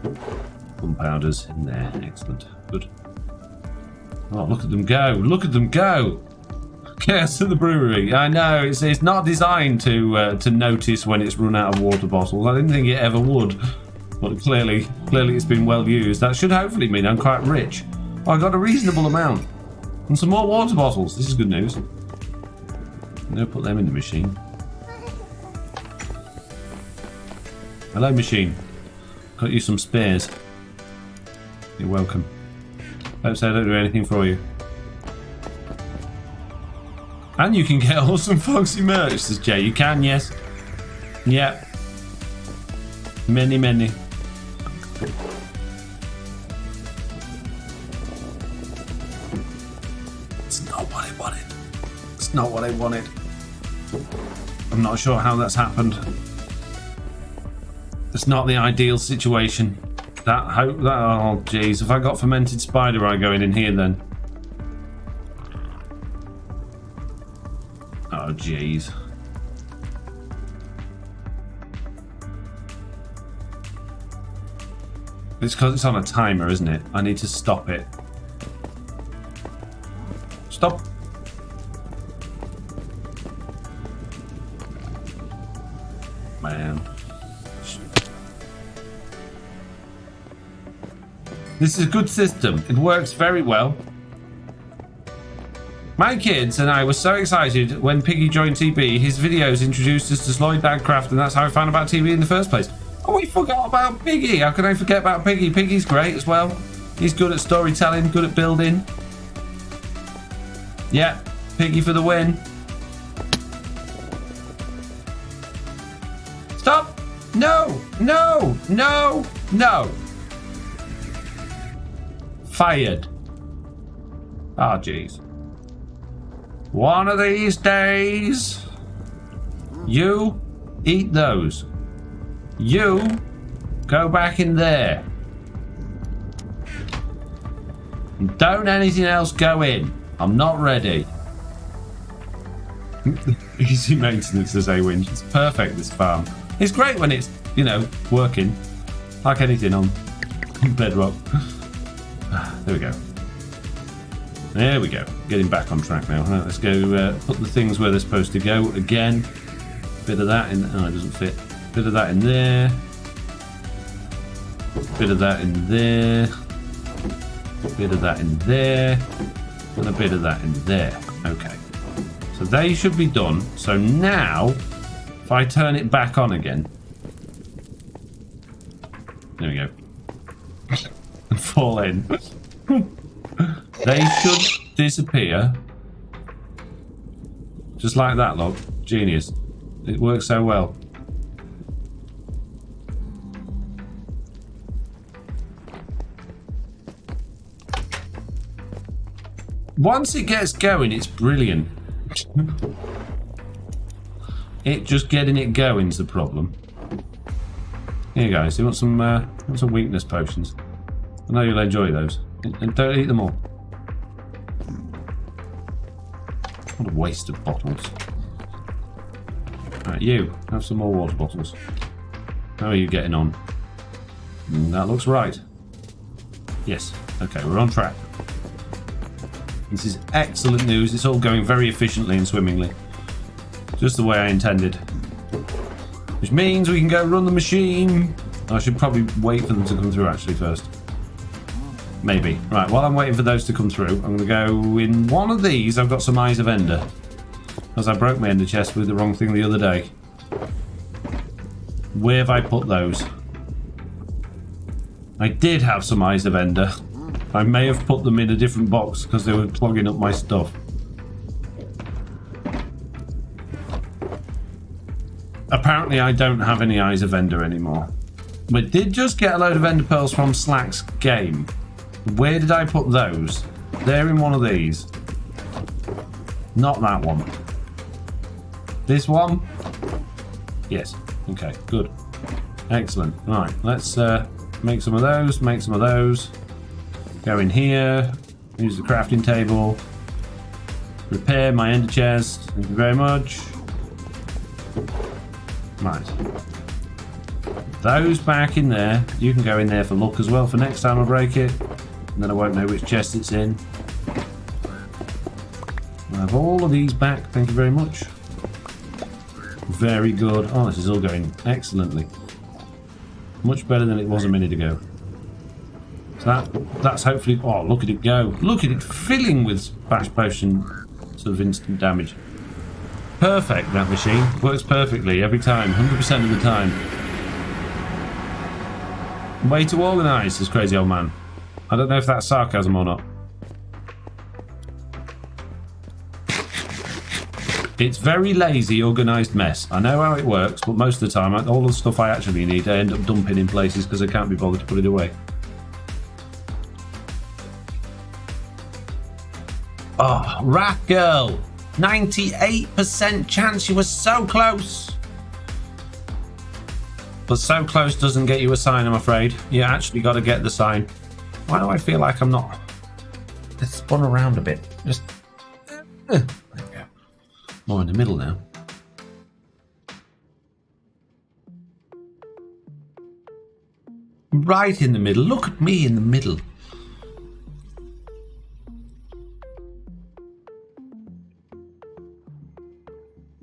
Gunpowder's in there. Excellent. Good. Oh, look at them go. Look at them go. Chaos at the brewery. I know, it's not designed to notice when it's run out of water bottles. I didn't think it ever would. But clearly it's been well used. That should hopefully mean I'm quite rich. Oh, I got a reasonable amount. And some more water bottles. This is good news. I'm going to put them in the machine. Hello, machine. Got you some spares. You're welcome. Hope so I don't do anything for you. And you can get awesome Foxy merch, says Jay. You can, yes. Yep. Many. It's not what I wanted. It's not what I wanted. I'm not sure how that's happened. It's not the ideal situation. Oh, jeez. Have I got fermented spider eye going in here then? Oh, jeez. It's because it's on a timer, isn't it? I need to stop it. Stop. Man. This is a good system. It works very well. My kids and I were so excited when Piggy joined TB. His videos introduced us to Sloyd Dagcraft, and that's how I found about TV in the first place. Oh, we forgot about Piggy. How can I forget about Piggy? Piggy's great as well. He's good at storytelling, good at building. Yeah, Piggy for the win. Stop! No! No! No! No! Fired. Ah, jeez. One of these days, you eat those. You go back in there. And don't anything else go in. I'm not ready. Easy maintenance, as Awin. It's perfect, this farm. It's great when it's, you know, working. Like anything on Bedrock. There we go. There we go. Getting back on track now. Right, let's go put the things where they're supposed to go again. Bit of that in... Oh, it doesn't fit. Bit of that in there. Bit of that in there. Bit of that in there. And a bit of that in there. Okay. So they should be done. So now, if I turn it back on again... There we go. And fall in. They should disappear. Just like that, look. Genius. It works so well. Once it gets going, it's brilliant. It just getting it going is the problem. Here, guys. You want some weakness potions? I know you'll enjoy those. And don't eat them all. What a waste of bottles. Right, you, have some more water bottles. How are you getting on? That looks right. Yes. Okay, we're on track. This is excellent news. It's all going very efficiently and swimmingly. Just the way I intended. Which means we can go run the machine. I should probably wait for them to come through actually first. Maybe. Right, while I'm waiting for those to come through, I'm going to go in one of these. I've got some Eyes of Ender. Because I broke my Ender chest with the wrong thing the other day. Where have I put those? I did have some Eyes of Ender. I may have put them in a different box because they were clogging up my stuff. Apparently I don't have any Eyes of Ender anymore. We did just get a load of Ender Pearls from Slack's game. Where did I put those? They're in one of these. Not that one. This one? Yes. Okay, good. Excellent. Right, let's make some of those, make some of those. Go in here, use the crafting table. Repair my ender chest. Thank you very much. Right. Those back in there. You can go in there for luck as well for next time I break it. And then I won't know which chest it's in. I have all of these back. Thank you very much. Very good. Oh, this is all going excellently. Much better than it was a minute ago. So that's hopefully... Oh, look at it go. Look at it filling with Splash Potion sort of instant damage. Perfect, that machine. Works perfectly every time. 100% of the time. Way to organise, this crazy old man. I don't know if that's sarcasm or not. It's very lazy, organised mess. I know how it works, but most of the time, all the stuff I actually need, I end up dumping in places because I can't be bothered to put it away. Oh, Rat Girl! 98% chance. You were so close! But so close doesn't get you a sign, I'm afraid. You actually got to get the sign. Why do I feel like I'm not... Let's spun around a bit. Just... There we go. More in the middle now. Right in the middle. Look at me in the middle.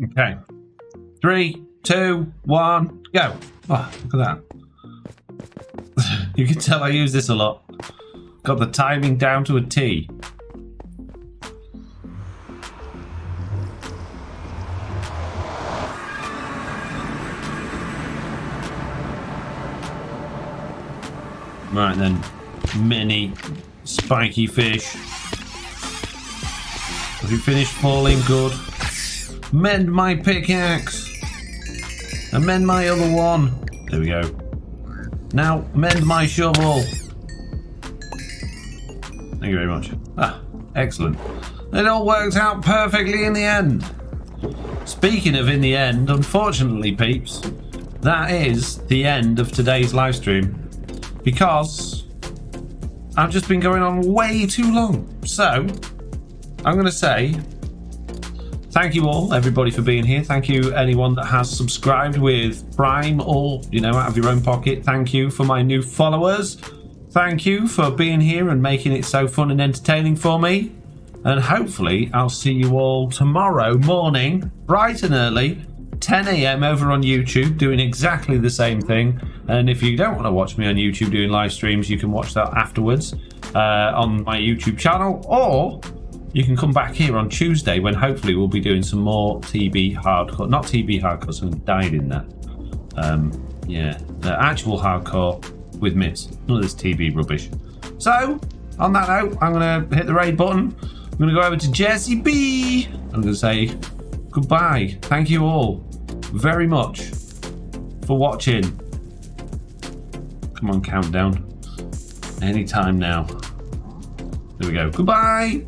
Okay. 3, 2, 1, go. Oh, look at that. You can tell I use this a lot. Got the timing down to a T. Right then, mini spiky fish. Have you finished falling? Good. Mend my pickaxe. And mend my other one. There we go. Now, mend my shovel. Thank you very much. Ah, excellent. It all worked out perfectly in the end. Speaking of in the end, unfortunately, peeps, that is the end of today's live stream. Because I've just been going on way too long. So, I'm going to say thank you all, everybody, for being here. Thank you, anyone that has subscribed with Prime or, out of your own pocket. Thank you for my new followers. Thank you for being here and making it so fun and entertaining for me. And hopefully I'll see you all tomorrow morning, bright and early, 10 a.m. over on YouTube, doing exactly the same thing. And if you don't want to watch me on YouTube doing live streams, you can watch that afterwards on my YouTube channel, or you can come back here on Tuesday when hopefully we'll be doing some more TB hardcore. Not TB hardcore, someone died in that. The actual hardcore with Miss. None of this TB rubbish. So, on that note, I'm going to hit the raid button. I'm going to go over to Jesse B. I'm going to say goodbye. Thank you all very much for watching. Come on, countdown. Anytime now. There we go. Goodbye.